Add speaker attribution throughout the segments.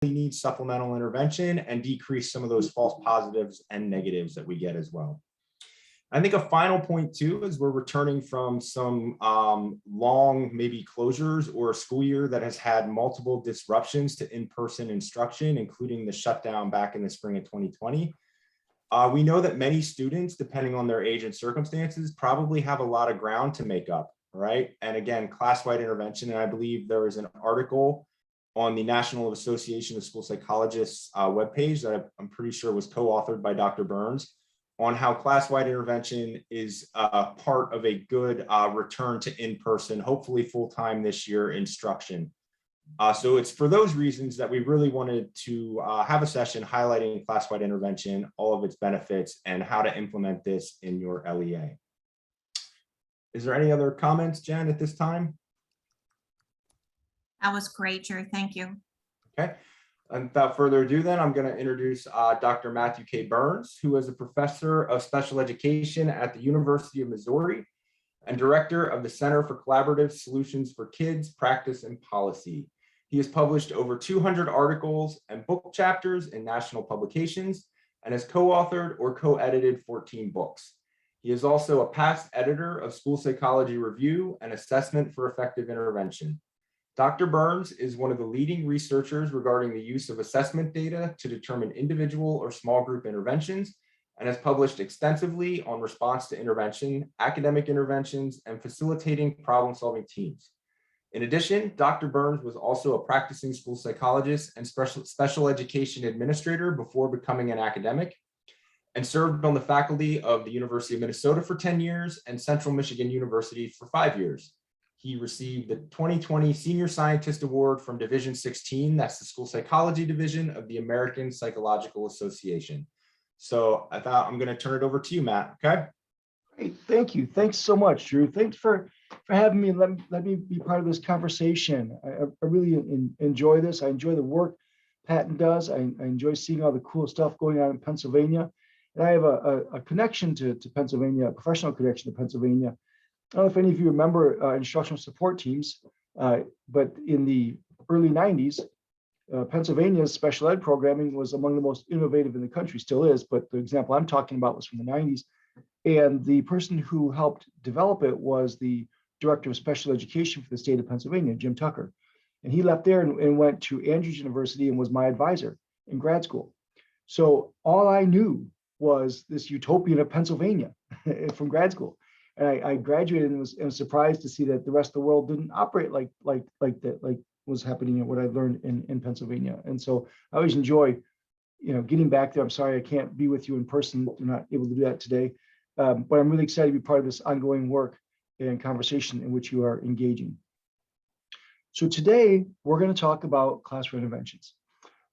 Speaker 1: need supplemental intervention and decrease some of those false positives and negatives that we get as well. I think a final point too is we're returning from some long maybe closures or a school year that has had multiple disruptions to in-person instruction, including the shutdown back in the spring of 2020. We know that many students, depending on their age and circumstances, probably have a lot of ground to make up, right? And again, class-wide intervention, and I believe there was an article on the National Association of School Psychologists webpage that I'm pretty sure was co-authored by Dr. Burns, on how class-wide intervention is part of a good return to in-person, hopefully full-time this year, instruction. So it's for those reasons that we really wanted to have a session highlighting class-wide intervention, all of its benefits, and how to implement this in your LEA. Is there any other comments, Jen, at this time?
Speaker 2: That was great, Drew. Thank you.
Speaker 1: Okay. And without further ado, then I'm going to introduce Dr. Matthew K. Burns, who is a professor of special education at the University of Missouri and director of the Center for Collaborative Solutions for Kids, Practice, and Policy. He has published over 200 articles and book chapters in national publications and has co-authored or co-edited 14 books. He is also a past editor of School Psychology Review and Assessment for Effective Intervention. Dr. Burns is one of the leading researchers regarding the use of assessment data to determine individual or small group interventions and has published extensively on response to intervention, academic interventions, and facilitating problem-solving teams. In addition, Dr. Burns was also a practicing school psychologist and special education administrator before becoming an academic, and served on the faculty of the University of Minnesota for 10 years and Central Michigan University for 5 years. He received the 2020 Senior Scientist Award from Division 16, that's the School Psychology Division of the American Psychological Association. So I thought I'm going to turn it over to you, Matt, okay?
Speaker 3: Great, thank you. Thanks so much, Drew. Thanks for having me and let me be part of this conversation. I really enjoy this. I enjoy the work Patton does. I enjoy seeing all the cool stuff going on in Pennsylvania. And I have a connection to Pennsylvania, a professional connection to Pennsylvania. I don't know if any of you remember instructional support teams, but in the early 90s, Pennsylvania's special ed programming was among the most innovative in the country, still is, but the example I'm talking about was from the 90s. And the person who helped develop it was the director of special education for the state of Pennsylvania, Jim Tucker. And he left there and went to Andrews University and was my advisor in grad school. So all I knew was this utopian of Pennsylvania from grad school. And I graduated and was surprised to see that the rest of the world didn't operate like that, like was happening and what I learned in Pennsylvania. And so I always enjoy, getting back there. I'm sorry I can't be with you in person. I'm not able to do that today, but I'm really excited to be part of this ongoing work and conversation in which you are engaging. So today we're going to talk about classroom interventions.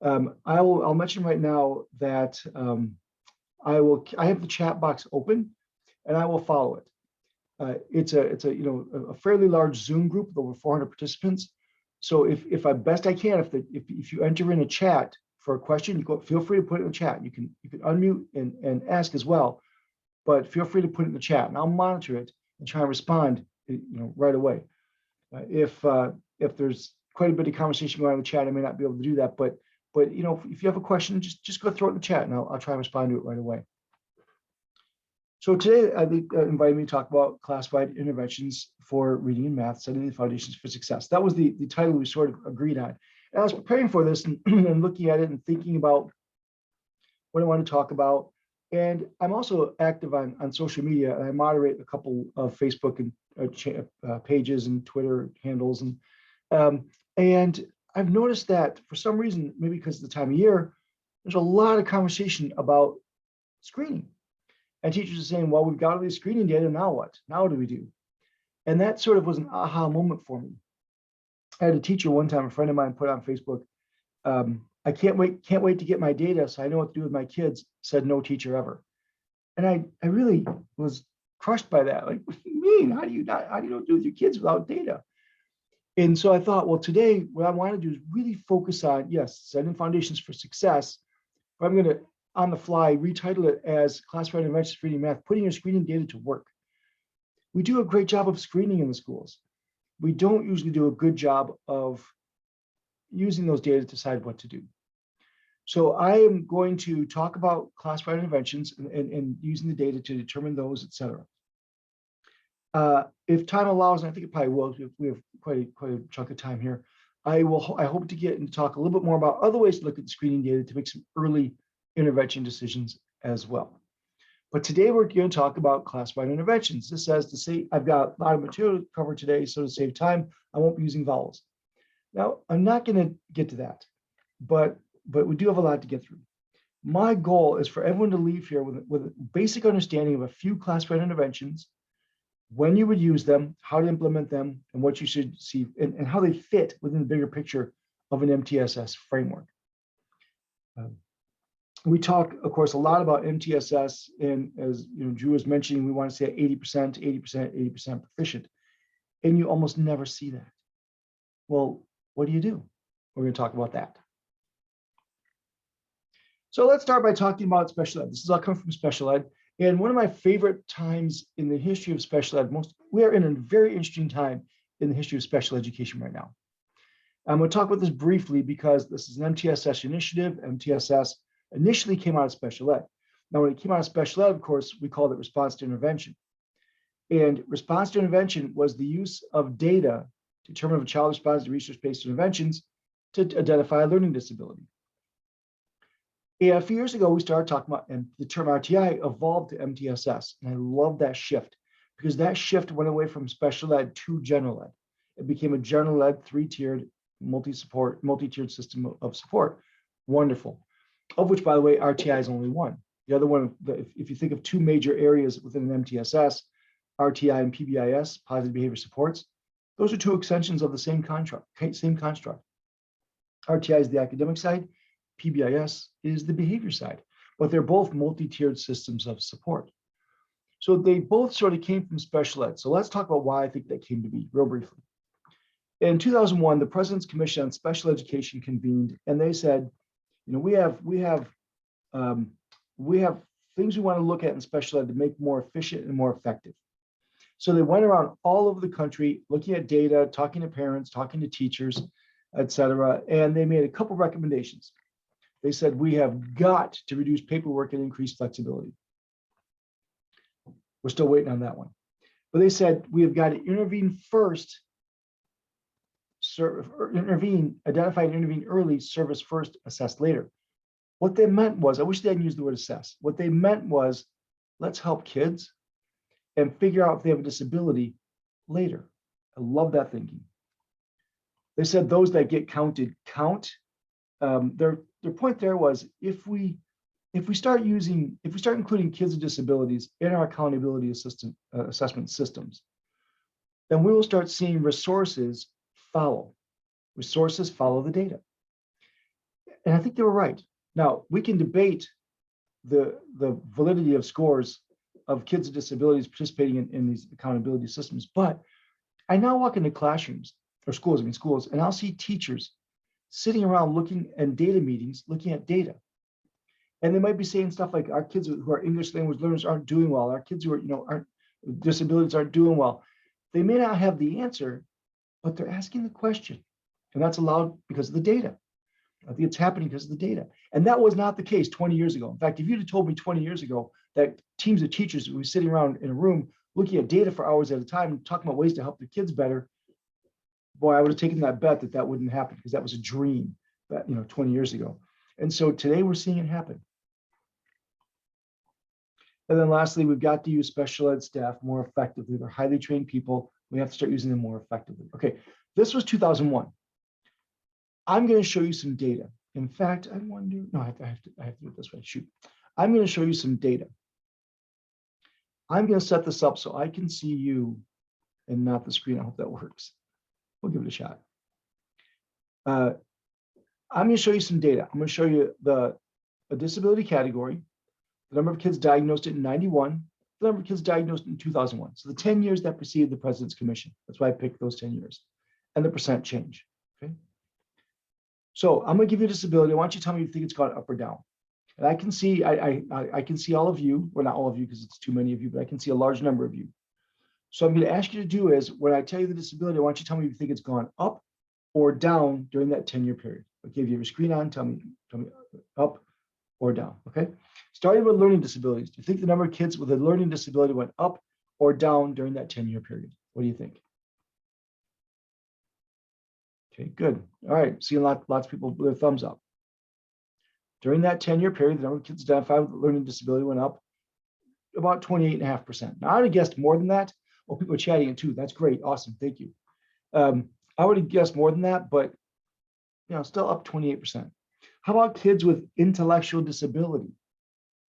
Speaker 3: I'll mention right now that I have the chat box open, and I will follow it. It's a fairly large Zoom group with over 400 participants. So if I best I can, if you enter in a chat for a question, feel free to put it in the chat. You can unmute and ask as well, but feel free to put it in the chat, and I'll monitor it and try and respond, right away. If there's quite a bit of conversation going on in the chat, I may not be able to do that, but if you have a question, just go throw it in the chat, and I'll try and respond to it right away. So today, I invited me to talk about class-wide interventions for reading and math, setting the foundations for success. That was the title we sort of agreed on. And I was preparing for this and looking at it and thinking about what I want to talk about. And I'm also active on social media, and I moderate a couple of Facebook and pages and Twitter handles. And I've noticed that for some reason, maybe because of the time of year, there's a lot of conversation about screening. And teachers are saying, well, we've got all these screening data, now what? Now what do we do? And that sort of was an aha moment for me. I had a teacher one time, a friend of mine put on Facebook, I can't wait to get my data so I know what to do with my kids, said no teacher ever. And I really was crushed by that. Like, what do you mean? How do you know what to do with your kids without data? And so I thought, well, today, what I want to do is really focus on, yes, setting foundations for success, but I'm going to, on the fly, retitle it as Class-Wide Interventions for Reading and Math, putting your screening data to work. We do a great job of screening in the schools. We don't usually do a good job of using those data to decide what to do. So I am going to talk about classified interventions and using the data to determine those, et cetera. If time allows, and I think it probably will, we have quite a chunk of time here, I hope to get and talk a little bit more about other ways to look at the screening data to make some early intervention decisions as well. But today we're going to talk about classified interventions. This says to say, I've got a lot of material to cover today, so to save time, I won't be using vowels. Now, I'm not going to get to that, but we do have a lot to get through. My goal is for everyone to leave here with a basic understanding of a few classified interventions, when you would use them, how to implement them, and what you should see, and how they fit within the bigger picture of an MTSS framework. We talk, of course, a lot about MTSS, and as Drew was mentioning, we want to say 80%, 80% proficient, and you almost never see that. Well, what do? We're going to talk about that. So let's start by talking about special ed. This is all coming from special ed. And one of my favorite times in the history of special ed, we are in a very interesting time in the history of special education right now. I'm going to talk about this briefly because this is an MTSS initiative. MTSS initially came out of special ed. Now, when it came out of special ed, of course, we called it response to intervention. And response to intervention was the use of data to determine if a child responds to research-based interventions to identify a learning disability. And a few years ago, we started talking about, and the term RTI evolved to MTSS. And I love that shift because that shift went away from special ed to general ed. It became a general ed, three-tiered, multi-tiered system of support. Wonderful. Of which, by the way, RTI is only one. The other one, if you think of two major areas within an MTSS, RTI and PBIS, positive behavior supports, those are two extensions of the same construct. RTI is the academic side, PBIS is the behavior side, but they're both multi-tiered systems of support. So they both sort of came from special ed. So let's talk about why I think that came to be real briefly. In 2001, the President's Commission on Special Education convened, and they said, we have things we want to look at in special ed to make more efficient and more effective. So they went around all over the country, looking at data, talking to parents, talking to teachers, et cetera, and they made a couple recommendations. They said, we have got to reduce paperwork and increase flexibility. We're still waiting on that one. But they said, we have got to intervene first, identify and intervene early, service first, assess later. What they meant was, I wish they hadn't used the word assess. What they meant was, let's help kids and figure out if they have a disability later. I love that thinking. They said those that get counted count. Their point there was if we start including kids with disabilities in our accountability assessment systems, then we will start seeing resources follow. Resources follow the data. And I think they were right. Now, we can debate the validity of scores of kids with disabilities participating in these accountability systems, but I now walk into classrooms or schools, and I'll see teachers sitting around looking at data meetings, looking at data. And they might be saying stuff like, our kids who are English language learners aren't doing well. Our kids who are, disabilities aren't doing well. They may not have the answer, but they're asking the question. And that's allowed because of the data. I think it's happening because of the data. And that was not the case 20 years ago. In fact, if you'd have told me 20 years ago that teams of teachers would be sitting around in a room looking at data for hours at a time, talking about ways to help their kids better, boy, I would have taken that bet that wouldn't happen because that was a dream that 20 years ago. And so today we're seeing it happen. And then lastly, we've got to use special ed staff more effectively. They're highly trained people. We have to start using them more effectively. Okay, this was 2001. I'm going to show you some data. In fact, I want to do, no, I have to do it this way. Shoot. I'm going to show you some data. I'm going to set this up so I can see you and not the screen. I hope that works. We'll give it a shot. I'm going to show you some data. I'm going to show you a disability category, the number of kids diagnosed in 91, the number of kids diagnosed in 2001. So the 10 years that preceded the President's Commission. That's why I picked those 10 years. And the percent change. Okay. So I'm going to give you a disability. I want you to tell me if you think it's gone up or down. And I can see, I can see all of you, well, not all of you because it's too many of you, but I can see a large number of you. So I'm going to ask you to do is when I tell you the disability, I want you to tell me if you think it's gone up or down during that 10-year period. Okay, if you have your screen on, tell me up or down, okay? Starting with learning disabilities, do you think the number of kids with a learning disability went up or down during that 10-year period? What do you think? Okay, good. All right, seeing lots of people with their thumbs up. During that 10-year period, the number of kids identified with a learning disability went up about 28.5%. Now, I would have guessed more than that. Oh, people are chatting it too. That's great. Awesome. Thank you. I would have guessed more than that, but still up 28%. How about kids with intellectual disability,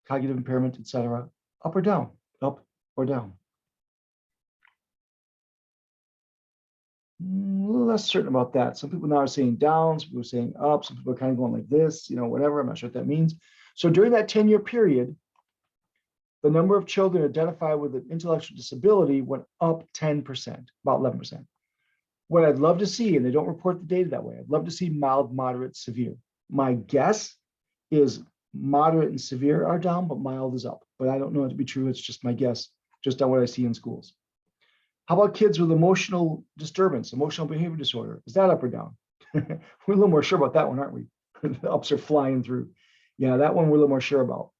Speaker 3: cognitive impairment, etc.? Up or down? Up or down? A little less certain about that. Some people now are saying down, some people are saying up, some people are kind of going like this, whatever. I'm not sure what that means. So during that 10-year period, the number of children identified with an intellectual disability went up 10%, about 11%. What I'd love to see, and they don't report the data that way, I'd love to see mild, moderate, severe. My guess is moderate and severe are down, but mild is up. But I don't know it to be true. It's just my guess, just on what I see in schools. How about kids with emotional disturbance, emotional behavior disorder? Is that up or down? We're a little more sure about that one, aren't we? The ups are flying through. Yeah, that one we're a little more sure about.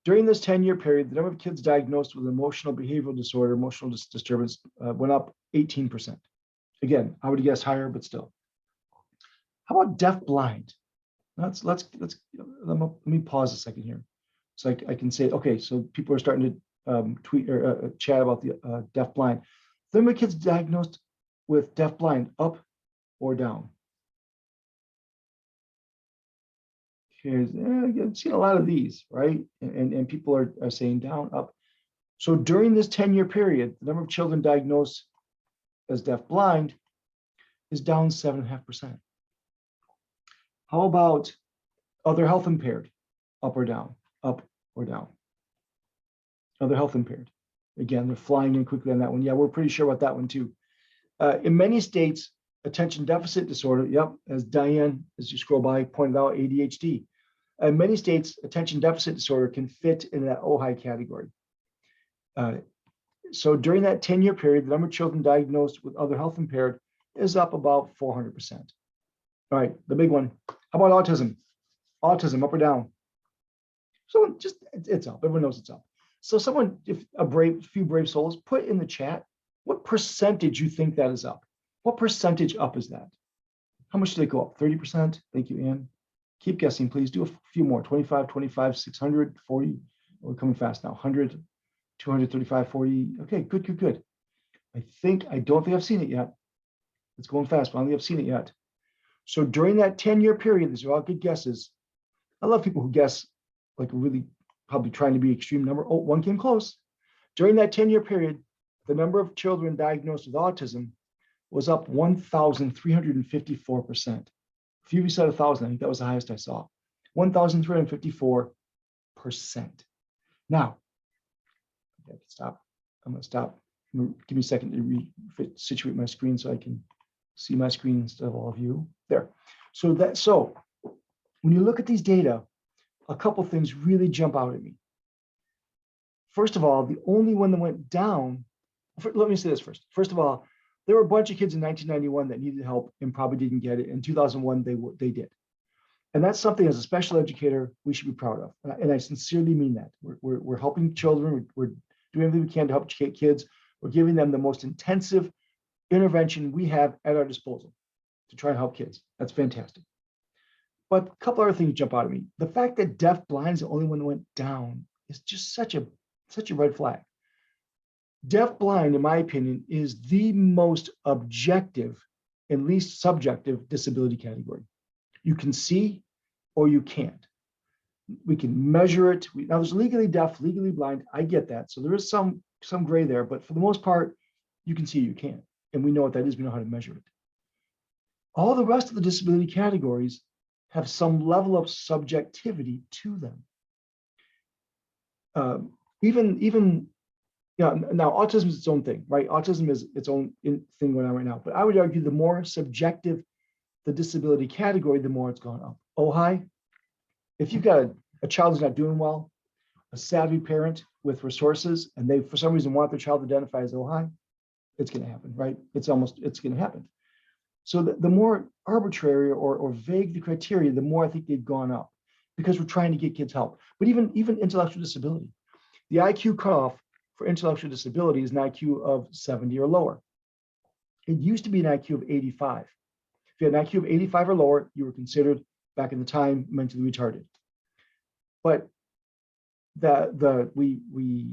Speaker 3: During this 10-year period, the number of kids diagnosed with emotional behavioral disorder, emotional disturbance, went up 18%. Again, I would guess higher, but still. How about deaf-blind? Let me pause a second here, so I can say, okay, so people are starting to tweet or chat about the deaf-blind. The number of kids diagnosed with deaf-blind, up or down? I've seen a lot of these, right? And people are saying down, up. So during this 10-year period, the number of children diagnosed as deaf-blind is down 7.5%. How about other health impaired? Up or down? Up or down? Other health impaired. Again, they're flying in quickly on that one. Yeah, we're pretty sure about that one too. In many states, attention deficit disorder, yep, as Diane, as you scroll by, pointed out, ADHD. In many states, attention deficit disorder can fit in that OHI category. So during that 10-year period, the number of children diagnosed with other health impaired is up about 400%. All right, the big one. How about autism? Autism, up or down? So it's up. Everyone knows it's up. So someone, if a few brave souls, put in the chat what percentage you think that is up. What percentage up is that? How much did it go up? 30%? Thank you, Ann. Keep guessing, please. Do a few more. 25, 25, 600, 40. We're coming fast now. 100, 235, 40. Okay, good. I don't think I've seen it yet. It's going fast, but I don't think I've seen it yet. So during that 10-year period, these are all good guesses. I love people who guess like really probably trying to be extreme number. Oh, one came close. During that 10-year period, the number of children diagnosed with autism was up 1,354%. A few of you said 1,000. I think that was the highest I saw. 1,354%. Now, I can stop. I'm going to stop. Give me a second to situate my screen so I can see my screen instead of all of you. There. So when you look at these data, a couple things really jump out at me. First of all, the only one that went down, let me say this first. First of all, there were a bunch of kids in 1991 that needed help and probably didn't get it. In 2001, they did. And that's something as a special educator, we should be proud of. And I sincerely mean that. We're helping children. We're doing everything we can to help kids. We're giving them the most intensive intervention we have at our disposal to try and help kids. That's fantastic. But a couple other things jump out at me. The fact that deaf-blind is the only one that went down is just such a red flag. Deaf-blind, in my opinion, is the most objective and least subjective disability category. You can see or you can't. We can measure it. Now there's legally deaf, legally blind. I get that. So there is some gray there, but for the most part, you can see, you can't. And we know what that is. We know how to measure it. All the rest of the disability categories have some level of subjectivity to them. Now autism is its own thing, right? Autism is its own thing going on right now. But I would argue the more subjective the disability category, the more it's gone up. OHI, if you've got a child who's not doing well, a savvy parent with resources, and they for some reason want their child to identify as OHI, it's going to happen, right? It's going to happen. So the more arbitrary or vague the criteria, the more I think they've gone up because we're trying to get kids help. But even intellectual disability, the IQ cutoff for intellectual disability is an IQ of 70 or lower. It used to be an IQ of 85. If you had an IQ of 85 or lower, you were considered, back in the time, mentally retarded. But we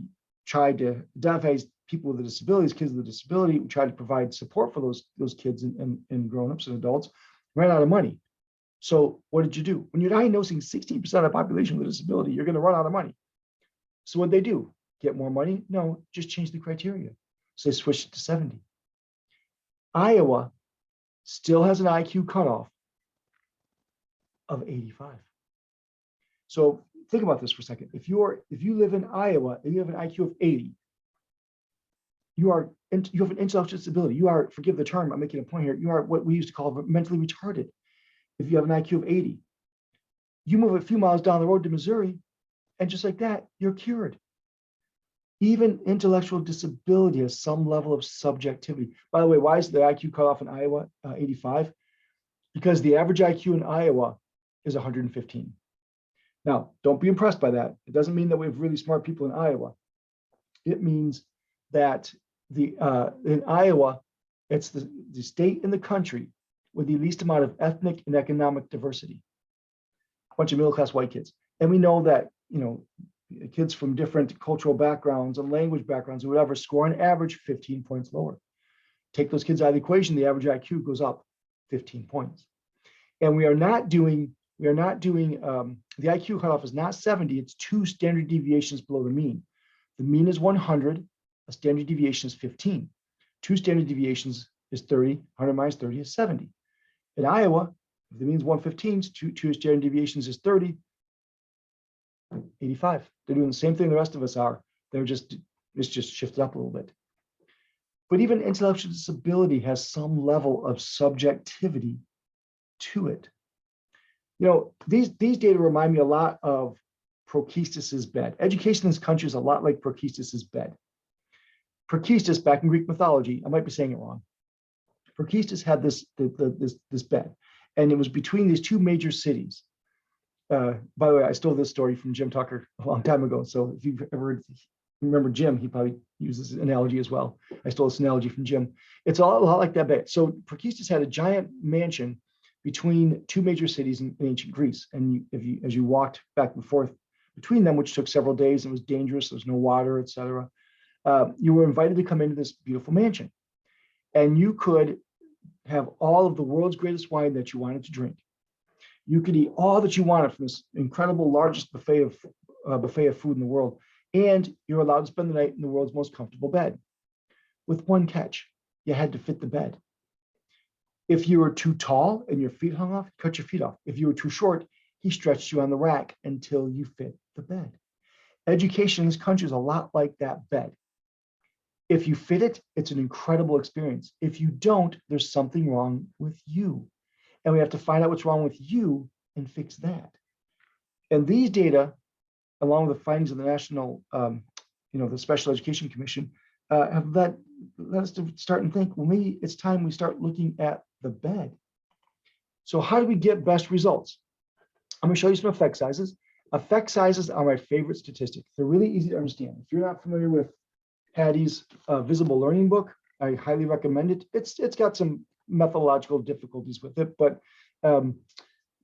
Speaker 3: tried to identify people with disabilities, kids with a disability. We tried to provide support for those kids and grown-ups and adults. Ran out of money. So what did you do? When you're diagnosing 16% of the population with a disability, you're going to run out of money. So what they do? Get more money? No, just change the criteria. So they switched it to 70. Iowa still has an IQ cutoff of 85. So think about this for a second. If you live in Iowa and you have an IQ of 80, you have an intellectual disability. You are, forgive the term, I'm making a point here, you are what we used to call mentally retarded. If you have an IQ of 80, you move a few miles down the road to Missouri, and just like that, you're cured. Even intellectual disability has some level of subjectivity. By the way, why is the IQ cutoff in Iowa 85? Because the average IQ in Iowa is 115. Now, don't be impressed by that. It doesn't mean that we have really smart people in Iowa. It means that in Iowa, it's the state in the country with the least amount of ethnic and economic diversity. A bunch of middle-class white kids. And we know that, kids from different cultural backgrounds and language backgrounds or whatever score on average 15 points lower. Take those kids out of the equation, the average IQ goes up 15 points. And we are not doing the IQ cutoff is not 70, it's 2 standard deviations below the mean. The mean is 100, a standard deviation is 15. 2 standard deviations is 30, 100 minus 30 is 70. In Iowa, if the mean is 115, 2 standard deviations is 30, 85. They're doing the same thing the rest of us are. It's just shifted up a little bit. But even intellectual disability has some level of subjectivity to it. These data remind me a lot of Prokistis's bed. Education in this country is a lot like Prokistis's bed. Prokistis, back in Greek mythology, I might be saying it wrong. Prokistis had this bed, and it was between these 2 major cities. By the way, I stole this story from Jim Tucker a long time ago. So if you've ever remember Jim, he probably uses this analogy as well. I stole this analogy from Jim. It's a lot like that bed. So Prokistis had a giant mansion between 2 major cities in ancient Greece. And as you walked back and forth between them, which took several days, and it was dangerous, there was no water, etc., you were invited to come into this beautiful mansion. And you could have all of the world's greatest wine that you wanted to drink. You could eat all that you wanted from this incredible, largest buffet of food in the world. And you're allowed to spend the night in the world's most comfortable bed. With one catch, you had to fit the bed. If you were too tall and your feet hung off, cut your feet off. If you were too short, he stretched you on the rack until you fit the bed. Education in this country is a lot like that bed. If you fit it, it's an incredible experience. If you don't, there's something wrong with you. And we have to find out what's wrong with you and fix that. And these data, along with the findings of the National, the Special Education Commission, have led us to start and think, well, maybe it's time we start looking at the bed. So how do we get best results? I'm going to show you some effect sizes. Effect sizes are my favorite statistic. They're really easy to understand. If you're not familiar with Hattie's visible learning book, I highly recommend it. It's got some methodological difficulties with it, but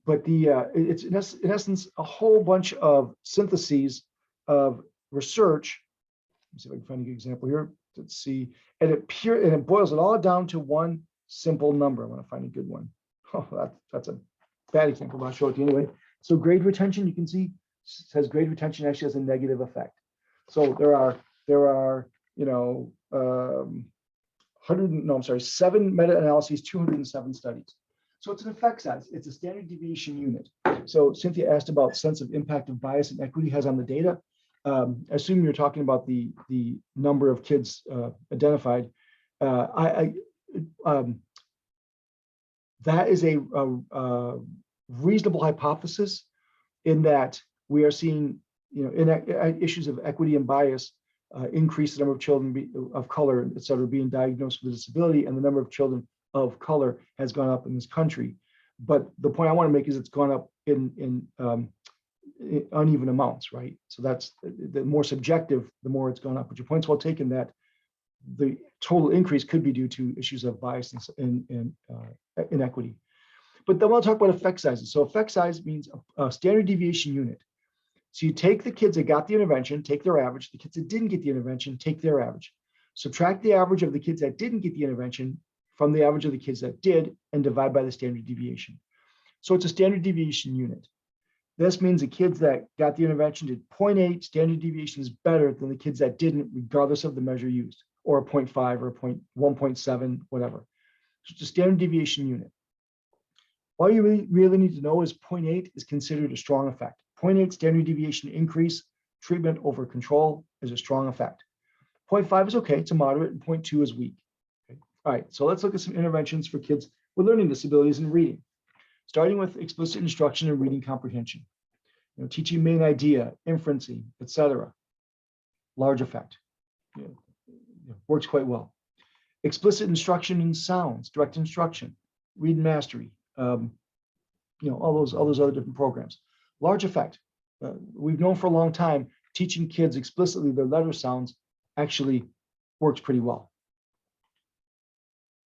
Speaker 3: it's in essence a whole bunch of syntheses of research. Let me see if I can find a good example here. Let's see, and it boils it all down to one simple number. I want to find a good one. Oh, that's a bad example, but I'll show it to you anyway. So grade retention, you can see, says grade retention actually has a negative effect. So there are 7 meta-analyses, 207 studies. So it's an effect size. It's a standard deviation unit. So Cynthia asked about sense of impact of bias and equity has on the data. I assume you're talking about the number of kids identified. That is a reasonable hypothesis in that we are seeing, in issues of equity and bias, increase the number of children of color, et cetera, being diagnosed with a disability, and the number of children of color has gone up in this country. But the point I want to make is it's gone up in uneven amounts, right? So that's the more subjective, the more it's gone up. But your point's well taken that the total increase could be due to issues of bias and inequity. But then we'll talk about effect sizes. So effect size means a standard deviation unit. So you take the kids that got the intervention, take their average. The kids that didn't get the intervention, take their average. Subtract the average of the kids that didn't get the intervention from the average of the kids that did, and divide by the standard deviation. So it's a standard deviation unit. This means the kids that got the intervention did 0.8, standard deviation is better than the kids that didn't, regardless of the measure used, or a 0.5 or a 1.7, whatever. So it's a standard deviation unit. All you really need to know is 0.8 is considered a strong effect. 0.8 standard deviation increase, treatment over control is a strong effect. 0.5 is okay, it's a moderate, and 0.2 is weak. Okay. All right, so let's look at some interventions for kids with learning disabilities in reading, starting with explicit instruction and reading comprehension. Teaching main idea, inferencing, etc. Large effect. Works quite well. Explicit instruction in sounds, direct instruction, read mastery, all those other different programs. Large effect. We've known for a long time teaching kids explicitly their letter sounds actually works pretty well.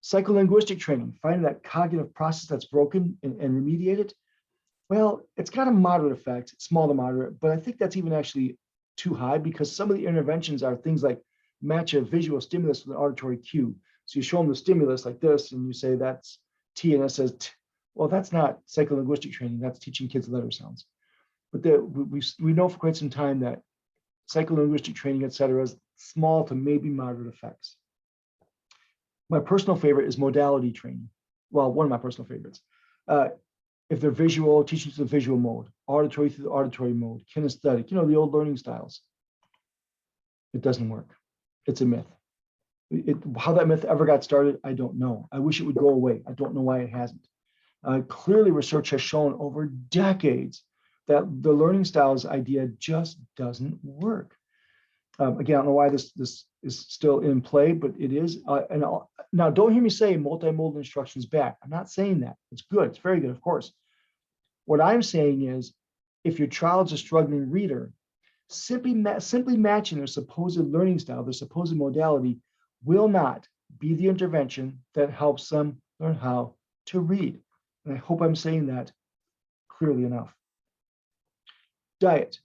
Speaker 3: Psycholinguistic training, finding that cognitive process that's broken and remediate it. Well, it's got a moderate effect, small to moderate, but I think that's even actually too high because some of the interventions are things like match a visual stimulus with an auditory cue. So you show them the stimulus like this and you say that's T and it says T. Well, that's not psycholinguistic training, that's teaching kids letter sounds. But we know for quite some time that psycholinguistic training, et cetera, has small to maybe moderate effects. My personal favorite is modality training. Well, one of my personal favorites. If they're visual, teaching through the visual mode, auditory through the auditory mode, kinesthetic, the old learning styles. It doesn't work. It's a myth. How that myth ever got started, I don't know. I wish it would go away. I don't know why it hasn't. Clearly, research has shown over decades that the learning styles idea just doesn't work. Again, I don't know why this is still in play, but it is. Now, don't hear me say multimodal instruction is bad. I'm not saying that. It's good. It's very good, of course. What I'm saying is, if your child's a struggling reader, simply matching their supposed learning style, their supposed modality, will not be the intervention that helps them learn how to read. And I hope I'm saying that clearly enough. Diet.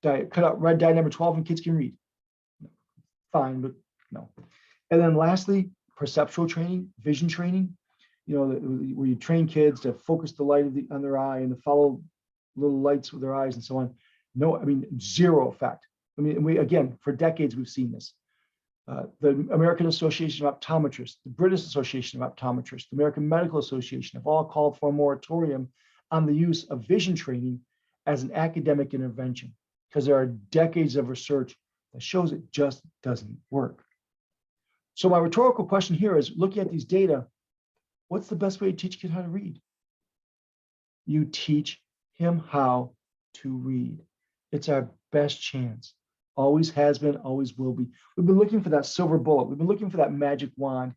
Speaker 3: Cut out red dye number 12 and kids can read. Fine, but no. And then lastly, perceptual training, vision training, where you train kids to focus the light on their eye and to follow little lights with their eyes and so on. No, zero effect. Again, for decades, we've seen this. The American Association of Optometrists, the British Association of Optometrists, the American Medical Association have all called for a moratorium on the use of vision training as an academic intervention because there are decades of research that shows it just doesn't work. So my rhetorical question here is, looking at these data, what's the best way to teach a kid how to read? You teach him how to read. It's our best chance. Always has been, always will be. We've been looking for that silver bullet. We've been looking for that magic wand,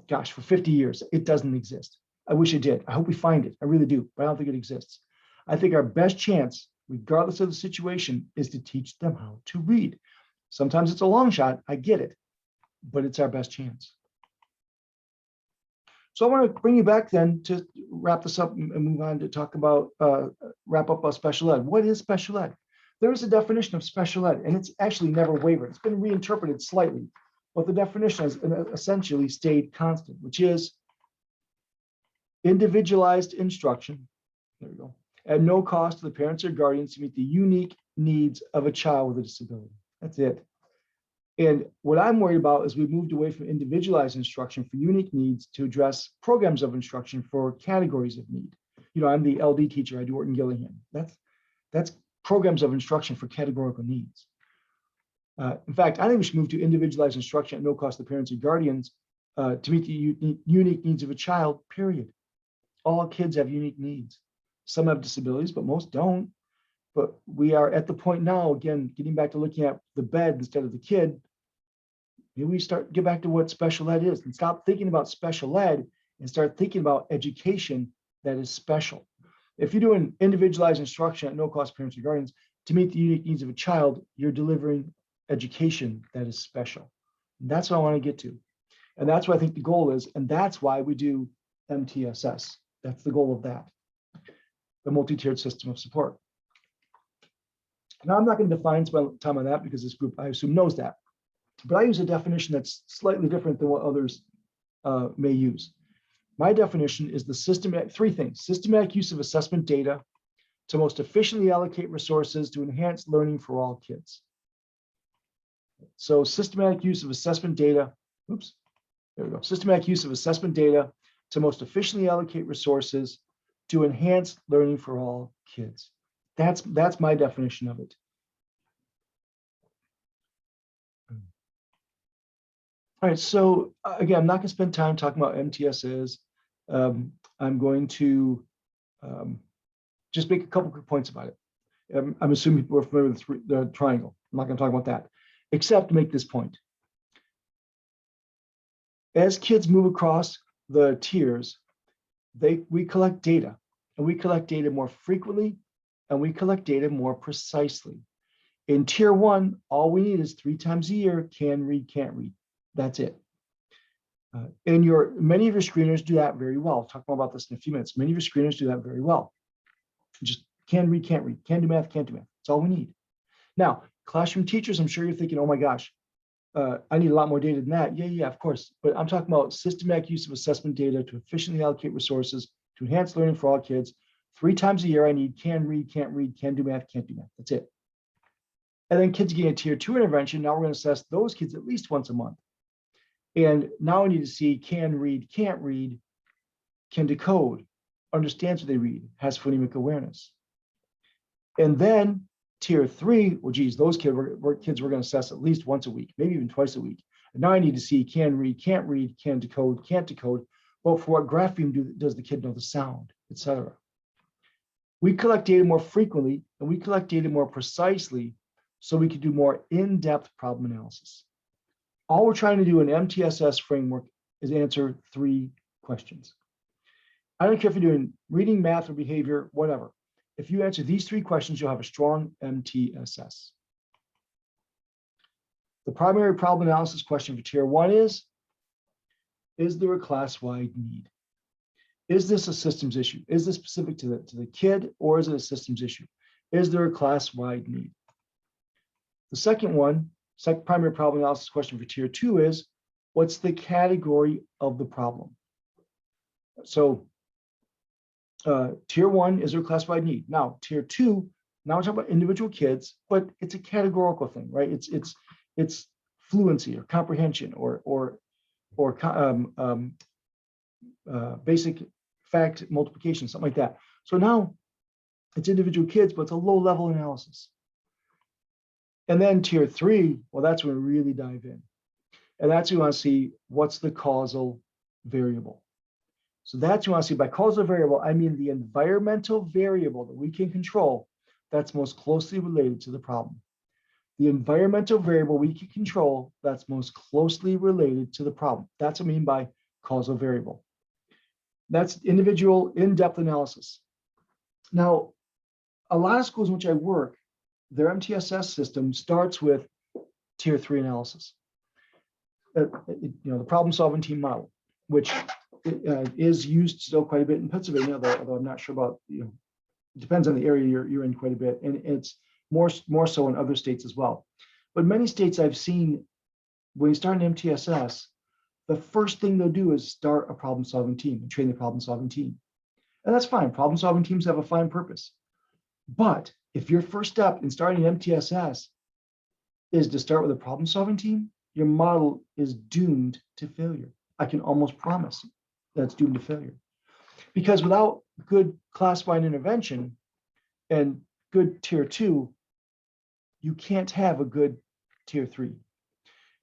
Speaker 3: gosh, for 50 years. It doesn't exist. I wish it did. I hope we find it. I really do, but I don't think it exists. I think our best chance, regardless of the situation, is to teach them how to read. Sometimes it's a long shot, I get it, but it's our best chance. So I want to bring you back then to wrap this up and move on to talk about, wrap up special ed. What is special ed? There is a definition of special ed, and it's actually never wavered. It's been reinterpreted slightly, but the definition has essentially stayed constant, which is individualized instruction, there we go, at no cost to the parents or guardians to meet the unique needs of a child with a disability. That's it. And what I'm worried about is we've moved away from individualized instruction for unique needs to address programs of instruction for categories of need. I'm the LD teacher. I do work in Gillingham. That's programs of instruction for categorical needs. In fact, I think we should move to individualized instruction at no cost to parents and guardians to meet the unique needs of a child, period. All kids have unique needs. Some have disabilities, but most don't. But we are at the point now, again, getting back to looking at the bed instead of the kid. Maybe we get back to what special ed is and stop thinking about special ed and start thinking about education that is special. If you're doing individualized instruction at no cost to parents or guardians to meet the unique needs of a child, you're delivering education that is special. And that's what I want to get to. And that's what I think the goal is. And that's why we do MTSS. That's the goal of that, the multi-tiered system of support. Now, I'm not going to define spend time on that because this group, I assume, knows that. But I use a definition that's slightly different than what others may use. My definition is the systematic, three things: systematic use of assessment data to most efficiently allocate resources to enhance learning for all kids. So systematic use of assessment data, oops, there we go. Systematic use of assessment data to most efficiently allocate resources to enhance learning for all kids. That's my definition of it. All right, so again, I'm not going to spend time talking about MTSs. I'm going to just make a couple quick points about it. I'm assuming people are familiar with the triangle. I'm not going to talk about that, except to make this point. As kids move across the tiers, we collect data, and we collect data more frequently, and we collect data more precisely. In tier 1, all we need is 3 times a year, can read, can't read. That's it. Many of your screeners do that very well. I'll talk more about this in a few minutes. Many of your screeners do that very well. Just can read, can't read, can do math, can't do math. That's all we need. Now, classroom teachers, I'm sure you're thinking, oh my gosh, I need a lot more data than that. Yeah, of course. But I'm talking about systematic use of assessment data to efficiently allocate resources to enhance learning for all kids. 3 times a year, I need can read, can't read, can do math, can't do math. That's it. And then kids getting a tier 2 intervention, now we're going to assess those kids at least once a month. And now I need to see can read, can't read, can decode, understands what they read, has phonemic awareness. And then tier 3, well, geez, those kids we're going to assess at least once a week, maybe even twice a week. And now I need to see can read, can decode, can't decode. Well, for what grapheme does the kid know the sound, etc. We collect data more frequently, and we collect data more precisely so we can do more in-depth problem analysis. All we're trying to do in MTSS framework is answer 3 questions. I don't care if you're doing reading, math, or behavior, whatever. If you answer these 3 questions, you'll have a strong MTSS. The primary problem analysis question for tier 1 is there a class-wide need? Is this a systems issue? Is this specific to the kid, or is it a systems issue? Is there a class-wide need? The second one, primary problem analysis question for tier 2 is, what's the category of the problem? So tier 1, is there a class-wide need? Now, tier 2, now we're talking about individual kids, but it's a categorical thing, right? It's fluency or comprehension or basic fact multiplication, something like that. So now it's individual kids, but it's a low-level analysis. And then tier 3, well, that's when we really dive in. And that's when we want to see what's the causal variable. So that's what we want to see. By causal variable, I mean the environmental variable that we can control that's most closely related to the problem. The environmental variable we can control that's most closely related to the problem. That's what I mean by causal variable. That's individual in-depth analysis. Now, a lot of schools in which I work, their MTSS system starts with tier 3 analysis. The problem-solving team model, which is used still quite a bit in Pennsylvania, although I'm not sure about, it depends on the area you're in quite a bit, and it's more so in other states as well. But many states I've seen, when you start an MTSS, the first thing they'll do is start a problem-solving team and train the problem-solving team. And that's fine. Problem-solving teams have a fine purpose. But if your first step in starting MTSS is to start with a problem-solving team, your model is doomed to failure. I can almost promise that's doomed to failure. Because without good class-wide intervention and good tier 2, you can't have a good tier 3.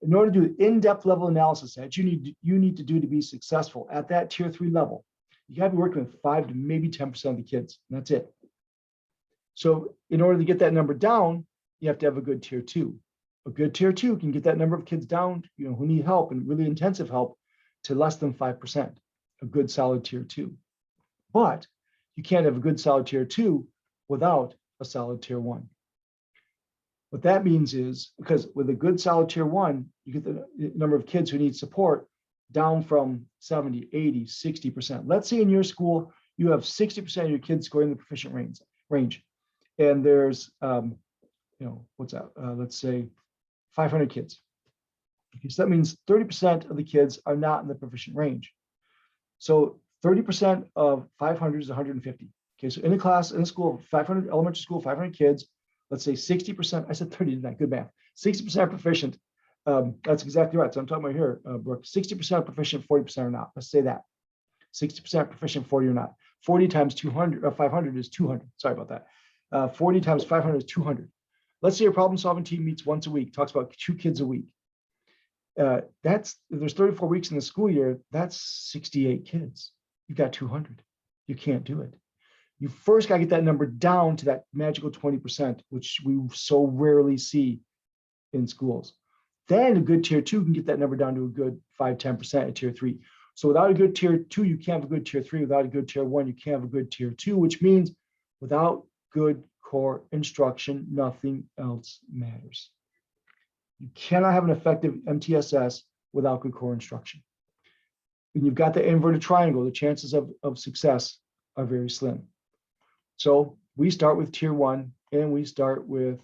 Speaker 3: In order to do in-depth level analysis that you need to do to be successful at that tier 3 level, you got to be working with 5 to maybe 10% of the kids, and that's it. So in order to get that number down, you have to have a good tier 2. A good tier 2 can get that number of kids down, who need help and really intensive help, to less than 5%. a good solid tier 2. But you can't have a good solid tier 2 without a solid tier 1. What that means is, because with a good solid tier 1, you get the number of kids who need support down from 70, 80, 60%. Let's say in your school, you have 60% of your kids scoring the proficient range. And there's, what's that? Let's say 500 kids. Okay, so that means 30% of the kids are not in the proficient range. So 30% of 500 is 150. Okay, so in a class, in a school, 500, elementary school, 500 kids, let's say 60%, I said 30, didn't I? Good math. 60% proficient. That's exactly right. So I'm talking about here, Brooke, 60% proficient, 40% are not. Let's say that. 60% proficient, 40 or not. 40 times 200, 500 is 200. Sorry about that. 40 times 500 is 200. Let's say your problem solving team meets once a week, talks about 2 kids a week. There's 34 weeks in the school year, that's 68 kids. You've got 200. You can't do it. You first got to get that number down to that magical 20%, which we so rarely see in schools. Then a good tier 2 can get that number down to a good 5, 10% at tier 3. So without a good tier 2, you can't have a good tier 3. Without a good tier 1, you can't have a good tier 2, which means without good core instruction, nothing else matters. You cannot have an effective MTSS without good core instruction. When you've got the inverted triangle, the chances of success are very slim. So we start with tier 1 and we start with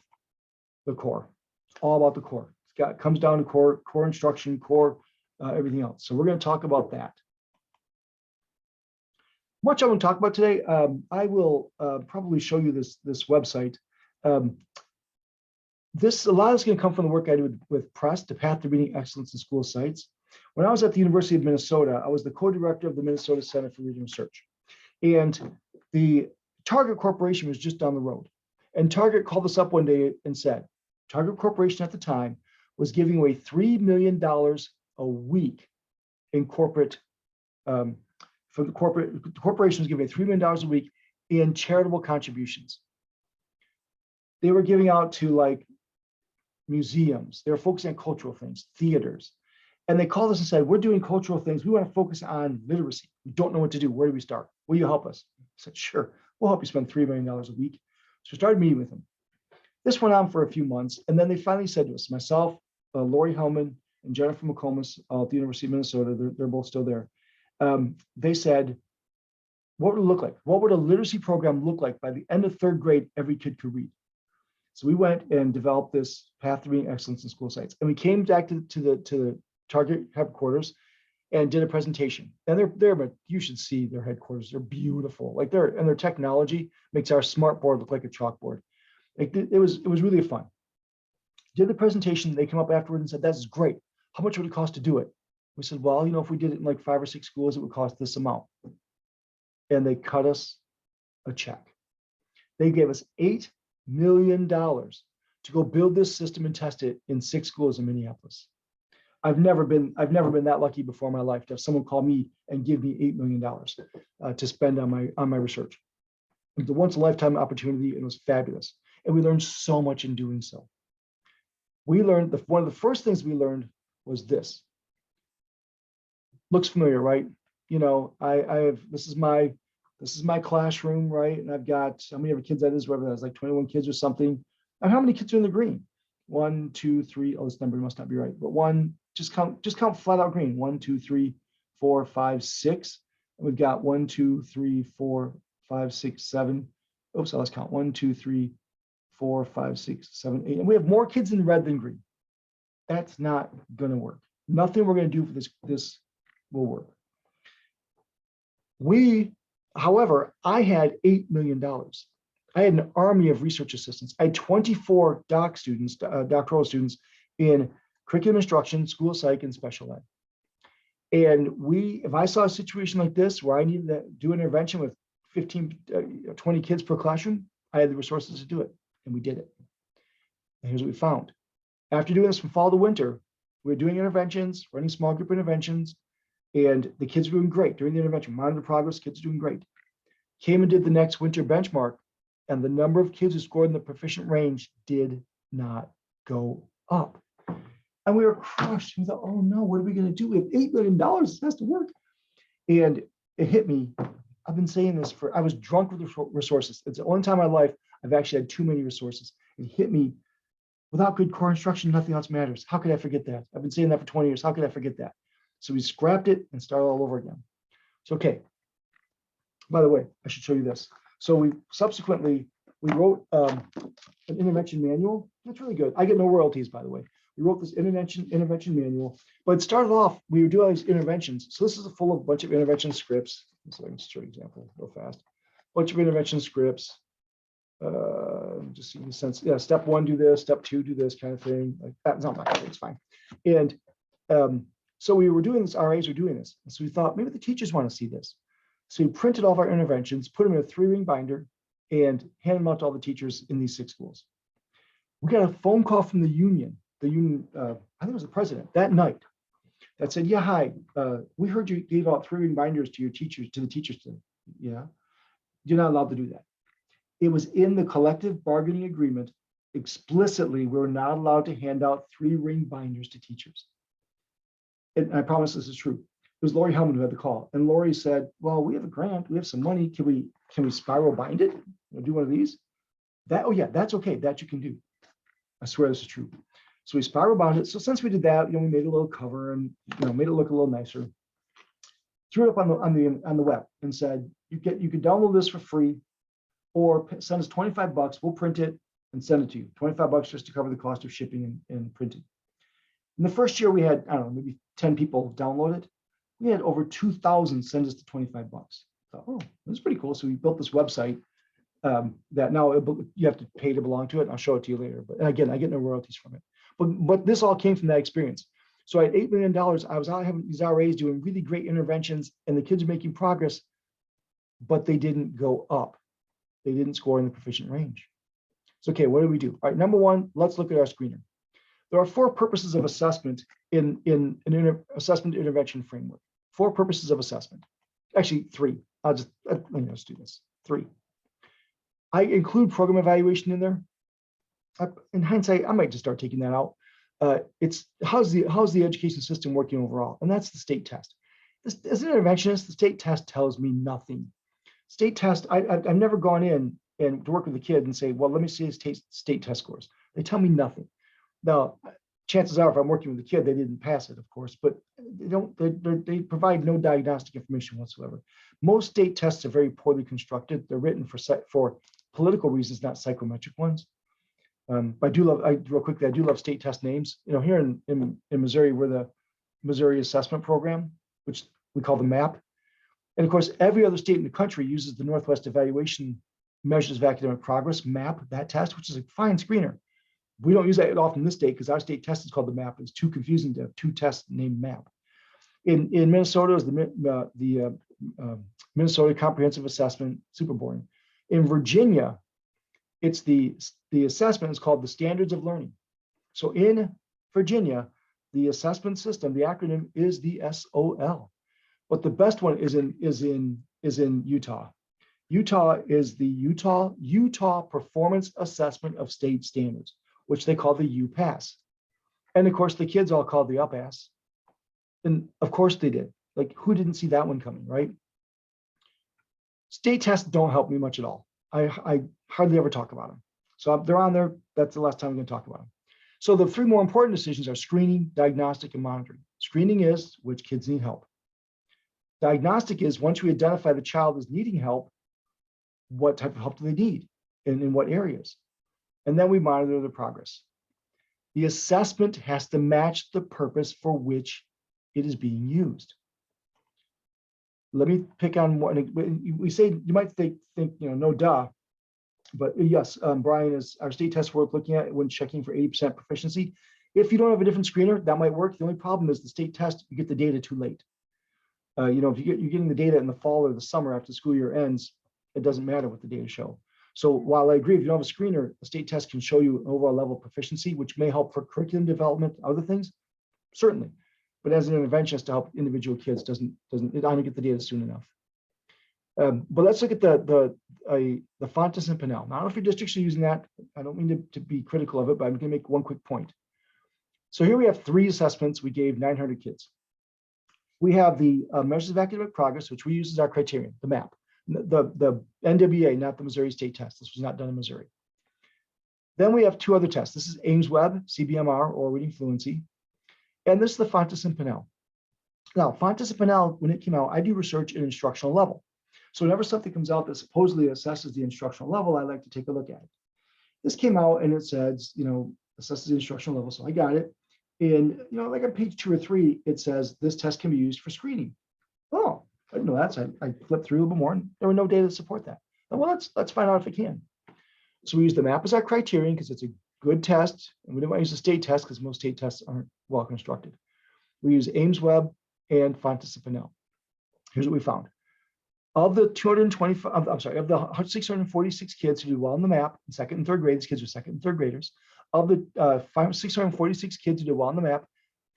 Speaker 3: the core. It's all about the core. It comes down to core instruction, core everything else. So we're going to talk about that. Much I'm going to talk about today. I will probably show you this website. A lot of this is going to come from the work I do with PRESS, the Path to Reading Excellence in School Sites. When I was at the University of Minnesota, I was the co-director of the Minnesota Center for Reading Research. And the Target Corporation was just down the road. And Target called us up one day and said, Target Corporation at the time was giving away $3 million a week in corporate, the corporation was giving $3 million a week in charitable contributions. They were giving out to like museums. They were focusing on cultural things, theaters. And they called us and said, we're doing cultural things. We want to focus on literacy. We don't know what to do. Where do we start? Will you help us? I said, sure, we'll help you spend $3 million a week. So we started meeting with them. This went on for a few months. And then they finally said to us, myself, Lori Hellman, and Jennifer McComas at the University of Minnesota, they're both still there. They said, what would it look like? What would a literacy program look like by the end of 3rd grade, every kid could read? So we went and developed this Path to Reading Excellence in School Sites. And we came back to the Target headquarters and did a presentation. And they're there, but you should see their headquarters. They're beautiful. Like their technology makes our smart board look like a chalkboard. It was really fun. Did the presentation, they came up afterward and said, that's great. How much would it cost to do it? We said, well, if we did it in like 5 or 6 schools, it would cost this amount. And they cut us a check. They gave us $8 million to go build this system and test it in 6 schools in Minneapolis. I've never been that lucky before in my life to have someone call me and give me $8 million to spend on my research. It was a once in a lifetime opportunity, and it was fabulous. And we learned so much in doing so. We learned one of the first things we learned was this. Looks familiar, right? This is my classroom, right? And I've got how many kids that is, whatever that is, like 21 kids or something. And how many kids are in the green? 1, 2, 3. Oh, this number must not be right. But just count flat out green. 1, 2, 3, 4, 5, 6. And we've got 1, 2, 3, 4, 5, 6, 7. Oops, let's count. 1, 2, 3, 4, 5, 6, 7, 8. And we have more kids in red than green. That's not going to work. Nothing we're going to do for this will work. However, I had $8 million. I had an army of research assistants. I had 24 doctoral students in curriculum instruction, school psych, and special ed. And if I saw a situation like this where I needed to do an intervention with 15, 20 kids per classroom, I had the resources to do it, and we did it. And here's what we found. After doing this from fall to winter, we were doing interventions, running small group interventions, and the kids were doing great during the intervention. Monitor progress, kids are doing great. Came and did the next winter benchmark, and the number of kids who scored in the proficient range did not go up. And we were crushed. We thought, oh no, what are we going to do? We have $8 million. This has to work. And it hit me. I've been saying this I was drunk with resources. It's the only time in my life I've actually had too many resources. It hit me. Without good core instruction, nothing else matters. How could I forget that? I've been saying that for 20 years. How could I forget that? So we scrapped it and started all over again. So, okay. By the way, I should show you this. So we wrote an intervention manual. That's really good. I get no royalties, by the way. We wrote this intervention manual, but it started off, we were doing all these interventions. So this is full of a bunch of intervention scripts. So I can show you an example real fast. Bunch of intervention scripts. Just in a sense, yeah, step 1, do this, step 2, do this kind of thing. Like that's not my thing, it's fine. And so we were doing this, RAs were doing this. And so we thought maybe the teachers want to see this. So we printed all of our interventions, put them in a 3-ring binder, and handed them out to all the teachers in these 6 schools. We got a phone call from the union, I think it was the president that night, that said, yeah, hi, we heard you gave out 3-ring binders to your teachers, to the teachers today. Yeah, you're not allowed to do that. It was in the collective bargaining agreement explicitly, we were not allowed to hand out 3-ring binders to teachers. And I promise this is true. It was Lori Hellman who had the call. And Lori said, well, we have a grant, we have some money. Can we spiral bind it? Do one of these? Oh yeah, that's okay. That you can do. I swear this is true. So we spiral bound it. So since we did that, we made a little cover and made it look a little nicer. Threw it up on the web and said, you can download this for free, or send us $25. We'll print it and send it to you. $25 just to cover the cost of shipping and printing. In the first year, we had, I don't know, maybe 10 people download it. We had over 2,000 send us the $25. Thought, oh, that's pretty cool. So we built this website that now you have to pay to belong to it. I'll show it to you later. But again, I get no royalties from it. But this all came from that experience. So I had $8 million. I was out having these RAs doing really great interventions, and the kids are making progress, but they didn't go up. They didn't score in the proficient range. So, okay, what do we do? All right, number 1, let's look at our screener. There are 4 purposes of assessment in an assessment intervention framework. 4 purposes of assessment. Actually, 3. Let's do this. 3. I include program evaluation in there. In hindsight, I might just start taking that out. It's how's the education system working overall, and that's the state test. As an interventionist, the state test tells me nothing. State test, I've never gone in and to work with a kid and say, well, let me see his state test scores. They tell me nothing. Now, chances are, if I'm working with a kid, they didn't pass it, of course, but they provide no diagnostic information whatsoever. Most state tests are very poorly constructed. They're written for political reasons, not psychometric ones. I do love state test names. Here in Missouri, we're the Missouri Assessment Program, which we call the MAP. And of course, every other state in the country uses the Northwest Evaluation Measures of Academic Progress, MAP, that test, which is a fine screener. We don't use that often in this state because our state test is called the MAP. It's too confusing to have 2 tests named MAP. In Minnesota is the Minnesota Comprehensive Assessment, super boring. In Virginia, it's the assessment is called the Standards of Learning. So in Virginia, the assessment system, the acronym is the SOL. But the best one is in Utah. Utah is the Utah Performance Assessment of State Standards, which they call the UPass. And of course, the kids all called the UPass. And of course they did. Like, who didn't see that one coming, right? State tests don't help me much at all. I hardly ever talk about them. So they're on there. That's the last time I'm going to talk about them. So the 3 more important decisions are screening, diagnostic, and monitoring. Screening is which kids need help. Diagnostic is once we identify the child as needing help, what type of help do they need and in what areas? And then we monitor the progress. The assessment has to match the purpose for which it is being used. Let me pick on one. We say, you might think no duh, but yes, Brian, is our state test worth looking at when checking for 80% proficiency. If you don't have a different screener, that might work. The only problem is the state test, you get the data too late. If you're getting the data in the fall or the summer after the school year ends, it doesn't matter what the data show. So while I agree, if you don't have a screener, a state test can show you an overall level of proficiency, which may help for curriculum development, other things, certainly. But as an interventionist to help individual kids, I don't get the data soon enough. But let's look at the Fontes and Pinnell. Now, I don't know if your districts are using that. I don't mean to be critical of it, but I'm going to make one quick point. So here we have 3 assessments. We gave 900 kids. We have the measures of academic progress, which we use as our criterion, the MAP, the NWA, not the Missouri State test. This was not done in Missouri. Then we have two other tests. This is Ames-Webb, CBMR, or reading fluency. And this is the Fontes and Pinnell. Now, Fontes and Pinnell, when it came out, I do research at instructional level. So whenever something comes out that supposedly assesses the instructional level, I like to take a look at it. This came out and it says, assesses the instructional level. So I got it. And, like on page 2 or 3, it says this test can be used for screening. Oh, I didn't know that. So I flipped through a little bit more and there were no data to support that. Well, let's find out if it can. So we use the MAP as our criterion because it's a good test. And we didn't want to use the state test because most state tests aren't well constructed. We use Ames-Webb and Fontes and Pinnell. Here's what we found. Of the 646 kids who do well in the MAP in second and third grade, these kids are second and third graders. Of the 646 kids who did well in the MAP,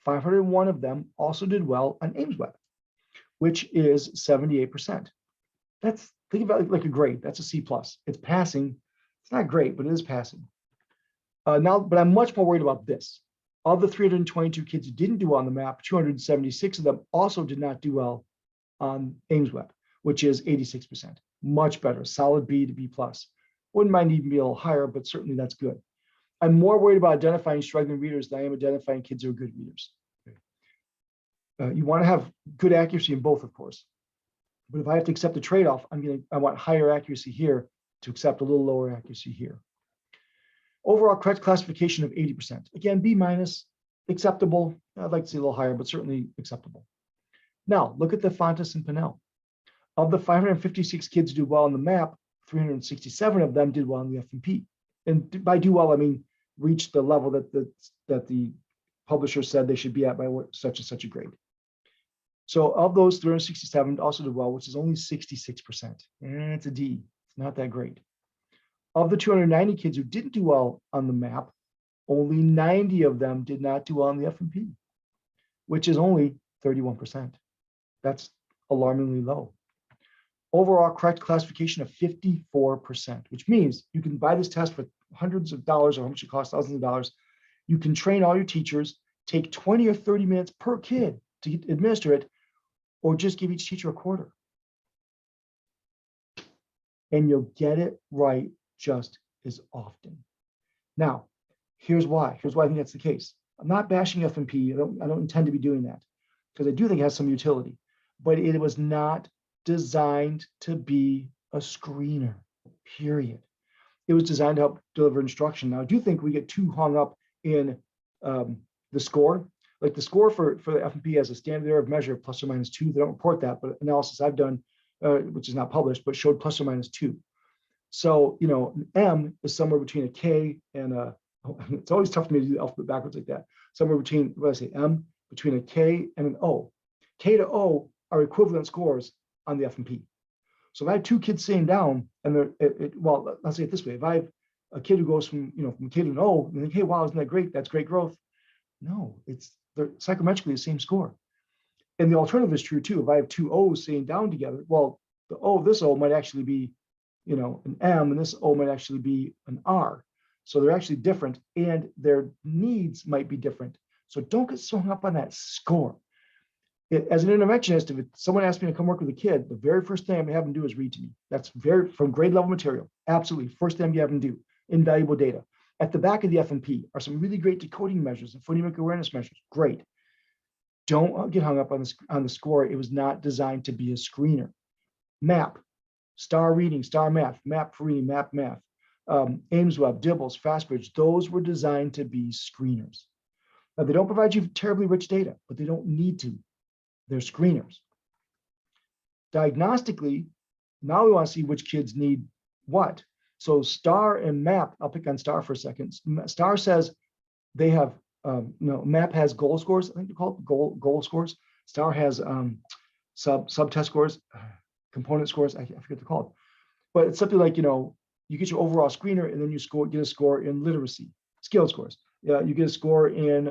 Speaker 3: 501 of them also did well on Ames-Webb, which is 78%. Think about it like a grade. That's a C+. It's passing. It's not great, but it is passing. But I'm much more worried about this. Of the 322 kids who didn't do well on the MAP, 276 of them also did not do well on Ames-Webb, which is 86%. Much better, solid B to B+. Wouldn't mind even be a little higher, but certainly that's good. I'm more worried about identifying struggling readers than I am identifying kids who are good readers. You want to have good accuracy in both, of course. But if I have to accept the trade-off, I want higher accuracy here to accept a little lower accuracy here. Overall correct classification of 80%. Again, B-, acceptable. I'd like to see a little higher, but certainly acceptable. Now, look at the Fontes and Pinnell. Of the 556 kids who do well on the MAP, 367 of them did well on the F&P. And by do well, I mean reach the level that the publisher said they should be at by such and such a grade. So of those 367 also did well, which is only 66%. And it's a D. It's not that great. Of the 290 kids who didn't do well on the MAP, only 90 of them did not do well on the F&P, which is only 31%. That's alarmingly low. Overall correct classification of 54%, which means you can buy this test for hundreds of dollars or how much it costs, thousands of dollars. You can train all your teachers, take 20 or 30 minutes per kid to administer it, or just give each teacher a quarter. And you'll get it right just as often. Now, here's why. Here's why I think that's the case. I'm not bashing F&P. I don't intend to be doing that because I do think it has some utility, but it was not designed to be a screener, period. It was designed to help deliver instruction. Now, I do think we get too hung up in the score. Like the score for the F&P has a standard error of measure of ±2. They don't report that, but analysis I've done, which is not published, but showed ±2. So, an M is somewhere between a K and a, it's always tough for me to do the alphabet backwards like that. Somewhere between, what did I say, M, between a K and an O. K to O are equivalent scores on the F&P. So if I have two kids sitting down and well, let's say it this way. If I have a kid who goes from K to an O, and think, hey, wow, isn't that great? That's great growth. No, they're psychometrically the same score. And the alternative is true too. If I have two O's sitting down together, well, this O might actually be, an M, and this O might actually be an R. So they're actually different and their needs might be different. So don't get so hung up on that score. As an interventionist, if someone asks me to come work with a kid, the very first thing I'm gonna have them do is read to me. That's from grade level material. Absolutely, first thing I'm gonna have them do, invaluable data. At the back of the F&P are some really great decoding measures and phonemic awareness measures. Great. Don't get hung up on the score. It was not designed to be a screener. MAP, STAR reading, STAR math, MAP for reading, MAP math, Ames-Webb, Dibbles, FastBridge, those were designed to be screeners. Now, they don't provide you terribly rich data, but they don't need to. They're screeners. Diagnostically, now we want to see which kids need what. So STAR and MAP, I'll pick on STAR for a second. STAR says they have, MAP has goal scores, I think they're called goal scores. STAR has sub-test scores, component scores, I forget what they're called. But it's something like, you get your overall screener and then you get a score in literacy, scale scores. You get a score in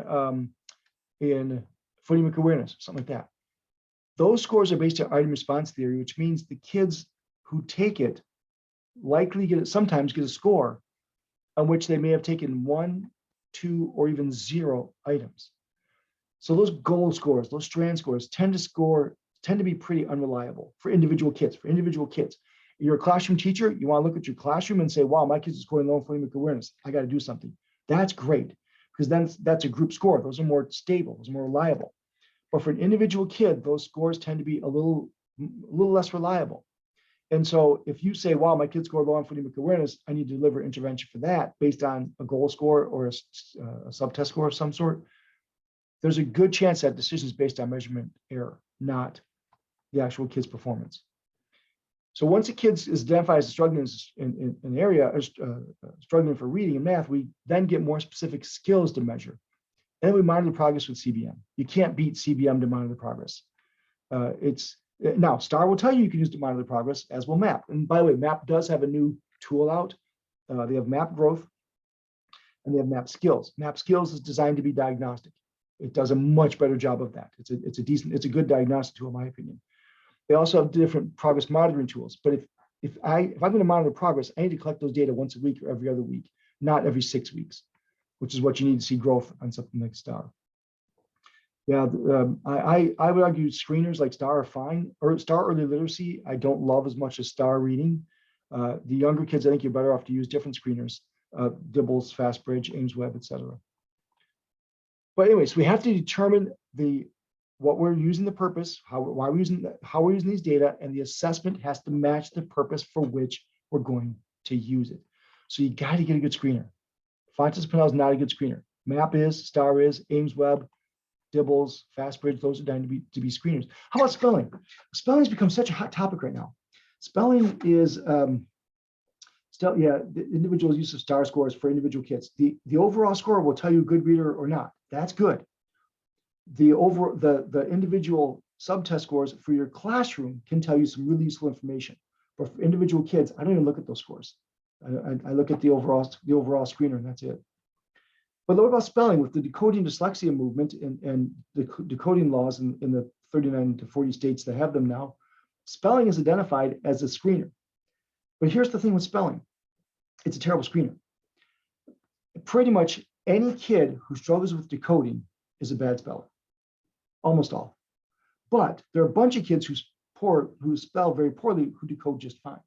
Speaker 3: phonemic awareness, something like that. Those scores are based on item response theory, which means the kids who take it likely sometimes get a score on which they may have taken 1, 2, or even 0 items. So those goal scores, those strand scores tend to be pretty unreliable for individual kids. You're a classroom teacher, you want to look at your classroom and say, wow, my kids are scoring low in phonemic awareness. I got to do something. That's great, because then that's a group score. Those are more stable, those are more reliable. But for an individual kid, those scores tend to be a little less reliable. And so if you say, wow, my kids scored low on phonemic awareness, I need to deliver intervention for that based on a goal score or a subtest score of some sort, there's a good chance that decision is based on measurement error, not the actual kid's performance. So once a kid is identified as struggling in an area, or struggling for reading and math, we then get more specific skills to measure. And then we monitor the progress with CBM. You can't beat CBM to monitor the progress. Now, STAR will tell you can use to monitor the progress, as will MAP. And by the way, MAP does have a new tool out. They have MAP growth and they have MAP skills. MAP skills is designed to be diagnostic. It does a much better job of that. It's a good diagnostic tool, in my opinion. They also have different progress monitoring tools. But if I'm going to monitor progress, I need to collect those data once a week or every other week, not every 6 weeks, which is what you need to see growth on something like STAR. Yeah, I would argue screeners like STAR are fine, or STAR early literacy I don't love as much as STAR reading. The younger kids, I think you're better off to use different screeners, Dibbles, FastBridge, AimsWeb, etc. But anyways, we have to determine what we're using, the purpose, how we're using these data, and the assessment has to match the purpose for which we're going to use it. So you got to get a good screener. Fontes Pinnell is not a good screener. MAP is, STAR is, AimsWeb, Dibbles, FastBridge, those are designed to be screeners. How about spelling? Spelling has become such a hot topic right now. Spelling is still, the individual use of STAR scores for individual kids. The overall score will tell you a good reader or not. That's good. The individual subtest scores for your classroom can tell you some really useful information. But for individual kids, I don't even look at those scores. I look at the overall screener, and that's it. But what about spelling? With the decoding dyslexia movement and the decoding laws in the 39 to 40 states that have them now, spelling is identified as a screener. But here's the thing with spelling. It's a terrible screener. Pretty much any kid who struggles with decoding is a bad speller. Almost all. But there are a bunch of kids who spell very poorly who decode just fine.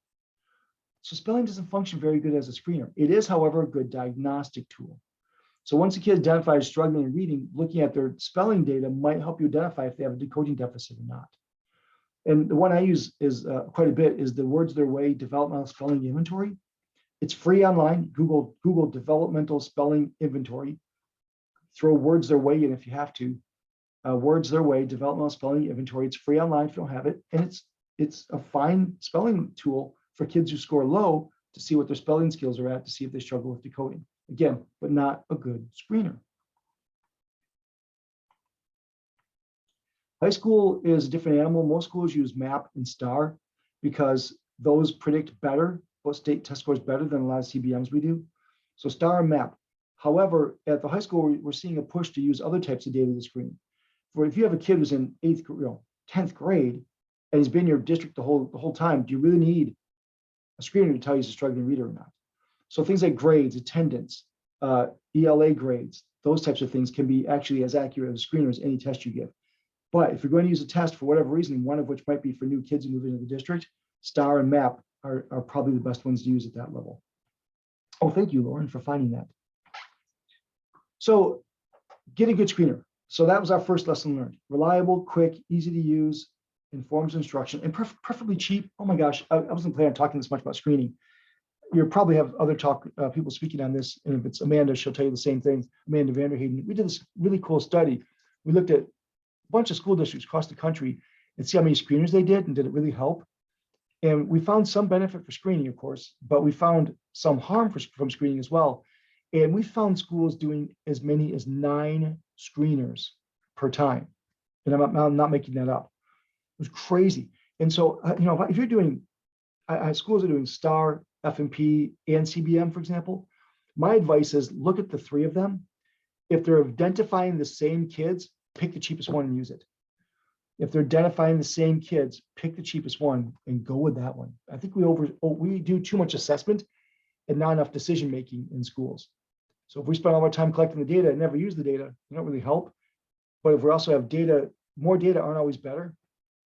Speaker 3: So spelling doesn't function very good as a screener. It is, however, a good diagnostic tool. So once a kid identifies struggling in reading, looking at their spelling data might help you identify if they have a decoding deficit or not. And the one I use is quite a bit is the Words Their Way Developmental Spelling Inventory. It's free online. Google Developmental Spelling Inventory. Throw Words Their Way in if you have to. Words Their Way Developmental Spelling Inventory. It's free online if you don't have it. And it's a fine spelling tool for kids who score low to see what their spelling skills are at, to see if they struggle with decoding. Again, but not a good screener. High school is a different animal. Most schools use MAP and STAR because those predict better, both state test scores better than a lot of CBMs we do. So STAR and MAP. However, at the high school, we're seeing a push to use other types of data to screen. If you have a kid who's in 10th grade and he's been in your district the whole time, do you really need a screener to tell you he's a struggling reader or not? So things like grades, attendance, ELA grades, those types of things can be actually as accurate as a screener as any test you give. But if you're going to use a test for whatever reason, one of which might be for new kids who move into the district, STAR and MAP are probably the best ones to use at that level. Oh, thank you, Lauren, for finding that. So get a good screener. So that was our first lesson learned. Reliable, quick, easy to use, informs instruction, and preferably cheap. Oh my gosh, I wasn't planning on talking this much about screening. You probably have other people speaking on this, and if it's Amanda, she'll tell you the same thing. Amanda Vanderheyden. We did this really cool study. We looked at a bunch of school districts across the country and see how many screeners they did, and did it really help? And we found some benefit for screening, of course, but we found some harm from screening as well. And we found schools doing as many as 9 screeners per time. And I'm not making that up. It was crazy. And so, if you're doing, schools are doing STAR, FMP, and CBM, for example, my advice is look at the 3 of them. If they're identifying the same kids, pick the cheapest one and use it. If they're identifying the same kids, pick the cheapest one and go with that one. I think we do too much assessment and not enough decision making in schools. So if we spend all our time collecting the data and never use the data, it don't really help. But if we also have data, more data aren't always better.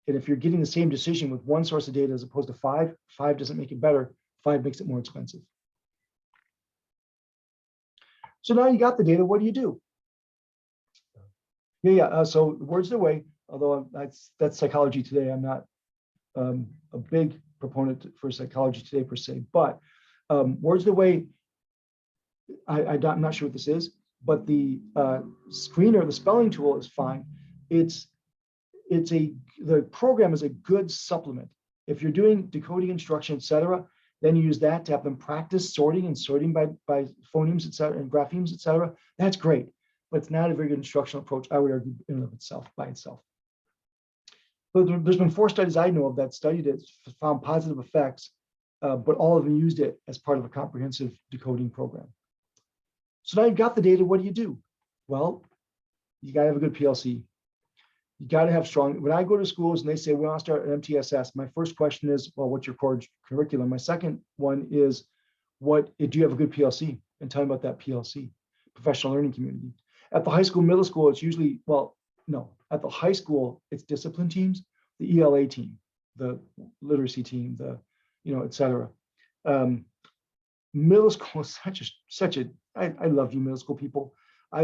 Speaker 3: And if you're getting the same decision with one source of data as opposed to five, five doesn't make it better, five makes it more expensive. So now you got the data, what do you do? So words their way, although that's psychology today. I'm not a big proponent for psychology today per se, but words their way, I'm not sure what this is, but the screener, the spelling tool is fine. The program is a good supplement. If you're doing decoding instruction, et cetera, then you use that to have them practice sorting and sorting by phonemes, et cetera, and graphemes, et cetera. That's great, but it's not a very good instructional approach, I would argue, in and of itself, by itself. But there's been 4 studies I know of that studied it, found positive effects, but all of them used it as part of a comprehensive decoding program. So now you've got the data, what do? Well, you gotta have a good PLC. You gotta have strong, when I go to schools and they say, we want to start an MTSS, my first question is, well, what's your core curriculum? My second one is, do you have a good PLC? And tell me about that PLC, professional learning community. At the high school, middle school, it's usually, well, no, at the high school, it's discipline teams, the ELA team, the literacy team, et cetera. Middle school is I love you middle school people. My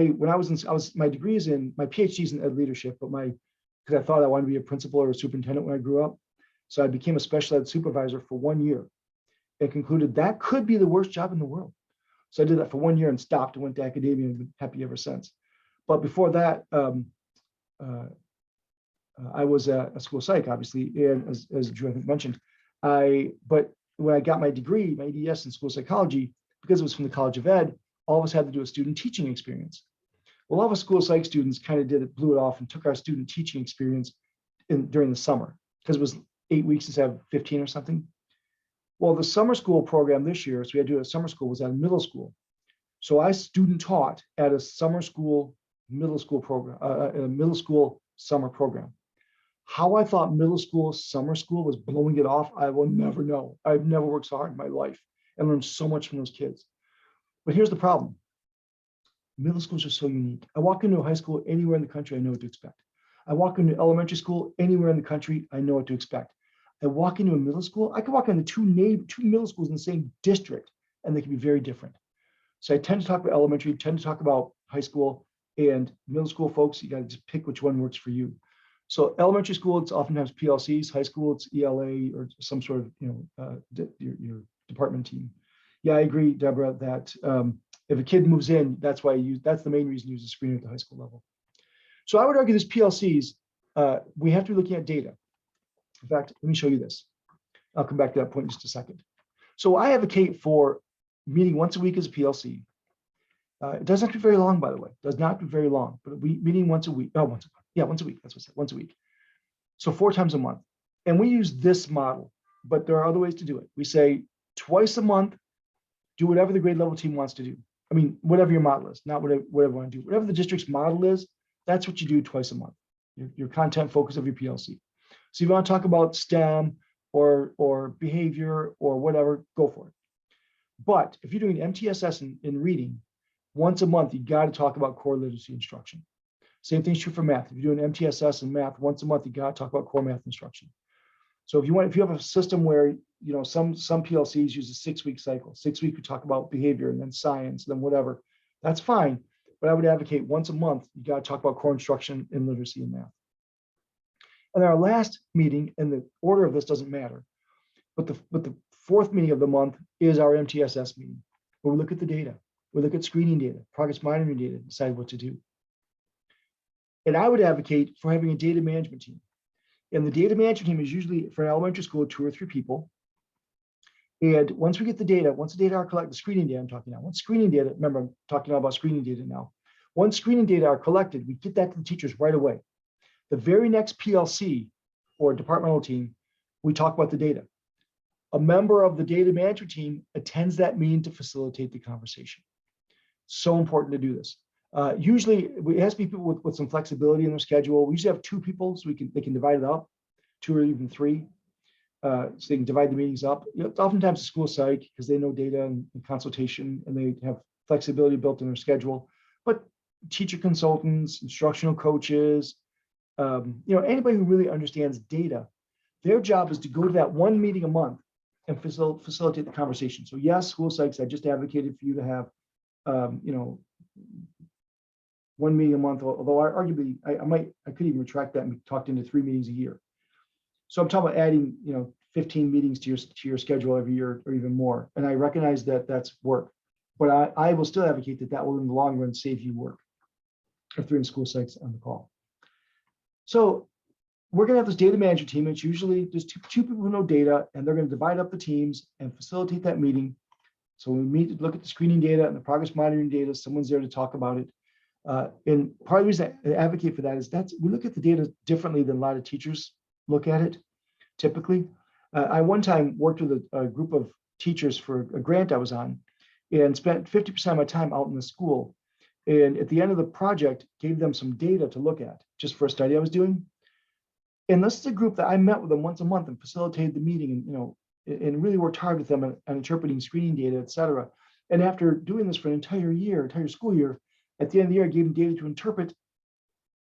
Speaker 3: degree is my PhD is in ed leadership, but because I thought I wanted to be a principal or a superintendent when I grew up. So I became a special ed supervisor for 1 year and concluded that could be the worst job in the world. So I did that for 1 year and stopped and went to academia and been happy ever since. But before that, I was a school psych, obviously, and as Drew I think mentioned, but when I got my degree, my EDS in school psychology, because it was from the College of Ed, all of us had to do a student teaching experience. Well, all of us school psych students kind of blew it off and took our student teaching experience during the summer, because it was 8 weeks instead of 15 or something. Well, the summer school program this year, so we had to do a summer school, was at a middle school. So I student taught at a summer school, middle school program, a middle school summer program. How I thought middle school, summer school was blowing it off, I will never know. I've never worked so hard in my life and learned so much from those kids. But here's the problem. Middle schools are so unique. I walk into a high school anywhere in the country, I know what to expect. I walk into elementary school anywhere in the country, I know what to expect. I walk into a middle school, I could walk into two middle schools in the same district, and they can be very different. So I tend to talk about elementary, tend to talk about high school, and middle school folks, you got to just pick which one works for you. So elementary school, it's oftentimes PLCs. High school, it's ELA or some sort of your department team. Yeah, I agree, Deborah, that if a kid moves in, that's the main reason you use a screener at the high school level. So I would argue this PLCs, we have to be looking at data. In fact, let me show you this. I'll come back to that point in just a second. So I advocate for meeting once a week as a PLC. It doesn't have to be very long, by the way. It does not have to be very long, but meeting once a week. Oh, once a week. That's what I said, once a week. So 4 times a month. And we use this model, but there are other ways to do it. We say twice a month, do whatever the grade level team wants to do. I mean, whatever your model is, not whatever you want to do. Whatever the district's model is, that's what you do twice a month. Your content focus of your PLC. So if you want to talk about STEM or behavior or whatever, go for it. But if you're doing MTSS in reading, once a month, you got to talk about core literacy instruction. Same thing's true for math. If you're doing MTSS in math, once a month, you got to talk about core math instruction. So if you have a system where some PLCs use a 6-week cycle, 6 weeks we talk about behavior and then science, then whatever, that's fine. But I would advocate once a month, you got to talk about core instruction in literacy and math. And our last meeting, and the order of this doesn't matter, but the 4th meeting of the month is our MTSS meeting, where we look at the data. We look at screening data, progress monitoring data, decide what to do. And I would advocate for having a data management team. And the data management team is usually, for an elementary school, 2 or 3 people. And once we get the data, once the data are collected, the screening data I'm talking now, once screening data, remember I'm talking about screening data now. Once screening data are collected, we get that to the teachers right away. The very next PLC or departmental team, we talk about the data. A member of the data management team attends that meeting to facilitate the conversation. So important to do this. Usually it has to be people with some flexibility in their schedule. We usually have 2 people so they can divide it up, 2 or even 3. So they can divide the meetings up. Oftentimes it's school psych because they know data and consultation and they have flexibility built in their schedule. But teacher consultants, instructional coaches, anybody who really understands data, their job is to go to that one meeting a month and facilitate the conversation. So yes, school psychs, I just advocated for you to have, one meeting a month, although arguably I could even retract that and talked into 3 meetings a year. So I'm talking about adding, 15 meetings to your schedule every year or even more. And I recognize that that's work, but I will still advocate that will in the long run save you work if they're in school psychs on the call. So we're gonna have this data management team. It's usually just two people who know data, and they're gonna divide up the teams and facilitate that meeting. So when we meet to look at the screening data and the progress monitoring data, someone's there to talk about it. And part of the reason I advocate for that is we look at the data differently than a lot of teachers look at it, typically. I one time worked with a group of teachers for a grant I was on and spent 50% of my time out in the school. And at the end of the project, gave them some data to look at just for a study I was doing. And this is a group that I met with them once a month and facilitated the meeting and really worked hard with them on interpreting screening data, et cetera. And after doing this for an entire school year, at the end of the year, I gave them data to interpret,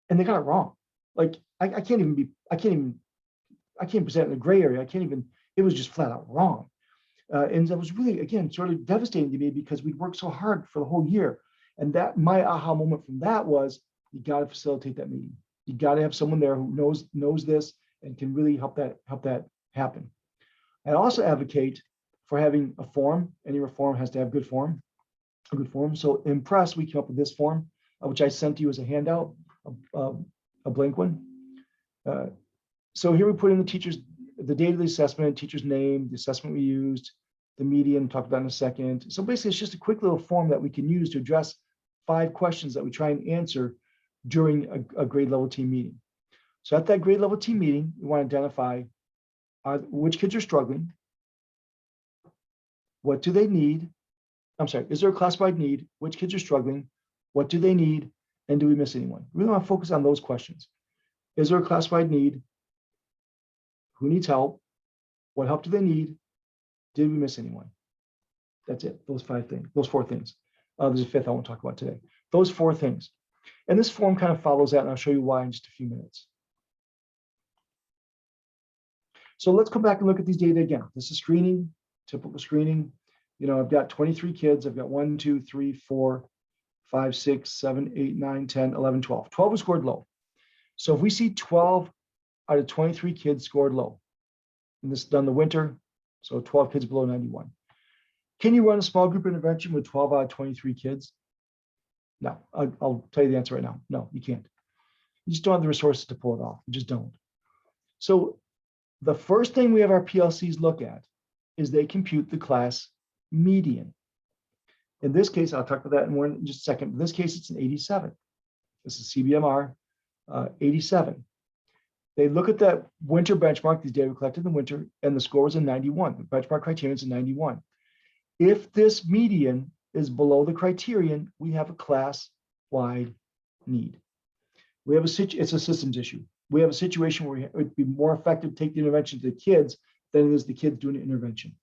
Speaker 3: and they got it wrong. Like I can't present in the gray area. It was just flat out wrong. And that was really, again, sort of devastating to me because we'd worked so hard for the whole year. And that my aha moment from that was, you got to facilitate that meeting. You got to have someone there who knows this and can really help that happen. I also advocate for having a form. Any reform has to have a good form. So in press, we came up with this form, which I sent to you as a handout, a blank one. So here we put in the date of the assessment, teacher's name, the assessment we used, the median, talk about in a second. So basically, it's just a quick little form that we can use to address 5 questions that we try and answer during a grade level team meeting. So at that grade level team meeting, we want to identify which kids are struggling, what do they need? I'm sorry, is there a classified need? Which kids are struggling? What do they need? And do we miss anyone? We really want to focus on those questions. Is there a classified need? Who needs help? What help do they need? Did we miss anyone? That's it, those 4 things. There's a 5th I won't talk about today. Those 4 things. And this form kind of follows that, and I'll show you why in just a few minutes. So let's come back and look at these data again. This is screening, typical screening. I've got 23 kids. I've got 1, 2, 3, 4, 5, 6, 7, 8, 9, 10, 11, 12. 12 was scored low. So if we see 12 out of 23 kids scored low, and this is done the winter, so 12 kids below 91. Can you run a small group intervention with 12 out of 23 kids? No, I'll tell you the answer right now. No, you can't. You just don't have the resources to pull it off. You just don't. So the first thing we have our PLCs look at is they compute the class median. In this case, I'll talk about that in just a second. In this case, it's an 87. This is CBMR 87. They look at that winter benchmark, these data were collected in the winter, and the score was a 91. The benchmark criterion is a 91. If this median is below the criterion, we have a class-wide need. It's a systems issue. We have a situation where it would be more effective to take the intervention to the kids than it is the kids doing the intervention.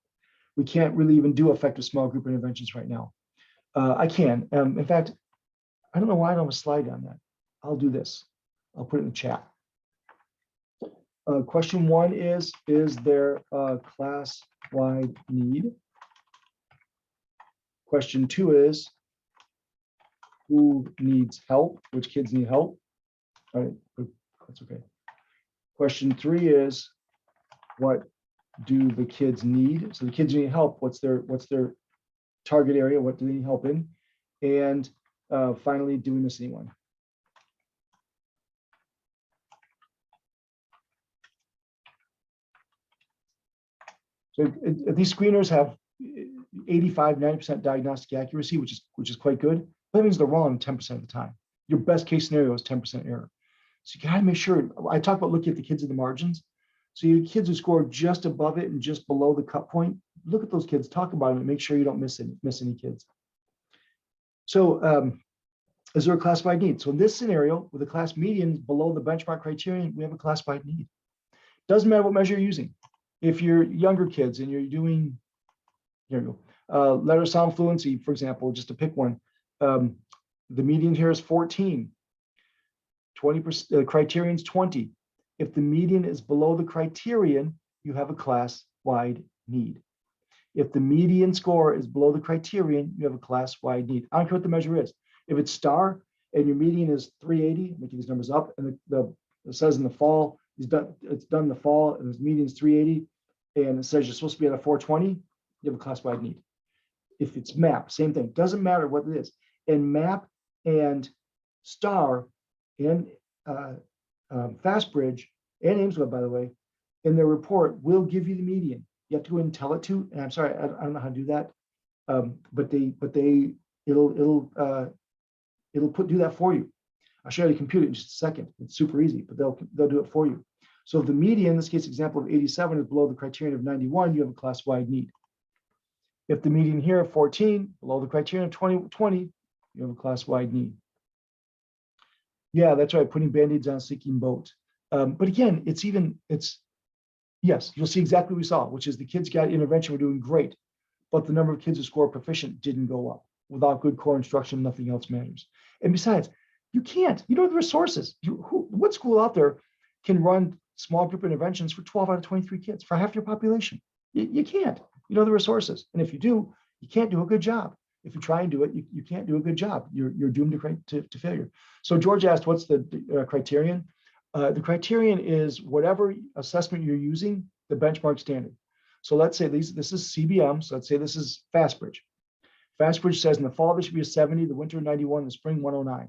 Speaker 3: We can't really even do effective small group interventions right now. I can. In fact, I don't know why I don't have a slide on that. I'll do this. I'll put it in the chat. Question 1 is there a class-wide need? Question 2 is, who needs help? Which kids need help? All right, that's okay. Question 3 is, what do the kids need? So the kids need help. What's their target area? What do they need help in? And finally, do we miss anyone? So these screeners have 85, 90% diagnostic accuracy, which is quite good. That means they're wrong 10% of the time. Your best case scenario is 10% error. So you gotta make sure. I talk about looking at the kids in the margins. So your kids who score just above it and just below the cut point, look at those kids, talk about them, and make sure you don't miss any kids. So is there a classified need? So in this scenario, with the class median below the benchmark criterion, we have a classified need. Doesn't matter what measure you're using. If you're younger kids and you're doing, here you go, letter sound fluency, for example, just to pick one, The median here is 14. 20%, criterion is 20. If the median is below the criterion, you have a class-wide need. If the median score is below the criterion, you have a class-wide need. I don't care what the measure is. If it's star and your median is 380, I'm making these numbers up, and it says in the fall, it's done in the fall, and the median is 380, and it says you're supposed to be at a 420, you have a class-wide need. If it's MAP, same thing. Doesn't matter what it is. And MAP and star and FastBridge and Amesweb, by the way, in their report will give you the median. You have to go and tell it to, and I'm sorry, I don't know how to do that, but it'll do that for you. I'll show you how to compute it in just a second. It's super easy, but they'll do it for you. So if the median, in this case example of 87, is below the criterion of 91, you have a class-wide need. If the median here of 14, below the criterion of 20, you have a class-wide need. Yeah, that's right, putting Band-Aids on a sinking boat. But again, yes, you'll see exactly what we saw, which is the kids got intervention, were doing great, but the number of kids who score proficient didn't go up. Without good core instruction, nothing else matters. And besides, you don't have the resources. What school out there can run small group interventions for 12 out of 23 kids for half your population? You can't. You know the resources. And if you do, you can't do a good job. If you try and do it, you can't do a good job. You're doomed to failure. So George asked, what's the criterion? The criterion is whatever assessment you're using, the benchmark standard. So let's say this is CBM. So let's say this is FastBridge. FastBridge says in the fall, there should be a 70, the winter 91, the spring 109.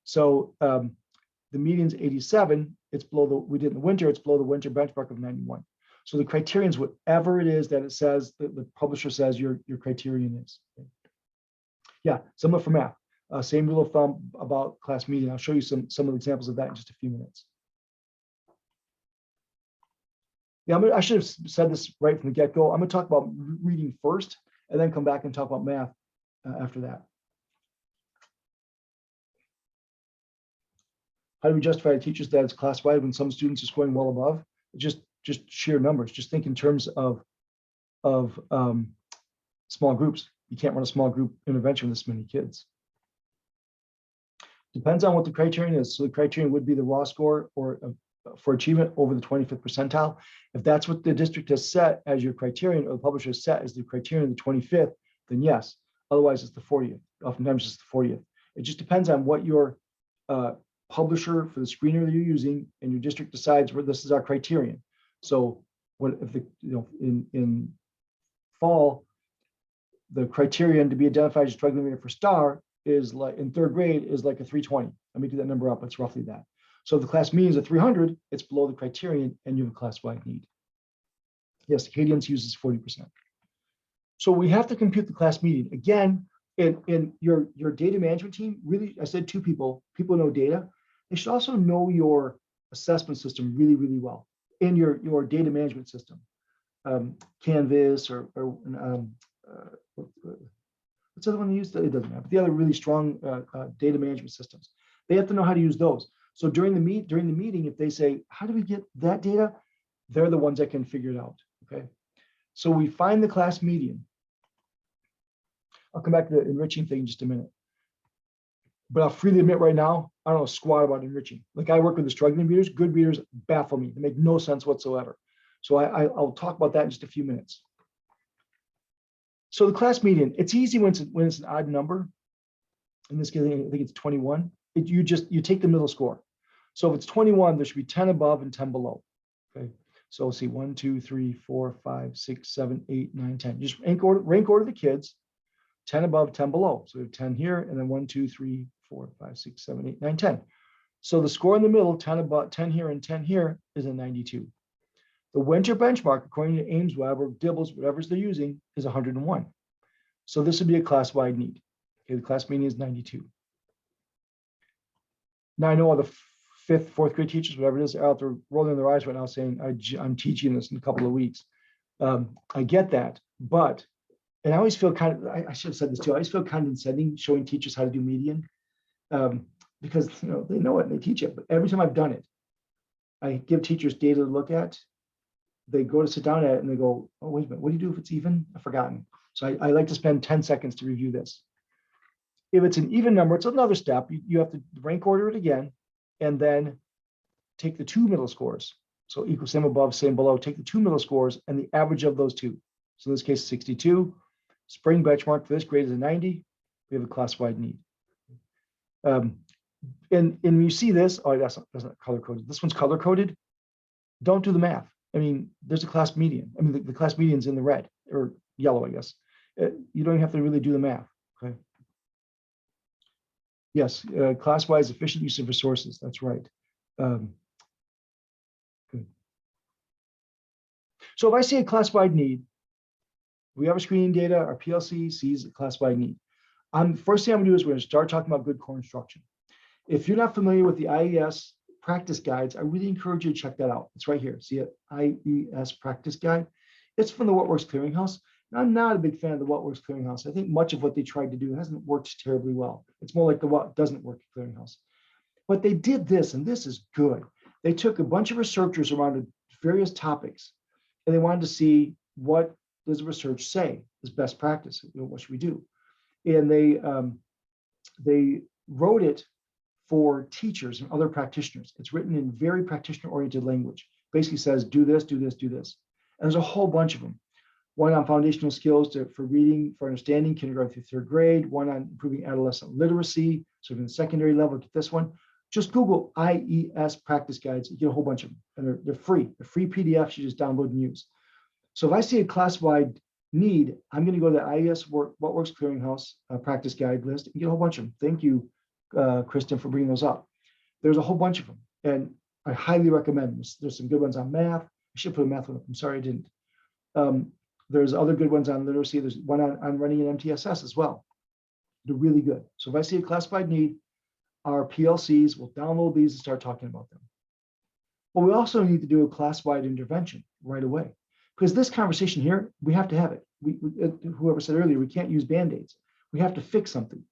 Speaker 3: So the median is 87. It's below we did in the winter, it's below the winter benchmark of 91. So the criterion is whatever it is that it says, the publisher says your criterion is. Okay. Yeah, similar for math. Same rule of thumb about class median. I'll show you some of the examples of that in just a few minutes. Yeah, I should have said this right from the get-go. I'm going to talk about reading first, and then come back and talk about math after that. How do we justify to teachers that it's class-wide when some students are scoring well above? Just sheer numbers. Just think in terms of small groups. You can't run a small group intervention with this many kids. Depends on what the criterion is. So the criterion would be the raw score or for achievement over the 25th percentile. If that's what the district has set as your criterion, or the publisher has set as the criterion of the 25th, then yes. Otherwise, it's the 40th. Oftentimes, it's the 40th. It just depends on what your publisher for the screener that you're using and your district decides where this is our criterion. So what if in fall, the criterion to be identified as drug limiter for star is like in third grade is like a 320. Let me do that number up. It's roughly that. So if the class mean is a 300, it's below the criterion and you have a class-wide need. Yes, Acadians uses 40%. So we have to compute the class median. Again, in your data management team, really, I said two people know data. They should also know your assessment system really, really well in your data management system. Canvas or what's the other one they use? It doesn't matter. But the other really strong data management systems. They have to know how to use those. So during the meeting, if they say, how do we get that data? They're the ones that can figure it out, okay? So we find the class median. I'll come back to the enriching thing in just a minute. But I'll freely admit right now, I don't know squat about enriching. Like I work with the struggling readers, good readers baffle me. They make no sense whatsoever. So I'll talk about that in just a few minutes. So the class median, it's easy when it's an odd number. In this case, I think it's 21. You take the middle score. So if it's 21, there should be 10 above and 10 below. Okay. So we'll see 1, 2, 3, 4, 5, 6, 7, 8, 9, 10. Just rank order the kids, 10 above, 10 below. So we have 10 here, and then 1, 2, 3, 4, 5, 6, 7, 8, 9, 10. So the score in the middle, 10 above, 10 here, and 10 here is a 92. The winter benchmark, according to Amesweb or Dibbles, whatever they're using, is 101. So this would be a class-wide need. Okay, the class median is 92. Now I know all the fourth grade teachers, whatever it is, are out there rolling their eyes right now saying, I'm teaching this in a couple of weeks. I get that, but, and I always feel I should have said this too, I always feel condescending showing teachers how to do median because they know it and they teach it, but every time I've done it, I give teachers data to look at, they go to sit down at it and they go, oh, wait a minute, what do you do if it's even? I've forgotten. So I like to spend 10 seconds to review this. If it's an even number, it's another step. You have to rank order it again, and then take the two middle scores. So equal, same above, same below. Take the two middle scores and the average of those two. So in this case, 62. Spring benchmark for this grade is a 90. We have a class-wide need. And you see this, oh, that's not color-coded. This one's color-coded. Don't do the math. I mean, there's a class median. I mean, the class median's in the red or yellow, I guess. You don't have to really do the math, okay? Yes, class-wise efficient use of resources, that's right. Good. So if I see a class-wide need, we have our screening data, our PLC sees a class-wide need. First thing I'm gonna do is we're gonna start talking about good core instruction. If you're not familiar with the IES practice guides, I really encourage you to check that out. It's right here. See it? IES practice guide. It's from the What Works Clearinghouse. And I'm not a big fan of the What Works Clearinghouse. I think much of what they tried to do hasn't worked terribly well. It's more like the What Doesn't Work Clearinghouse. But they did this, and this is good. They took a bunch of researchers around various topics, and they wanted to see what does the research say is best practice. What should we do? And they wrote it for teachers and other practitioners. It's written in very practitioner-oriented language. Basically says, do this, do this, do this. And there's a whole bunch of them. One on foundational skills for reading, for understanding, kindergarten through third grade. One on improving adolescent literacy. So in the secondary level, get this one. Just Google IES practice guides. You get a whole bunch of them. And they're free. They're free PDFs you just download and use. So if I see a class-wide need, I'm going to go to the IES What Works Clearinghouse practice guide list and get a whole bunch of them. Thank you, Kristen, for bringing those up. There's a whole bunch of them, and I highly recommend them. There's some good ones on math. I should put a math one up. I'm sorry I didn't. There's other good ones on literacy. There's one on running an MTSS as well. They're really good. So if I see a classified need, our PLCs will download these and start talking about them. But we also need to do a class-wide intervention right away. Because this conversation here, we have to have it. Whoever said earlier, we can't use Band-Aids. We have to fix something.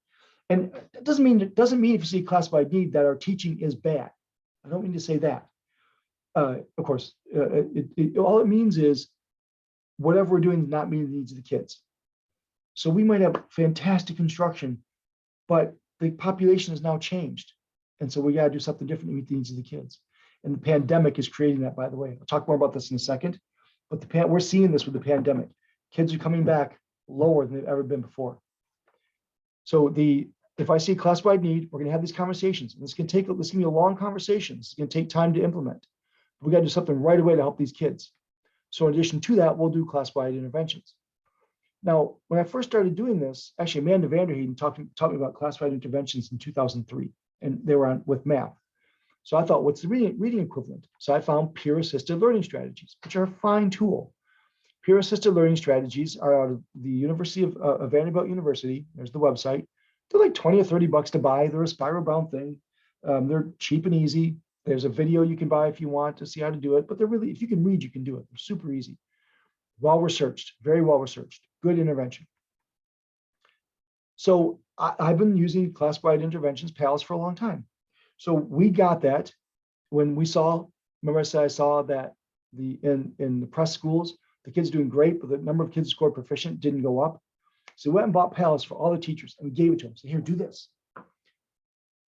Speaker 3: And it doesn't mean if you see a classified need that our teaching is bad. I don't mean to say that. Of course, all it means is whatever we're doing does not meet the needs of the kids. So we might have fantastic instruction, but the population has now changed. And so we got to do something different to meet the needs of the kids. And the pandemic is creating that, by the way. I'll talk more about this in a second. But we're seeing this with the pandemic. Kids are coming back lower than they've ever been before. So if I see class-wide need, we're going to have these conversations. And this can be a long conversation. This is going to take time to implement. We got to do something right away to help these kids. So in addition to that, we'll do class-wide interventions. Now, when I first started doing this, actually, Amanda Vanderheiden taught me about class-wide interventions in 2003, and they were on with math. So I thought, what's the reading equivalent? So I found peer-assisted learning strategies, which are a fine tool. Peer-assisted learning strategies are out of the University of Vanderbilt University. There's the website. They're like 20 or 30 bucks to buy. They're a spiral-bound thing. They're cheap and easy. There's a video you can buy if you want to see how to do it. But they're really, if you can read, you can do it. They're super easy. Well-researched, very well-researched. Good intervention. So I've been using class-wide interventions, PALs, for a long time. So we got that when we saw, remember I said I saw that in the press schools, the kids doing great, but the number of kids who scored proficient didn't go up. So we went and bought PALs for all the teachers and we gave it to them. So here, do this.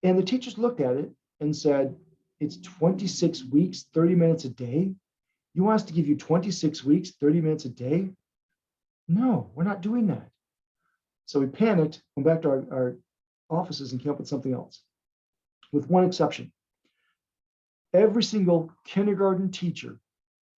Speaker 3: And the teachers looked at it and said, it's 26 weeks, 30 minutes a day. You want us to give you 26 weeks, 30 minutes a day? No, we're not doing that. So we panicked, went back to our offices and came up with something else, with one exception. Every single kindergarten teacher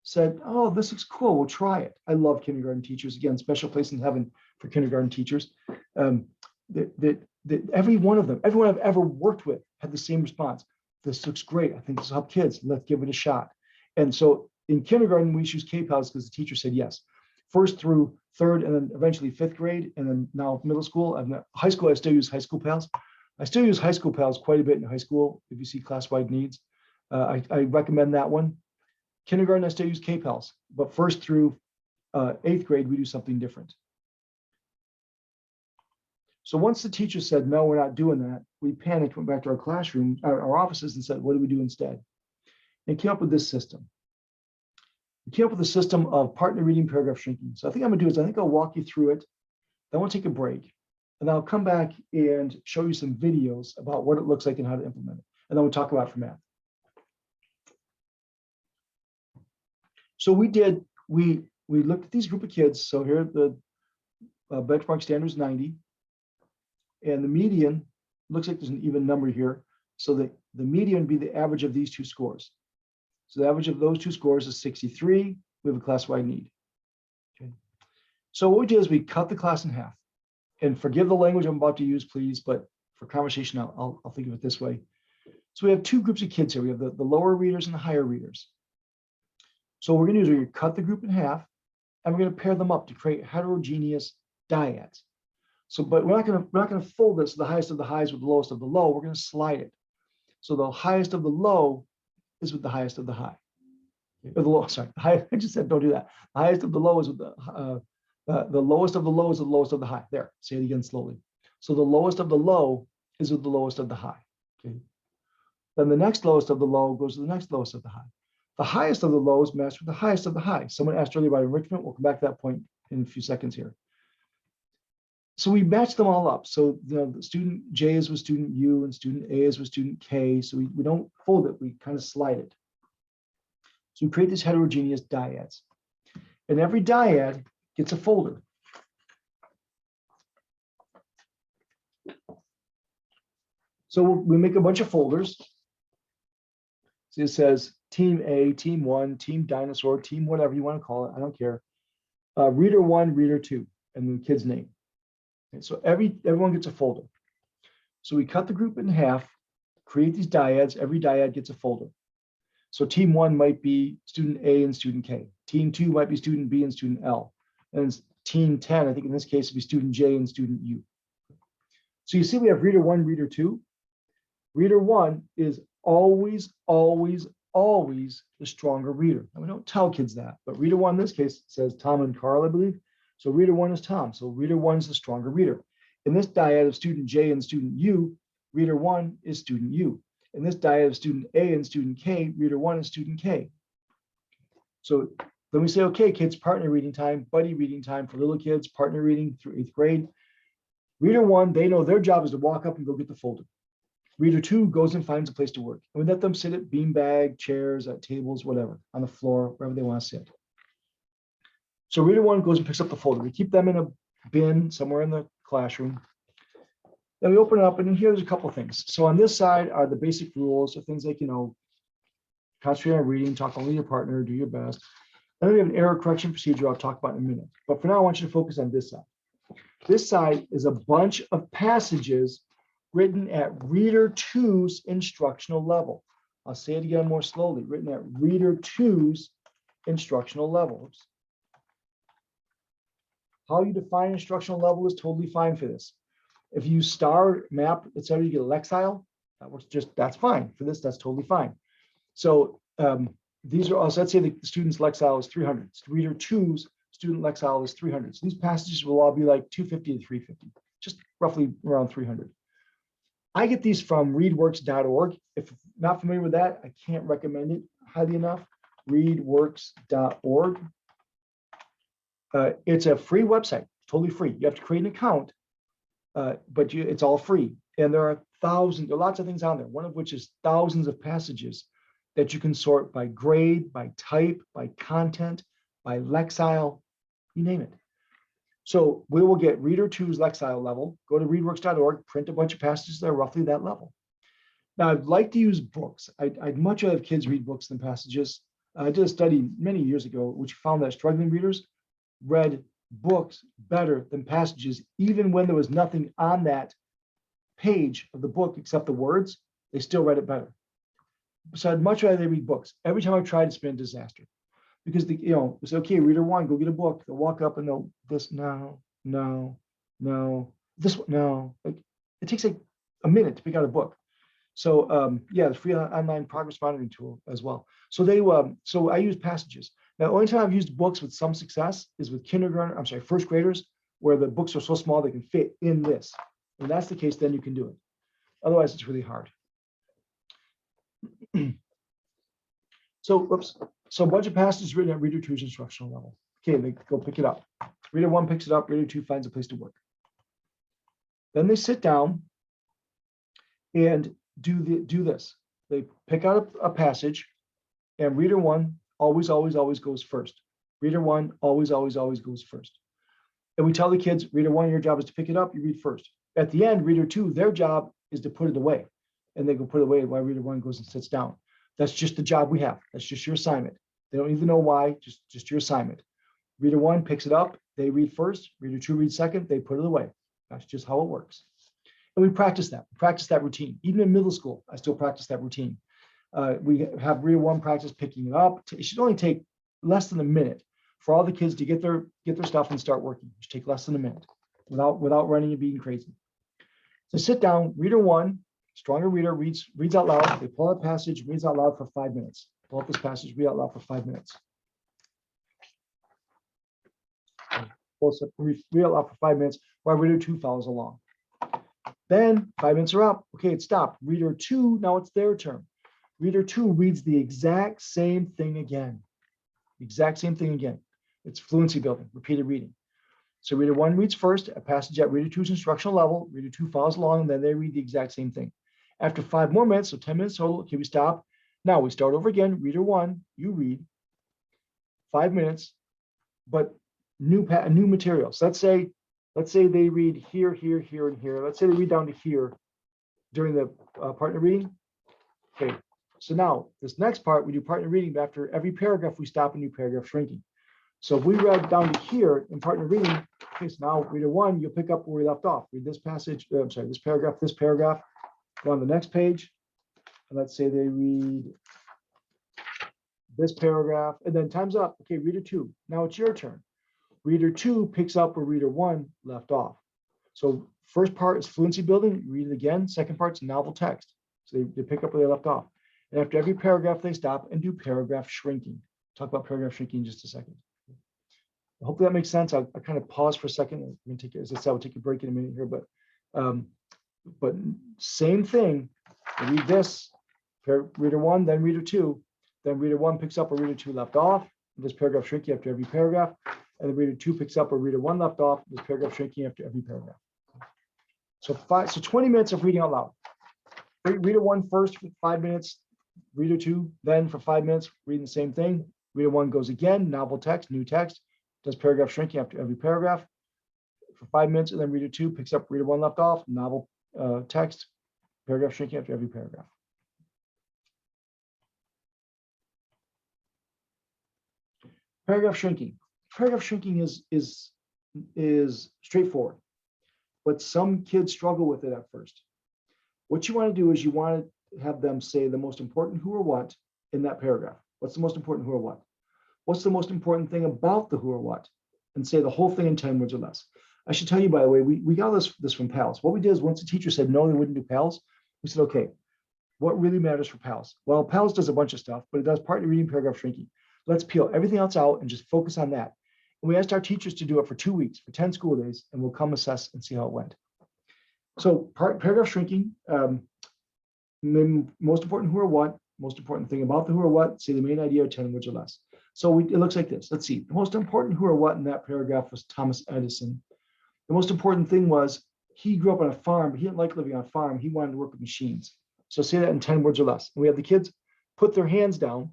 Speaker 3: said, oh, this looks cool, we'll try it. I love kindergarten teachers. Again, special place in heaven for kindergarten teachers. Every one of them, everyone I've ever worked with had the same response. This looks great. I think this will help kids. Let's give it a shot. And so in kindergarten, we choose K-PALs because the teacher said yes. First through third and then eventually fifth grade, and then now middle school. And high school, I still use high school PALs. I still use high school PALs quite a bit in high school if you see class-wide needs. I recommend that one. Kindergarten, I still use K-PALs, but first through eighth grade, we do something different. So once the teacher said, no, we're not doing that, we panicked, went back to our classroom, our offices and said, what do we do instead? And came up with this system. We came up with a system of partner reading, paragraph shrinking. So I think I'm gonna do is I think I'll walk you through it. Then we'll take a break. And I'll come back and show you some videos about what it looks like and how to implement it. And then we'll talk about it for math. So we looked at these group of kids. So here the benchmark standard is 90. And the median looks like there's an even number here. So the median would be the average of these two scores. So the average of those two scores is 63. We have a class-wide need. Okay. So what we did is we cut the class in half. And forgive the language I'm about to use, please, but for conversation, I'll think of it this way. So we have two groups of kids here. We have the lower readers and the higher readers. So what we're going to do is we're going to cut the group in half, and we're going to pair them up to create heterogeneous dyads. So, but we're not going to fold this, the highest of the highs with the lowest of the low. We're going to slide it. So the highest of the low is with the highest of the high. Or the low, sorry, I just said don't do that. The highest of the low is with the lowest of the low is the lowest of the high. There, say it again slowly. So the lowest of the low is with the lowest of the high. Okay. Then the next lowest of the low goes to the next lowest of the high. The highest of the lows match with the highest of the high. Someone asked earlier about enrichment. We'll come back to that point in a few seconds here. So we match them all up. So the student J is with student U and student A is with student K. So we don't fold it, we kind of slide it. So we create these heterogeneous dyads. And every dyad gets a folder. So we make a bunch of folders. So it says team A, team 1, team dinosaur, team whatever you want to call it. I don't care. Reader 1, reader 2, and the kid's name. Okay, so everyone gets a folder. So we cut the group in half, create these dyads. Every dyad gets a folder. So team 1 might be student A and student K. Team 2 might be student B and student L. And team 10, I think in this case, would be student J and student U. So you see we have reader 1, reader 2. Reader 1 is always, always, always the stronger reader. And we don't tell kids that, but reader 1 in this case says Tom and Carl, I believe. So reader 1 is Tom. So reader 1 is the stronger reader. In this dyad of student J and student U, reader 1 is student U. In this dyad of student A and student K, reader 1 is student K. So then we say, okay, kids, partner reading time, buddy reading time for little kids, partner reading through 8th grade. Reader 1, they know their job is to walk up and go get the folder. Reader 2 goes and finds a place to work. And we let them sit at beanbag, chairs, at tables, whatever, on the floor, wherever they want to sit. So reader 1 goes and picks up the folder. We keep them in a bin somewhere in the classroom. Then we open it up, and here's a couple things. So on this side are the basic rules of things like, concentrate on reading, talk only to your partner, do your best. Then we have an error correction procedure I'll talk about in a minute. But for now, I want you to focus on this side. This side is a bunch of passages written at reader 2's instructional level. I'll say it again more slowly, written at reader 2's instructional levels. How you define instructional level is totally fine for this. If you use star map, etc., you get a Lexile. That works that's fine. For this, that's totally fine. So these are also, let's say the student's Lexile is 300. Reader 2's student Lexile is 300. So these passages will all be like 250 to 350, just roughly around 300. I get these from readworks.org. If not familiar with that, I can't recommend it highly enough. Readworks.org. It's a free website, totally free. You have to create an account, but it's all free. And there are lots of things on there, one of which is thousands of passages that you can sort by grade, by type, by content, by Lexile, you name it. So we will get reader 2's Lexile level, go to readworks.org, print a bunch of passages that are roughly that level. Now, I'd like to use books. I'd much rather have kids read books than passages. I did a study many years ago, which found that struggling readers read books better than passages, even when there was nothing on that page of the book except the words, they still read it better. So I'd much rather they read books. Every time I've tried, it's been a disaster. Because it's okay, reader 1, go get a book. They'll walk up and they'll this no, this one, no. Like it takes like a minute to pick out a book. So yeah, the free online progress monitoring tool as well. So so I use passages. Now, the only time I've used books with some success is with first graders, where the books are so small they can fit in this. When that's the case, then you can do it. Otherwise, it's really hard. So a bunch of passages written at reader 2's instructional level. Okay, they go pick it up. Reader 1 picks it up, reader 2 finds a place to work. Then they sit down and do this. They pick out a passage, and reader one always goes first. Reader one always goes first. And we tell the kids, reader one, your job is to pick it up, you read first. At the end, reader two, their job is to put it away. And they go put it away while reader one goes and sits down. That's just the job we have. That's just your assignment. They don't even know why, just your assignment. Reader one picks it up, they read first, reader two reads second, they put it away. That's just how it works. And we practice that routine. Even in middle school, I still practice that routine. We have reader one practice picking it up. It should only take less than a minute for all the kids to get their stuff and start working. It should take less than a minute without running and being crazy. So sit down, reader one, stronger reader reads out loud. They pull out a passage, reads out loud for 5 minutes. Pull out this passage, read out loud for 5 minutes. Read out loud for 5 minutes while reader two follows along. Then 5 minutes are up. Okay, it stopped. Reader two, now it's their turn. Reader two reads the exact same thing again. It's fluency building, repeated reading. So reader one reads first, a passage at reader two's instructional level. Reader two follows along, and then they read the exact same thing. After 5 more minutes, so 10 minutes total, okay, we stop. Now we start over again. Reader one, you read 5 minutes, but new material. So let's say they read here, here, here, and here. Let's say they read down to here during the partner reading. Okay, so now this next part, we do partner reading, but after every paragraph, we stop a new paragraph shrinking. So if we read down to here in partner reading, okay, so now reader one, you'll pick up where we left off. Read this passage, this paragraph, go on the next page. And let's say they read this paragraph, and then time's up. Okay, reader two, now it's your turn. Reader two picks up where reader one left off. So first part is fluency building, read it again. Second part's novel text. So they pick up where they left off. And after every paragraph, they stop and do paragraph shrinking. Talk about paragraph shrinking in just a second. Hopefully that makes sense. I'll kind of pause for a second. I'm going to take, as I said, we'll take a break in a minute here, but same thing. Read this, reader one, then reader two. Then reader one picks up where reader two left off. This paragraph shrinking after every paragraph. And then reader two picks up where reader one left off. This paragraph shrinking after every paragraph. So 20 minutes of reading out loud. Reader one first for 5 minutes. Reader two, then for 5 minutes, reading the same thing. Reader one goes again, novel text, new text, does paragraph shrinking after every paragraph for 5 minutes, and then reader two picks up reader one left off, novel text, paragraph shrinking after every paragraph. Paragraph shrinking. Paragraph shrinking is straightforward, but some kids struggle with it at first. What you want to do is you want to have them say the most important who or what in that paragraph. What's the most important who or what? What's the most important thing about the who or what? And say the whole thing in 10 words or less. I should tell you, by the way, we got this from PALS. What we did is once the teacher said no, they wouldn't do PALS, we said, okay, what really matters for PALS? Well, PALS does a bunch of stuff, but it does partner reading, paragraph shrinking. Let's peel everything else out and just focus on that. And we asked our teachers to do it for 2 weeks, for 10 school days, and we'll come assess and see how it went. So paragraph shrinking, most important who or what, most important thing about the who or what, say the main idea of 10 words or less. So it looks like this. Let's see. The most important who or what in that paragraph was Thomas Edison. The most important thing was he grew up on a farm, but he didn't like living on a farm. He wanted to work with machines. So say that in 10 words or less. And we have the kids put their hands down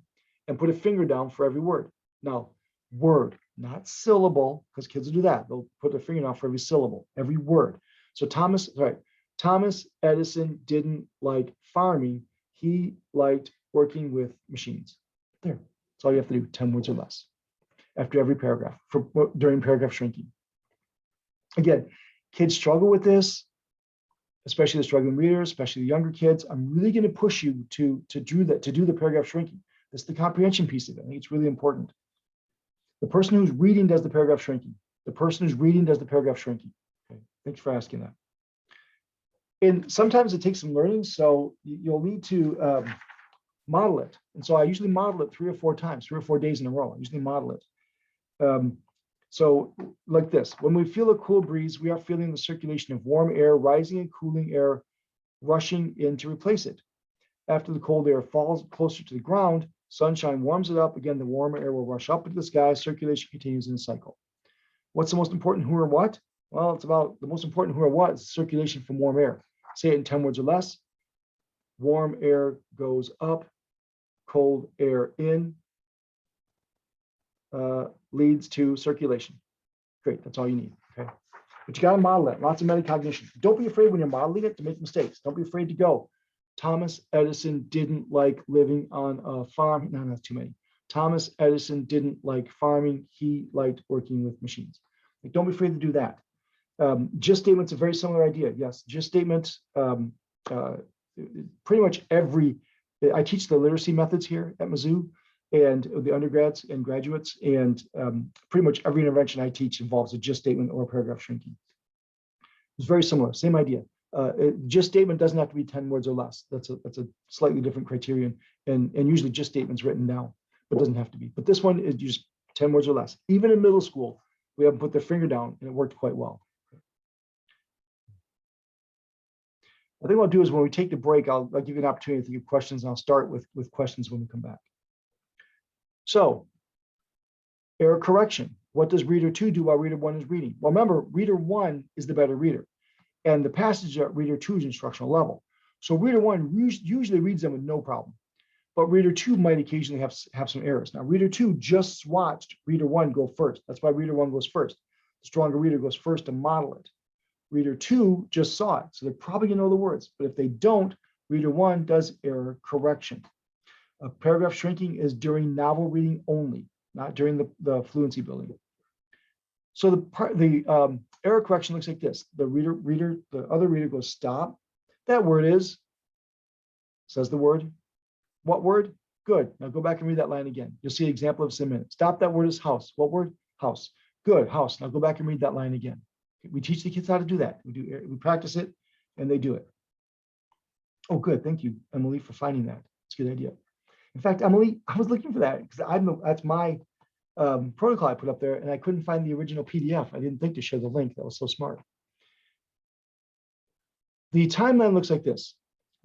Speaker 3: and put a finger down for every word. Now, word, not syllable, because kids will do that. They'll put their finger down for every syllable, every word. So Thomas Edison didn't like farming. He liked working with machines. There. That's all you have to do, 10 words or less after every paragraph during paragraph shrinking. Again, kids struggle with this, especially the struggling readers, especially the younger kids. I'm really going to push you to do the paragraph shrinking. This is the comprehension piece of it. I think it's really important. The person who's reading does the paragraph shrinking. The person who's reading does the paragraph shrinking. Okay. Thanks for asking that. And sometimes it takes some learning, so you'll need to model it. And so I usually model it 3 or 4 times, 3 or 4 days in a row. I usually model it. So like this, when we feel a cool breeze, we are feeling the circulation of warm air rising and cooling air rushing in to replace it. After the cold air falls closer to the ground, sunshine warms it up. Again, the warmer air will rush up into the sky. Circulation continues in a cycle. What's the most important who or what? Well, it's about the most important who or what is circulation from warm air. Say it in 10 words or less. Warm air goes up, cold air in, leads to circulation. Great, that's all you need, okay? But you gotta model it, lots of metacognition. Don't be afraid when you're modeling it to make mistakes. Don't be afraid to go. Thomas Edison didn't like living on a farm. No, that's too many. Thomas Edison didn't like farming. He liked working with machines. Like, don't be afraid to do that. Just statement's a very similar idea. Yes, just statements, pretty much I teach the literacy methods here at Mizzou and the undergrads and graduates, and pretty much every intervention I teach involves a just statement or a paragraph shrinking. It's very similar, same idea. Just statement doesn't have to be 10 words or less. That's a slightly different criterion, and usually just statements written down, but doesn't have to be. But this one is just 10 words or less. Even in middle school, we haven't put their finger down, and it worked quite well. I think what I'll do is when we take the break, I'll give you an opportunity to give questions, and I'll start with questions when we come back. So, error correction. What does reader 2 do while reader 1 is reading? Well, remember, reader 1 is the better reader, and the passage at reader 2 is instructional level. So reader 1 usually reads them with no problem, but reader 2 might occasionally have some errors. Now, reader 2 just watched reader 1 go first. That's why reader 1 goes first. The stronger reader goes first to model it. Reader 2 just saw it, so they're probably gonna know the words, but if they don't, reader 1 does error correction. Paragraph shrinking is during novel reading only, not during the fluency building. So the error correction looks like this. The other reader goes, stop. That word is, says the word. What word? Good. Now go back and read that line again. You'll see an example of this in a minute. Stop, that word is house. What word? House. Good, house. Now go back and read that line again. We teach the kids how to do that. We practice it and they do it. Oh, good. Thank you, Emily, for finding that. It's a good idea. In fact, Emily, I was looking for that because that's my protocol I put up there, and I couldn't find the original PDF. I didn't think to share the link. That was so smart. The timeline looks like this.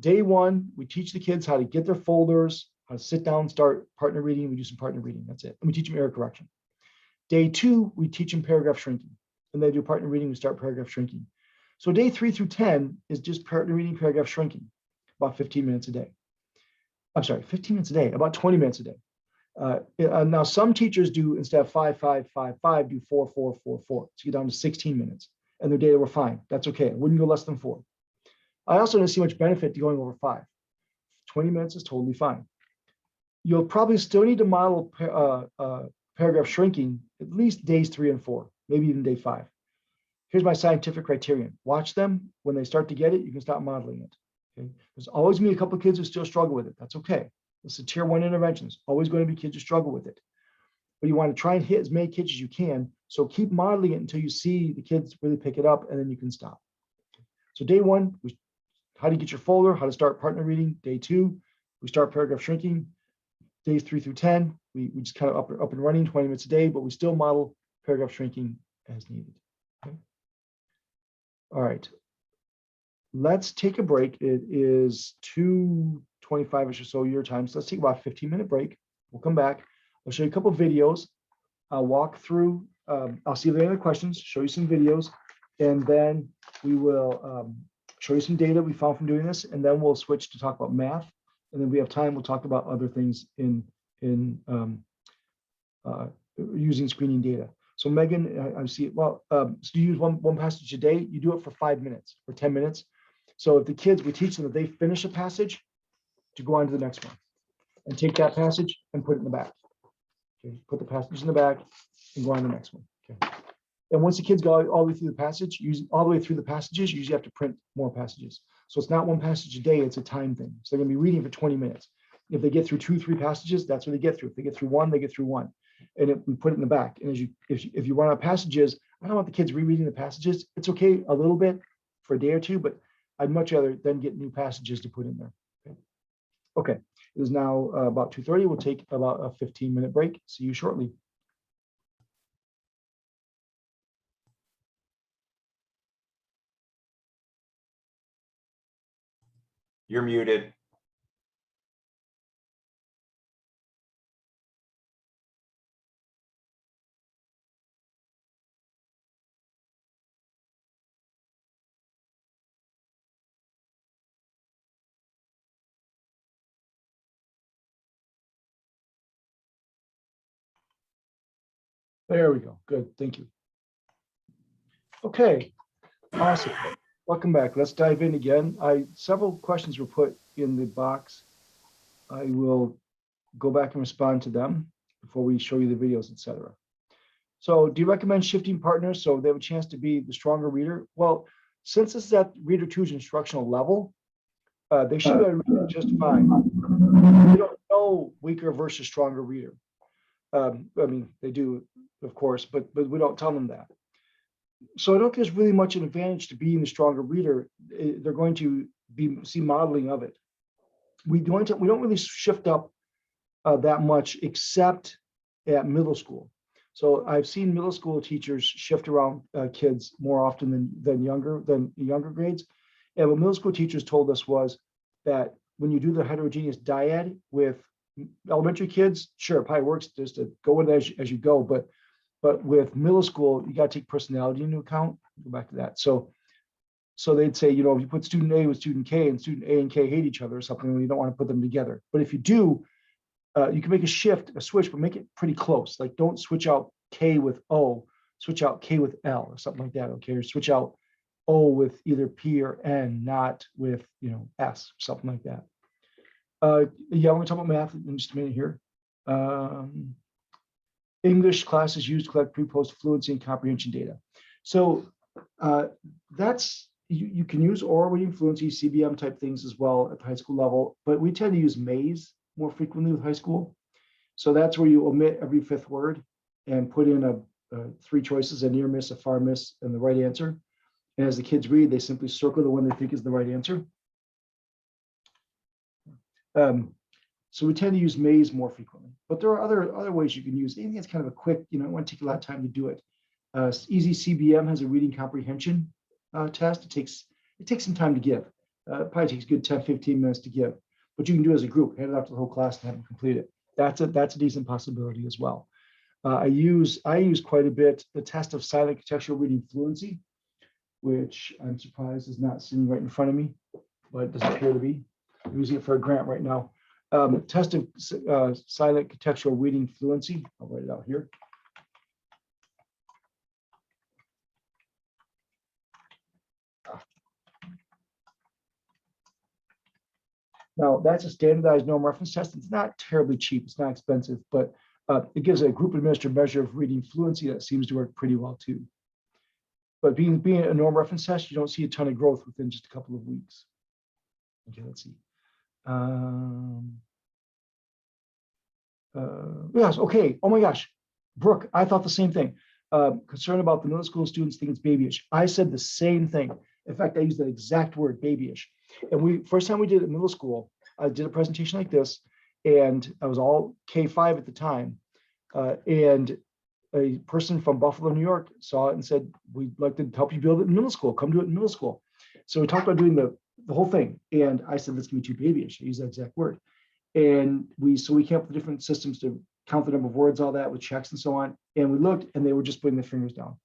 Speaker 3: Day 1, we teach the kids how to get their folders, how to sit down, start partner reading. We do some partner reading. That's it. And we teach them error correction. Day 2, we teach them paragraph shrinking. And they do partner reading, we start paragraph shrinking. So day 3 through 10 is just partner reading, paragraph shrinking, about 15 minutes a day. I'm sorry, 15 minutes a day, about 20 minutes a day. Now some teachers do, instead of 5, 5, 5, 5, do 4, 4, 4, 4. So you get down to 16 minutes and their data were fine. That's okay. I wouldn't go less than 4. I also don't see much benefit to going over 5. 20 minutes is totally fine. You'll probably still need to model paragraph shrinking at least days 3 and 4, maybe even day 5. Here's my scientific criterion. Watch them. When they start to get it, you can stop modeling it. Okay? There's always going to be a couple of kids who still struggle with it. That's okay. It's a tier 1 intervention. There's always going to be kids who struggle with it. But you want to try and hit as many kids as you can. So keep modeling it until you see the kids really pick it up, and then you can stop. So day 1, how to get your folder, how to start partner reading. Day 2, we start paragraph shrinking. Days 3 through 10, we just kind of up and running 20 minutes a day, but we still model paragraph shrinking as needed. Okay. All right. Let's take a break. It is 2:25-ish or so your time. So let's take about a 15-minute break. We'll come back. I'll show you a couple of videos. I'll walk through. I'll see if there are any other questions, show you some videos, and then we will show you some data we found from doing this, and then we'll switch to talk about math. And then we have time, we'll talk about other things in using screening data. So Megan, I see, well, so you use one passage a day, you do it for 5 minutes or 10 minutes. So if the kids, we teach them that they finish a passage to go on to the next one and take that passage and put it in the back. Okay, put the passage in the back and go on to the next one. Okay. And once the kids go all the way through the passage, all the way through the passages, you usually have to print more passages. So it's not one passage a day, it's a time thing. So they're gonna be reading for 20 minutes. If they get through 2, 3 passages, that's what they get through. If they get through 1, they get through 1. And we put it in the back. And if you run out of passages, I don't want the kids rereading the passages. It's okay a little bit for a day or two, but I'd much rather then get new passages to put in there. Okay, it is now about 2:30. We'll take about a 15-minute break. See you shortly.
Speaker 1: You're muted.
Speaker 3: There we go. Good. Thank you. Okay. Awesome. Welcome back. Let's dive in again. Several questions were put in the box. I will go back and respond to them before we show you the videos, etc. So do you recommend shifting partners so they have a chance to be the stronger reader? Well, since this is at reader two's instructional level, they should be able to read it just fine. We don't know weaker versus stronger reader. I mean, they do, of course, but we don't tell them that. So I don't think there's really much an advantage to being the stronger reader. They're going to see modeling of it. We don't really shift up that much except at middle school. So I've seen middle school teachers shift around kids more often than younger grades. And what middle school teachers told us was that when you do the heterogeneous dyad with elementary kids, sure, it probably works just to go with it as you go. But with middle school, you got to take personality into account. Go back to that. So they'd say, you know, if you put student A with student K and student A and K hate each other or something, you don't want to put them together. But if you do, you can make a switch, but make it pretty close. Like don't switch out K with O, switch out K with L or something like that. Okay, or switch out O with either P or N, not with, you know, S, something like that. Yeah, I'm going to talk about math in just a minute here. English classes used to collect pre-post fluency and comprehension data. So that's, you can use oral reading fluency, CBM type things as well at the high school level, but we tend to use maze more frequently with high school. So that's where you omit every fifth word and put in three choices, a near miss, a far miss, and the right answer. And as the kids read, they simply circle the one they think is the right answer. So we tend to use maze more frequently, but there are other ways you can use anything that's kind of a quick, you know, it won't take a lot of time to do it. Easy CBM has a reading comprehension test. It takes some time to give. It probably takes a good 10, 15 minutes to give, but you can do it as a group, hand it out to the whole class and have them complete it. That's a decent possibility as well. I use quite a bit the test of silent contextual reading fluency, which I'm surprised is not sitting right in front of me, but it doesn't appear to be. I'm using it for a grant right now. Test of silent contextual reading fluency. I'll write it out here. Now, that's a standardized norm reference test. It's not terribly cheap. It's not expensive, but it gives a group administered measure of reading fluency that seems to work pretty well too. But being a norm reference test, you don't see a ton of growth within just a couple of weeks. Okay, let's see. Yes, okay. Oh my gosh, Brooke, I thought the same thing. Concerned about the middle school students think it's babyish. I said the same thing. In fact, I used that exact word, babyish. And first time we did it in middle school, I did a presentation like this, and I was all K5 at the time. And a person from Buffalo, New York saw it and said, we'd like to help you build it in middle school. Come do it in middle school. So we talked about doing the whole thing. And I said, this can be too babyish. I used that exact word. And we came up with different systems to count the number of words, all that with checks and so on. And we looked and they were just putting their fingers down.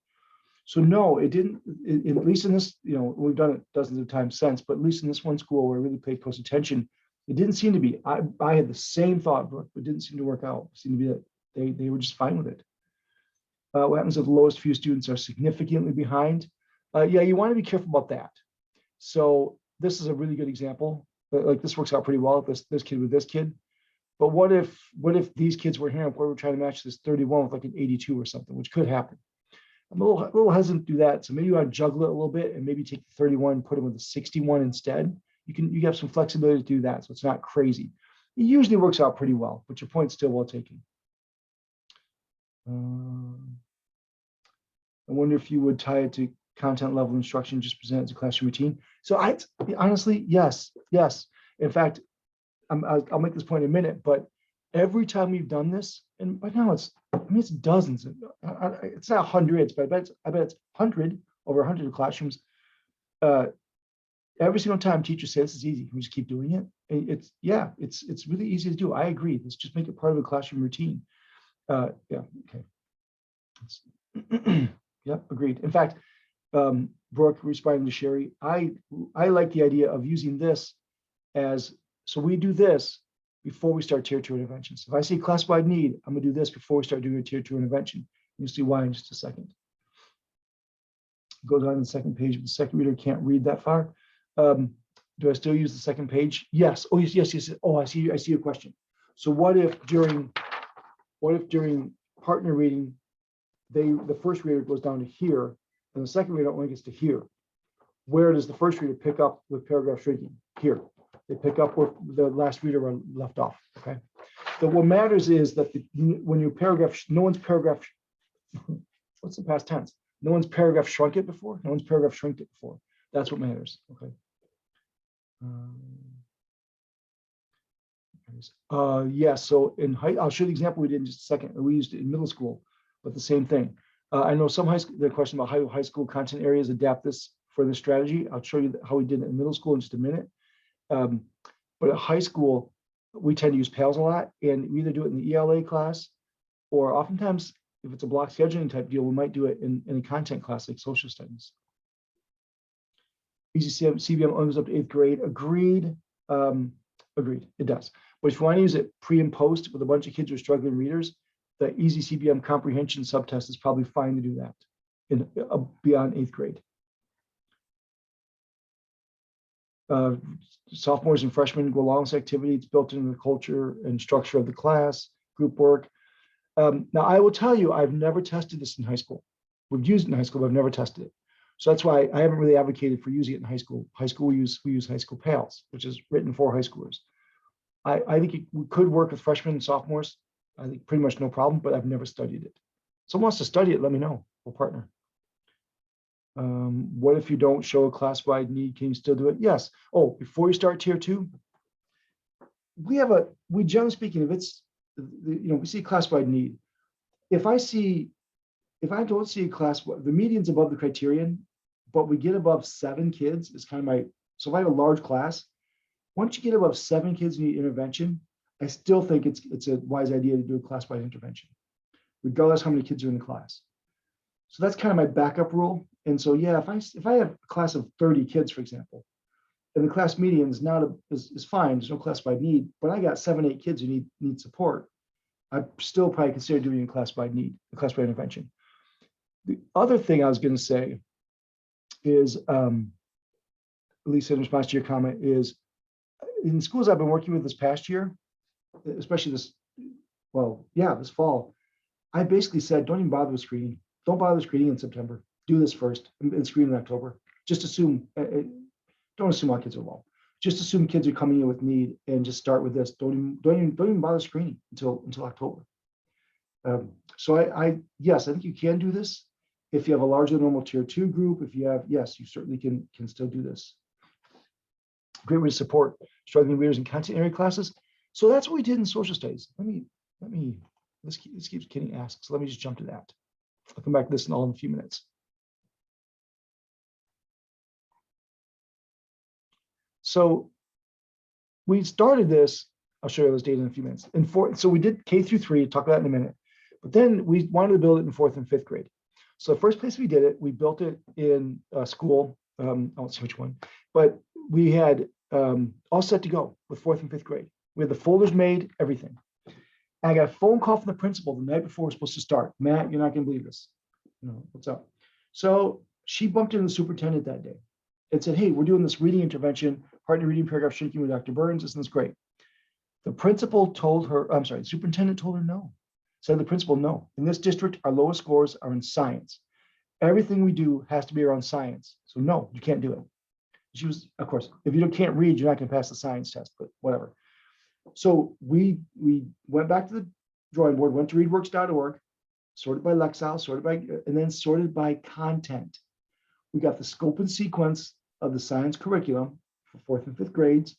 Speaker 3: So no, it didn't, at least in this, you know, we've done it dozens of times since, but at least in this one school where I really paid close attention, it didn't seem to be. I had the same thought, but it didn't seem to work out. It seemed to be that they were just fine with it. What happens if the lowest few students are significantly behind? Yeah, you want to be careful about that. So this is a really good example. Like this works out pretty well, this kid with this kid. But what if these kids were here and we're trying to match this 31 with like an 82 or something, which could happen. I'm a little hesitant to do that. So maybe you want to juggle it a little bit and maybe take the 31 and put it with a 61 instead. You have some flexibility to do that, so it's not crazy. It usually works out pretty well, but your point's still well taken. I wonder if you would tie it to content level instruction, just present it as a classroom routine. So honestly, yes. In fact, I'll make this point in a minute, but every time we've done this, and right now it's dozens. It's not hundreds, but I bet it's over 100 classrooms. Every single time teachers say this is easy, we just keep doing it. It's really easy to do. I agree. Let's just make it part of a classroom routine. Yeah, okay. Yep, agreed. In fact, Brooke, responding to Sherry, I like the idea of using this as, so we do this before we start tier 2 interventions. If I see classified need, I'm gonna do this before we start doing a tier 2 intervention. You'll see why in just a second. Goes on to the second page, but the second reader can't read that far. Do I still use the second page? Yes. Oh, yes. Oh, I see your question. So what if during partner reading, the first reader goes down to here, and the second reader only gets to here? Where does the first reader pick up with paragraph shrinking? Here. They pick up where the last reader left off. Okay. So what matters is that when your paragraph, no one's paragraph, what's the past tense? No one's paragraph shrunk it before. No one's paragraph shrinked it before. That's what matters. Okay. Yeah. So I'll show you the example we did in just a second. We used it in middle school, but the same thing. I know some the question about how high school content areas adapt this for this strategy. I'll show you how we did it in middle school in just a minute. But at high school, we tend to use PALs a lot, and we either do it in the ELA class, or oftentimes, if it's a block scheduling type deal, we might do it in a content class like social studies. Easy CBM only goes up to 8th grade. Agreed. Agreed. It does. But if you want to use it pre and post with a bunch of kids who are struggling readers, the easy CBM comprehension subtest is probably fine to do that in beyond 8th grade. Sophomores and freshmen go along with activity. It's built into the culture and structure of the class, group work. Now, I will tell you, I've never tested this in high school. We've used it in high school, but I've never tested it. So that's why I haven't really advocated for using it in high school. High school, we use high school PALs, which is written for high schoolers. I think it could work with freshmen and sophomores. I think pretty much no problem, but I've never studied it. Someone wants to study it, let me know. We'll partner. What if you don't show a class-wide need? Can you still do it? Yes. Oh, before you start tier 2, we generally speaking, if it's, we see class-wide need. If I don't see a class, the median's above the criterion, but we get above 7 kids, is kind of so if I have a large class, once you get above 7 kids who need intervention, I still think it's a wise idea to do a class-wide intervention, regardless how many kids are in the class. So that's kind of my backup rule. And so, yeah, if I have a class of 30 kids, for example, and the class median is fine, there's no class-wide need, but I got 7, 8 kids who need support, I still probably consider doing a class-wide need, a class-wide intervention. The other thing I was going to say is, at least in response to your comment, is in schools I've been working with this past year, especially this fall, I basically said, don't even bother with screening. Don't bother with screening in September. Do this first and screen in October. Just assume, don't assume all kids are low. Just assume kids are coming in with need and just start with this. Don't even bother screening until October. So yes, I think you can do this. If you have a larger than normal tier 2 group, yes, you certainly can still do this. Great way to support struggling readers in content area classes. So that's what we did in social studies. This keeps getting asked. So let me just jump to that. I'll come back to this in a few minutes. So we started this. I'll show you those data in a few minutes. So we did K through 3, talk about that in a minute. But then we wanted to build it in 4th and 5th grade. So the first place we did it, we built it in school. I won't say which one, but we had all set to go with 4th and 5th grade. We had the folders made, everything. And I got a phone call from the principal the night before we're supposed to start. Matt, you're not going to believe this. What's up? So she bumped into the superintendent that day and said, hey, we're doing this reading intervention, partner reading paragraph shrinking with Dr. Burns. Isn't this great? The principal told her, the superintendent told her no. Said the principal, no. In this district, our lowest scores are in science. Everything we do has to be around science. So no, you can't do it. She was, of course, if you can't read, you're not going to pass the science test, but whatever. So we went back to the drawing board, went to readworks.org, sorted by Lexile, and then sorted by content. We got the scope and sequence of the science curriculum for 4th and 5th grades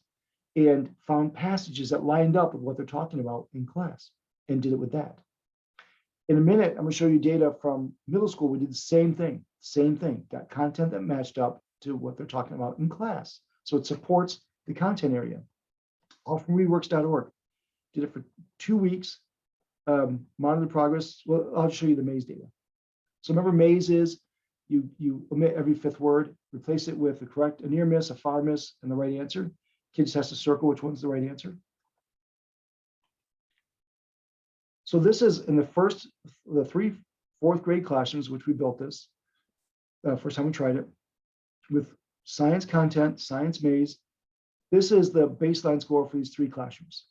Speaker 3: and found passages that lined up with what they're talking about in class and did it with that. In a minute, I'm going to show you data from middle school. We did the same thing, got content that matched up to what they're talking about in class. So it supports the content area. All from readworks.org. Did it for 2 weeks, monitor the progress. Well, I'll show you the maze data. So remember, maze is you omit every 5th word, replace it with the correct, a near miss, a far miss, and the right answer. Kid just has to circle which one's the right answer. So this is in the 3 fourth grade classrooms, which we built this. First time we tried it with science content, science maze. This is the baseline score for these 3 classrooms.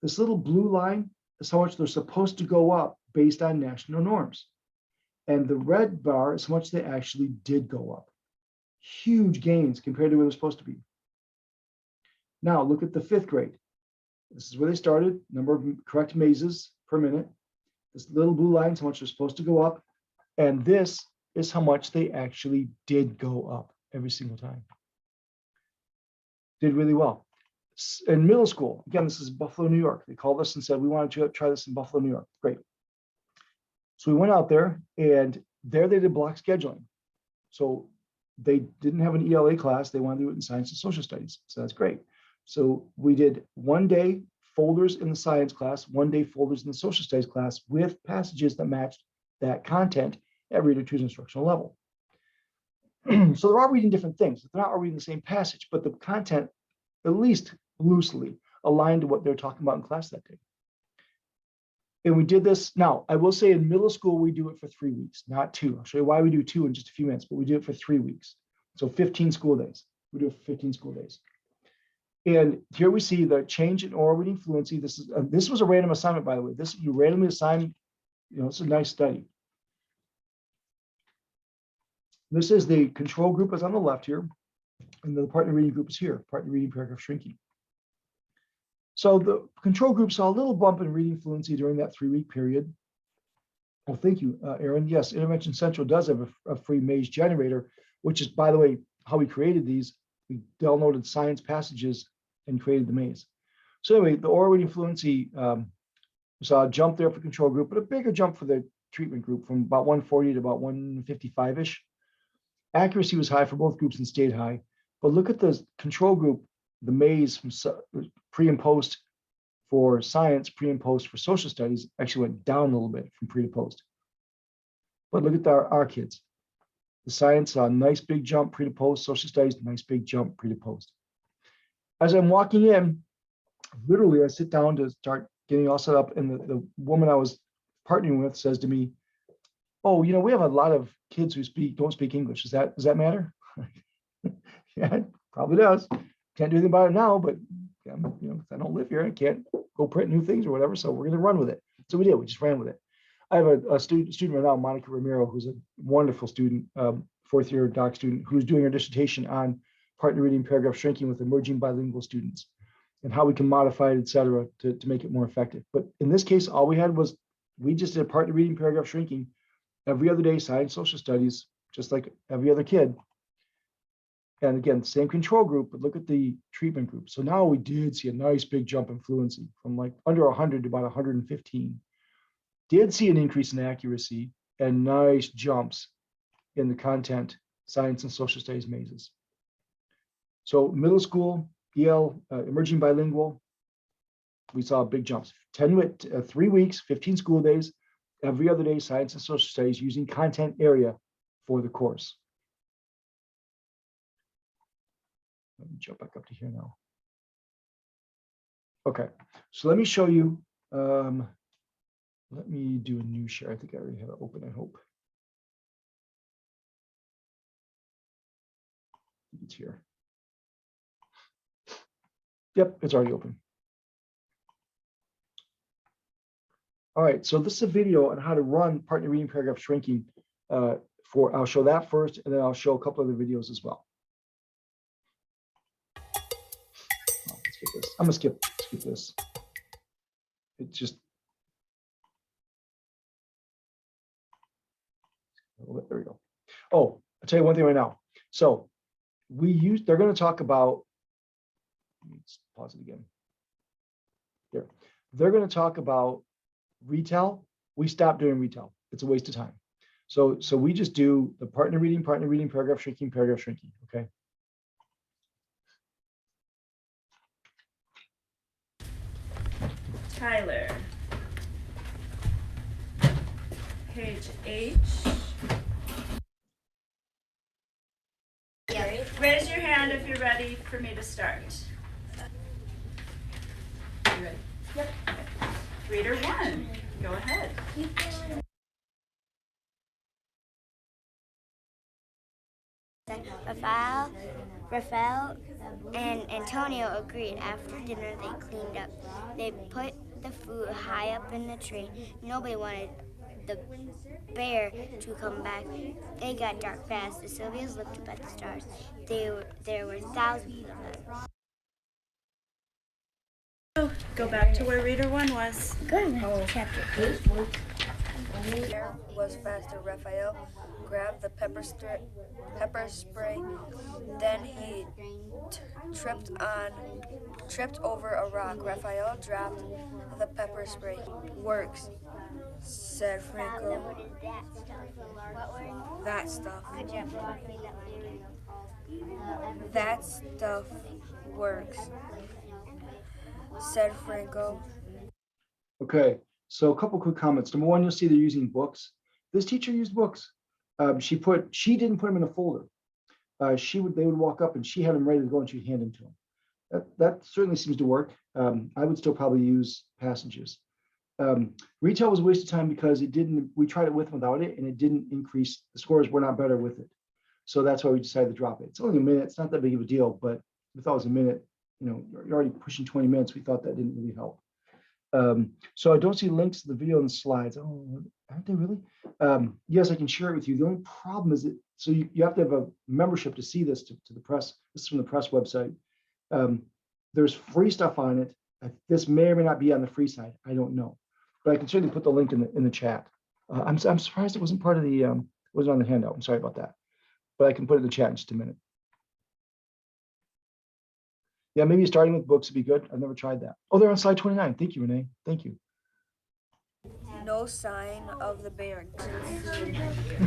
Speaker 3: This little blue line is how much they're supposed to go up based on national norms. And the red bar is how much they actually did go up. Huge gains compared to where they're supposed to be. Now look at the 5th grade. This is where they started, number of correct mazes per minute. This little blue line is how much they're supposed to go up. And this is how much they actually did go up every single time. Did really well. In middle school, again, this is Buffalo, New York. They called us and said, we wanted to try this in Buffalo, New York. Great. So we went out there and there they did block scheduling. So they didn't have an ELA class. They wanted to do it in science and social studies. So that's great. So we did 1 day folders in the science class, 1 day folders in the social studies class with passages that matched that content at Reader 2's instructional level. So they're all reading different things. They're not all reading the same passage, but the content, at least loosely, aligned to what they're talking about in class that day. And we did this. Now, I will say in middle school, we do it for 3 weeks, not 2. I'll show you why we do 2 in just a few minutes, but we do it for 3 weeks. So 15 school days. We do it for 15 school days. And here we see the change in oral reading fluency. This was a random assignment, by the way. This you randomly assign, it's a nice study. This is the control group is on the left here, and the partner reading group is here, partner reading paragraph shrinking. So the control group saw a little bump in reading fluency during that 3-week period. Oh, thank you, Aaron. Yes, Intervention Central does have a free maze generator, which is, by the way, how we created these. We downloaded science passages and created the maze. So anyway, the oral reading fluency, we saw a jump there for control group, but a bigger jump for the treatment group from about 140 to about 155-ish. Accuracy was high for both groups and stayed high. But look at the control group, the maze from pre and post for science, pre and post for social studies actually went down a little bit from pre to post. But look at our kids. The science, a nice big jump pre to post, social studies, nice big jump pre to post. As I'm walking in, literally I sit down to start getting all set up, and the woman I was partnering with says to me, oh, we have a lot of kids who don't speak English. Does that matter? Yeah, it probably does. Can't do anything about it now, but I don't live here. I can't go print new things or whatever. So we're going to run with it. So we did. We just ran with it. I have a student right now, Monica Romero, who's a wonderful student, 4th year doc student, who's doing her dissertation on partner reading paragraph shrinking with emerging bilingual students and how we can modify it, et cetera, to make it more effective. But in this case, all we had was, we just did partner reading paragraph shrinking every other day, science, social studies, just like every other kid. And again, same control group, but look at the treatment group. So now we did see a nice big jump in fluency from like under 100 to about 115. Did see an increase in accuracy and nice jumps in the content, science and social studies mazes. So middle school, EL, emerging bilingual, we saw big jumps. 3 weeks, 15 school days, every other day, science and social studies using content area for the course. Let me jump back up to here now. Okay, so let me show you. Let me do a new share. I think I already have it open, I hope. It's here. Yep, it's already open. All right, so this is a video on how to run partner reading paragraph shrinking. I'll show that first, and then I'll show a couple other videos as well. Let's skip this. I'm gonna skip this. It just there we go. Oh, I'll tell you one thing right now. So they're going to talk about, let's pause it again. There. They're going to talk about retell. We stopped doing retell. It's a waste of time. So we just do the partner reading, paragraph shrinking, okay?
Speaker 2: Tyler. Page H. Raise your hand if you're ready for me to start. You ready? Yep. Reader 1, go ahead.
Speaker 4: Raphael and Antonio agreed. After dinner, they cleaned up. They put the food high up in the tree. Nobody wanted the bear to come back. It got dark fast. The Sylvias looked up at the stars. There were thousands of them.
Speaker 2: Go back to where reader 1 was.
Speaker 4: Chapter 8.
Speaker 5: Air was faster. Raphael grabbed the pepper spray. Then he tripped over a rock. Raphael dropped the pepper spray. Works, said Franco.
Speaker 4: What is that stuff?
Speaker 5: That stuff.
Speaker 4: Good job.
Speaker 5: That stuff works, said Franco.
Speaker 3: Okay, so a couple quick comments. Number one, you'll see they're using books. This teacher used books. She didn't put them in a folder. They would walk up and she had them ready to go and she'd hand them to them. That certainly seems to work. I would still probably use passages. Retail was a waste of time because we tried it with and without it and it didn't increase, the scores were not better with it. So that's why we decided to drop it. It's only a minute, it's not that big of a deal, but we thought it was a minute, you're already pushing 20 minutes. We thought that didn't really help. So I don't see links to the video and the slides. Oh, aren't they really? Yes, I can share it with you. The only problem is that, so you have to have a membership to see this to the press. This is from the press website. There's free stuff on it. This may or may not be on the free side. I don't know, but I can certainly put the link in the chat. I'm surprised it wasn't part of the, wasn't on the handout. I'm sorry about that, but I can put it in the chat in just a minute. Yeah, maybe starting with books would be good. I've never tried that. Oh, they're on slide 29. Thank you, Renee. Thank you.
Speaker 5: No sign of the bear.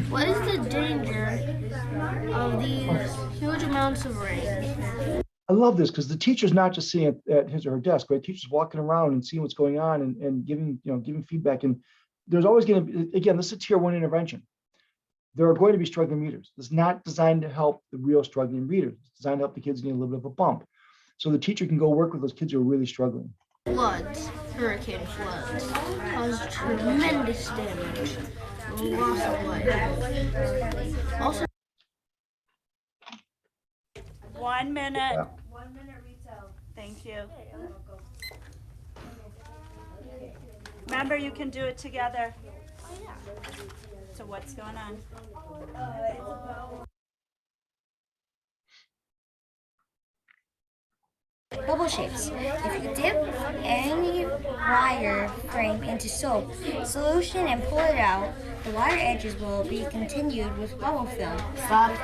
Speaker 6: What is the danger of these huge amounts of rain?
Speaker 3: I love this because the teacher's not just sitting at his or her desk, right? Teacher's walking around and seeing what's going on and giving feedback. And there's always going to be, again, this is a tier 1 intervention. There are going to be struggling readers. It's not designed to help the real struggling readers. It's designed to help the kids get a little bit of a bump. So the teacher can go work with those kids who are really struggling.
Speaker 6: Floods, hurricane floods, caused tremendous damage, loss of life. Also,
Speaker 2: 1 minute.
Speaker 3: Yeah.
Speaker 2: 1 minute retail. Thank you. Remember, you can do it together. So what's going on?
Speaker 4: Bubble shapes. If you dip any wire frame into soap solution and pull it out, the wire edges will be continued with bubble film.
Speaker 6: stop.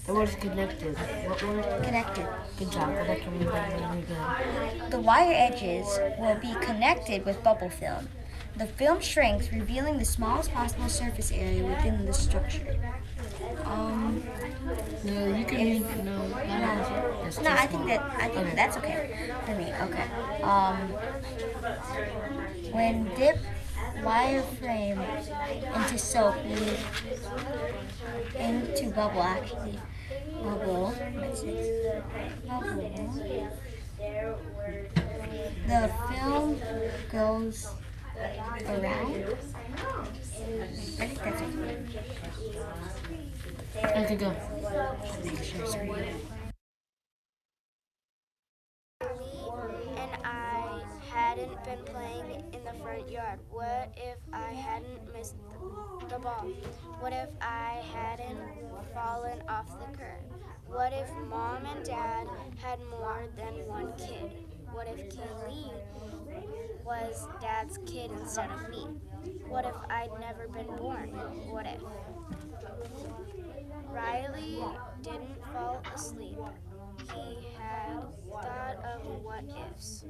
Speaker 6: The word is connected. What word?
Speaker 4: Connected.
Speaker 6: Good job. That can be really good.
Speaker 4: The wire edges will be connected with bubble film. The film shrinks, revealing the smallest possible surface area within the structure.
Speaker 6: No, you can use no.
Speaker 4: No, I think that's okay for me. Okay. When dip wire frame into soap, into bubble actually. Bubble. The film goes around. I think that's okay.
Speaker 6: I could go.
Speaker 4: And I hadn't been playing in the front yard. What if I hadn't missed the ball? What if I hadn't fallen off the curb? What if mom and dad had more than one kid? What if Kaylee was dad's kid instead of me? What if I'd never been born? What if? Riley didn't fall asleep. He had thought of what ifs.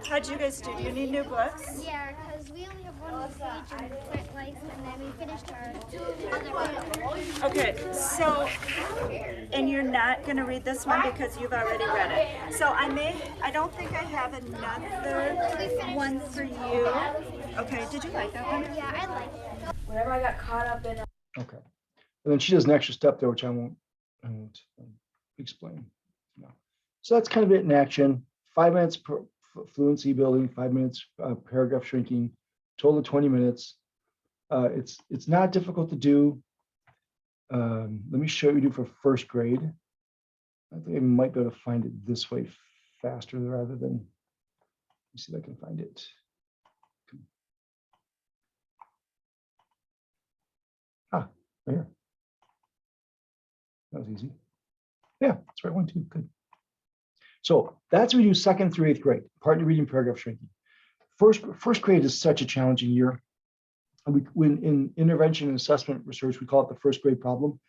Speaker 2: How'd you guys do? Do you need new books?
Speaker 7: Yeah, because we only have one page and print lights, and then we finished our
Speaker 2: Okay, so, and you're not gonna read this one because you've already read it. So I don't think I have another one for you. Okay, did you like that one?
Speaker 7: Yeah, I like it.
Speaker 5: Whenever I got caught up in
Speaker 3: Okay. And then she does an extra step there, which I won't explain. No. So that's kind of it in action. 5 minutes fluency building, 5 minutes paragraph shrinking, total of 20 minutes. It's not difficult to do. Let me show you for first grade. I think I might be able to find it this way faster rather than, let me see if I can find it. Ah, right here. That was easy. Yeah, that's the right one too. Good. So that's what we do 2nd through 8th grade, partner reading, paragraph shrinking. First grade is such a challenging year. When in intervention and assessment research, we call it the first grade problem.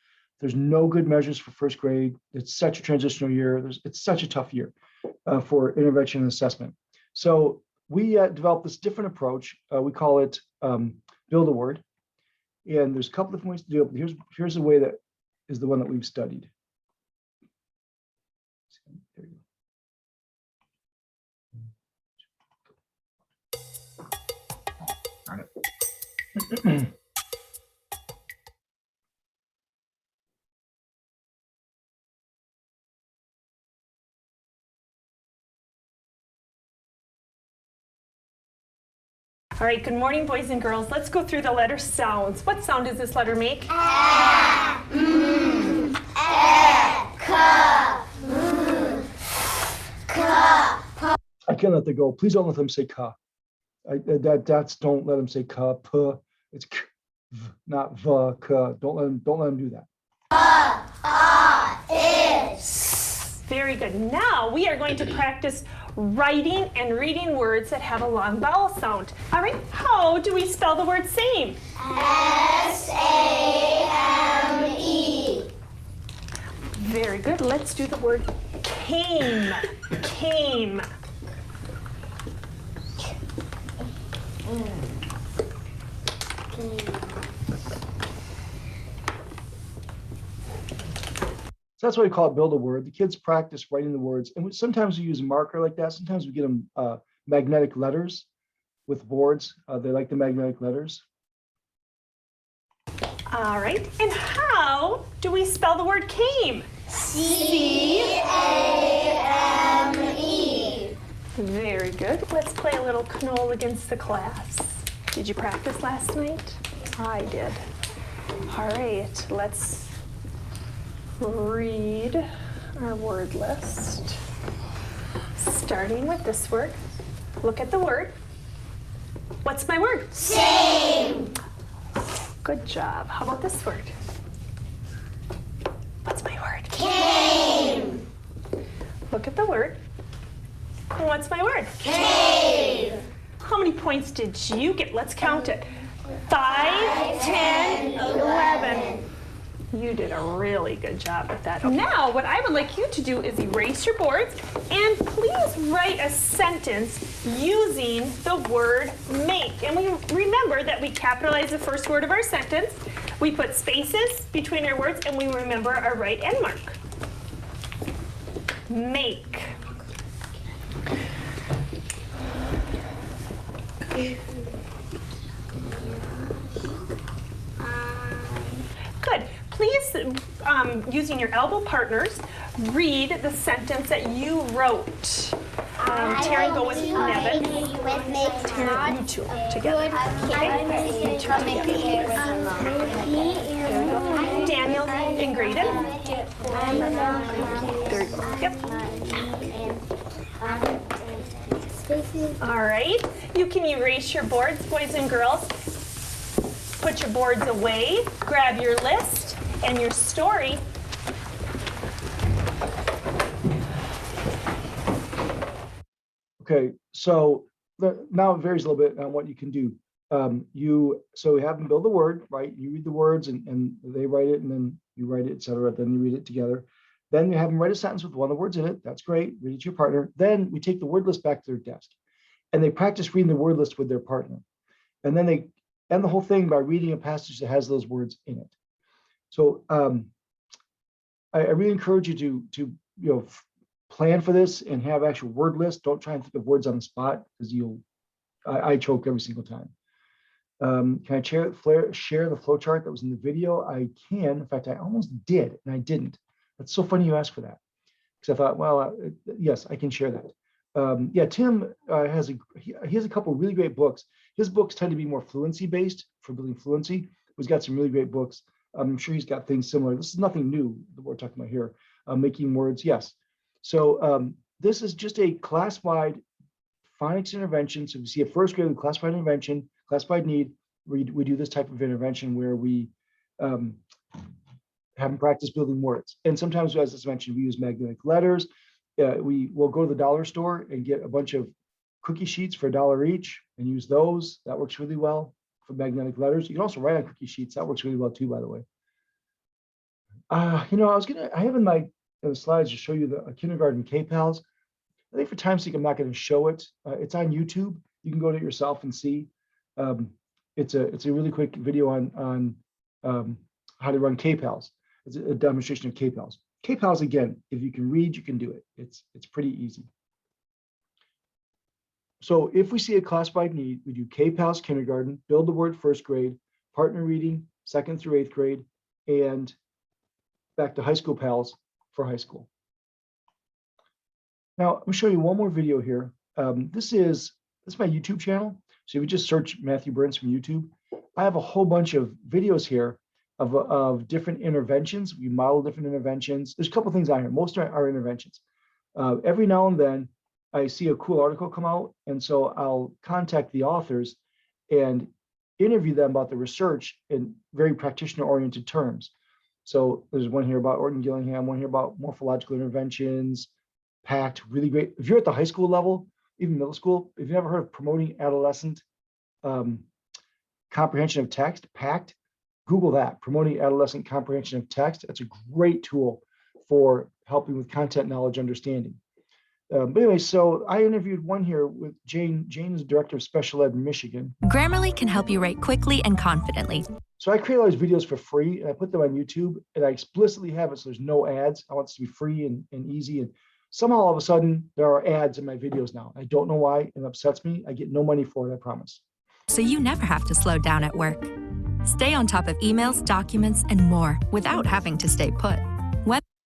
Speaker 3: There's no good measures for first grade. It's such a transitional year. It's such a tough year for intervention and assessment. So we developed this different approach. We call it build a word. And there's a couple of ways to do it. But here's the way that is the one that we've studied. There you go. All right.
Speaker 8: All right, good morning, boys and girls. Let's go through the letter sounds. What sound does this letter make?
Speaker 3: I can't let that go. Please don't let them say ka. That's don't let them say ka, p. It's k, v, not v, ka. Don't let them do that.
Speaker 8: Very good. Now we are going to practice writing and reading words that have a long vowel sound. All right, how do we spell the word same? S-A-M-E. Very good. Let's do the word came. Came.
Speaker 3: So that's why we call it build a word. The kids practice writing the words, and sometimes we use a marker like that. Sometimes we get them magnetic letters with boards. They like the magnetic letters.
Speaker 8: All right, and how do we spell the word came? C-A-M-E. Very good. Let's play a little knoll against the class. Did you practice last night? I did. All right, let's read our word list. Starting with this word. Look at the word. What's my word?
Speaker 7: Same.
Speaker 8: Good job. How about this word? What's my word?
Speaker 7: Came.
Speaker 8: Look at the word. And what's my word?
Speaker 7: Cave.
Speaker 8: How many points did you get? Let's count it. 5, 10, 11. You did a really good job with that. Now, what I would like you to do is erase your boards and please write a sentence using the word make. And we remember that we capitalize the first word of our sentence, we put spaces between our words, and we remember our right end mark. Make. Good. Please, using your elbow partners, read the sentence that you wrote. Taryn, go with Nevin. Taryn, you two together. Okay. You two together. There we go. Daniel and Graydon. There you go. Yep. All right. You can erase your boards, boys and girls. Put your boards away. Grab your list and your story.
Speaker 3: Okay, so now it varies a little bit on what you can do. So we have them build a word, right? You read the words and they write it, and then you write it, etc. Then you read it together. Then you have them write a sentence with one of the words in it. That's great. Read it to your partner. Then we take the word list back to their desk, and they practice reading the word list with their partner. And then they end the whole thing by reading a passage that has those words in it. So I really encourage you to plan for this and have actual word lists. Don't try and think of words on the spot, because I choke every single time. Can I share the flow chart that was in the video? I can. In fact, I almost did, and I didn't. That's so funny you asked for that, because I thought, well, yes, I can share that. Yeah, Tim he has a couple of really great books. His books tend to be more fluency based for building fluency. He's got some really great books. I'm sure he's got things similar. This is nothing new that we're talking about here. Making words, yes. So this is just a class-wide phonics intervention. So if you see a first grade with classified intervention, classified need, we do this type of intervention where we have them practice building words. And sometimes, as I mentioned, we use magnetic letters. We will go to the dollar store and get a bunch of cookie sheets for $1 each and use those. That works really well for magnetic letters. You can also write on cookie sheets. That works really well too, by the way. I have in my slides to show you the kindergarten K-Pals. I think for time's sake, I'm not going to show it. It's on YouTube. You can go to it yourself and see. It's a really quick video on how to run K-Pals. It's a demonstration of K-Pals. K-Pals, again, if you can read, you can do it. It's pretty easy. So if we see a classified need, we do K-Pals kindergarten, build the word first grade, partner reading 2nd through 8th grade, and back to high school pals for high school. Now, I'm gonna show you one more video here. This is my YouTube channel. So if you just search Matthew Burns from YouTube, I have a whole bunch of videos here of different interventions. We model different interventions. There's a couple things on here. Most are interventions. Every now and then, I see a cool article come out, and so I'll contact the authors and interview them about the research in very practitioner-oriented terms. So there's one here about Orton Gillingham, one here about morphological interventions, PACT, really great. If you're at the high school level, even middle school, if you've never heard of promoting adolescent comprehension of text, PACT, Google that, promoting adolescent comprehension of text. That's a great tool for helping with content knowledge understanding. But anyway, so I interviewed one here with Jane. Jane is the director of special ed in Michigan.
Speaker 9: Grammarly can help you write quickly and confidently.
Speaker 3: So I create all these videos for free and I put them on YouTube, and I explicitly have it so there's no ads. I want this to be free and easy. And somehow all of a sudden there are ads in my videos now. I don't know why. It upsets me. I get no money for it, I promise.
Speaker 9: So you never have to slow down at work. Stay on top of emails, documents, and more without having to stay put.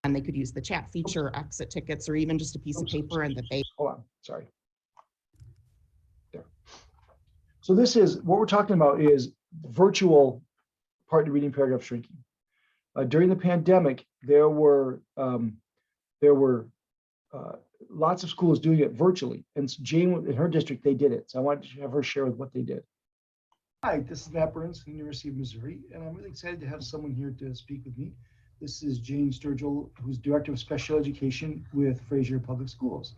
Speaker 10: And they could use the chat feature, exit tickets, or even just a piece of paper and that they.
Speaker 3: Hold on, sorry. There. So this is, what we're talking about is virtual partner reading paragraph shrinking. During the pandemic, there were lots of schools doing it virtually. And Jane, in her district, they did it. So I wanted to have her share with what they did. Hi, this is Matt Burns from the University of Missouri, and I'm really excited to have someone here to speak with me. This is Jane Sturgill, who's Director of Special Education with Fraser Public Schools.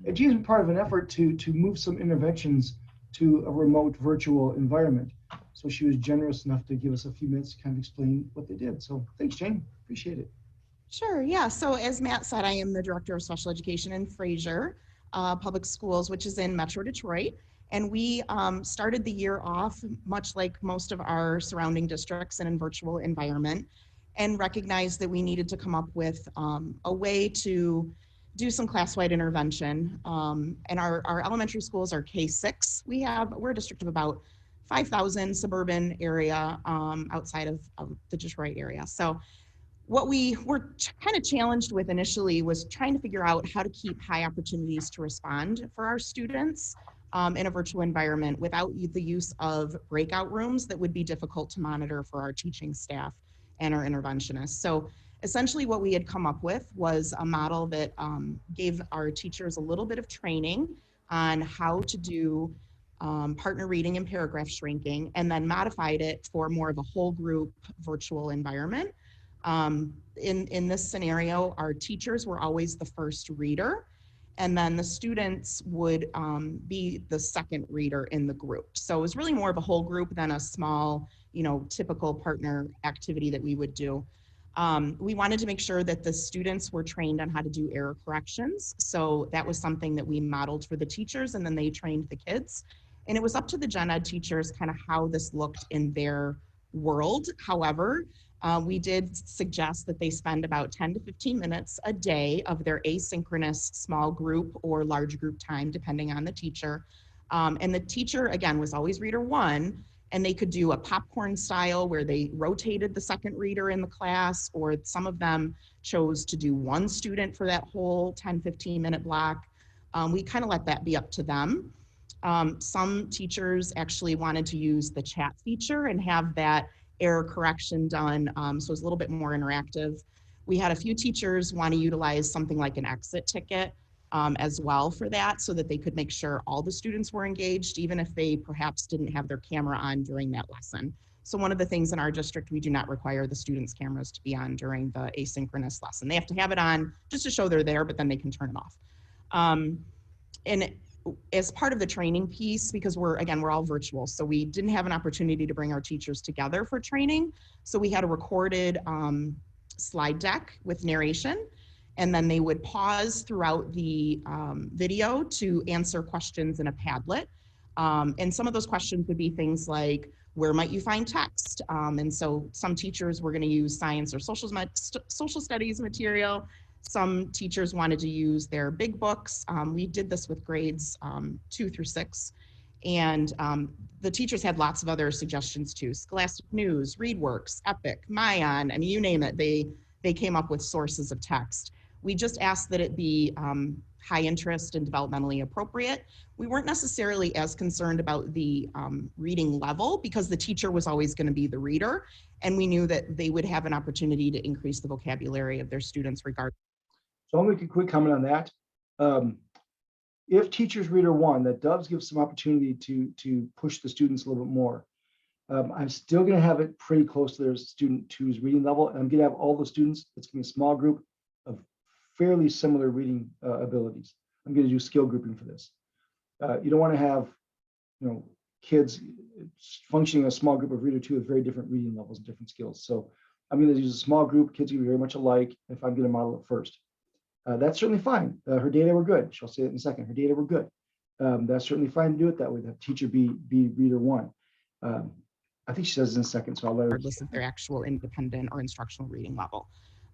Speaker 3: And Jane's been part of an effort to move some interventions to a remote virtual environment. So she was generous enough to give us a few minutes to kind of explain what they did. So thanks, Jane, appreciate it.
Speaker 10: Sure, yeah, so as Matt said, I am the Director of Special Education in Fraser Public Schools, which is in Metro Detroit. And we started the year off, much like most of our surrounding districts, in a virtual environment, and recognized that we needed to come up with a way to do some class-wide intervention. And our elementary schools are K-6. We're a district of about 5,000 suburban area outside of the Detroit area. So what we were kind of challenged with initially was trying to figure out how to keep high opportunities to respond for our students in a virtual environment without the use of breakout rooms that would be difficult to monitor for our teaching staff and our interventionists. So essentially what we had come up with was a model that gave our teachers a little bit of training on how to do partner reading and paragraph shrinking, and then modified it for more of a whole group virtual environment. In this scenario, our teachers were always the first reader, and then the students would be the second reader in the group. So it was really more of a whole group than a small, typical partner activity that we would do. We wanted to make sure that the students were trained on how to do error corrections. So that was something that we modeled for the teachers, and then they trained the kids. And it was up to the gen ed teachers kind of how this looked in their world. However, we did suggest that they spend about 10 to 15 minutes a day of their asynchronous small group or large group time, depending on the teacher. And the teacher, again, was always reader one, and they could do a popcorn style where they rotated the second reader in the class, or some of them chose to do one student for that whole 10, 15 minute block. We kind of let that be up to them. Some teachers actually wanted to use the chat feature and have that error correction done, so it's a little bit more interactive. We had a few teachers want to utilize something like an exit ticket as well for that, so that they could make sure all the students were engaged, even if they perhaps didn't have their camera on during that lesson. So one of the things in our district, we do not require the students' cameras to be on during the asynchronous lesson. They have to have it on just to show they're there, but then they can turn it off. And as part of the training piece, because we're all virtual, so we didn't have an opportunity to bring our teachers together for training. So we had a recorded slide deck with narration, and then they would pause throughout the video to answer questions in a Padlet. And some of those questions would be things like, where might you find text? And so some teachers were going to use science or social studies material. Some teachers wanted to use their big books. We did this with grades 2 through 6. And the teachers had lots of other suggestions too. Scholastic News, ReadWorks, Epic, Mayan, I mean, you name it, they came up with sources of text. We just asked that it be high interest and developmentally appropriate. We weren't necessarily as concerned about the reading level, because the teacher was always going to be the reader, and we knew that they would have an opportunity to increase the vocabulary of their students regardless.
Speaker 3: So I'll make a quick comment on that. If teachers reader 1, that does give some opportunity to push the students a little bit more. I'm still going to have it pretty close to their student 2's reading level, and I'm going to have all the students, it's going to be a small group of fairly similar reading abilities. I'm going to do skill grouping for this. You don't want to have, kids functioning in a small group of reader 2 with very different reading levels and different skills. So I'm going to use a small group, kids are going to be very much alike if I'm going to model it first. That's certainly fine. Her data were good. She'll say it in a second. Her data were good. That's certainly fine to do it that way. Have teacher be reader 1. I think she says in a second, so I'll let her.
Speaker 10: Regardless of their actual independent or instructional reading level.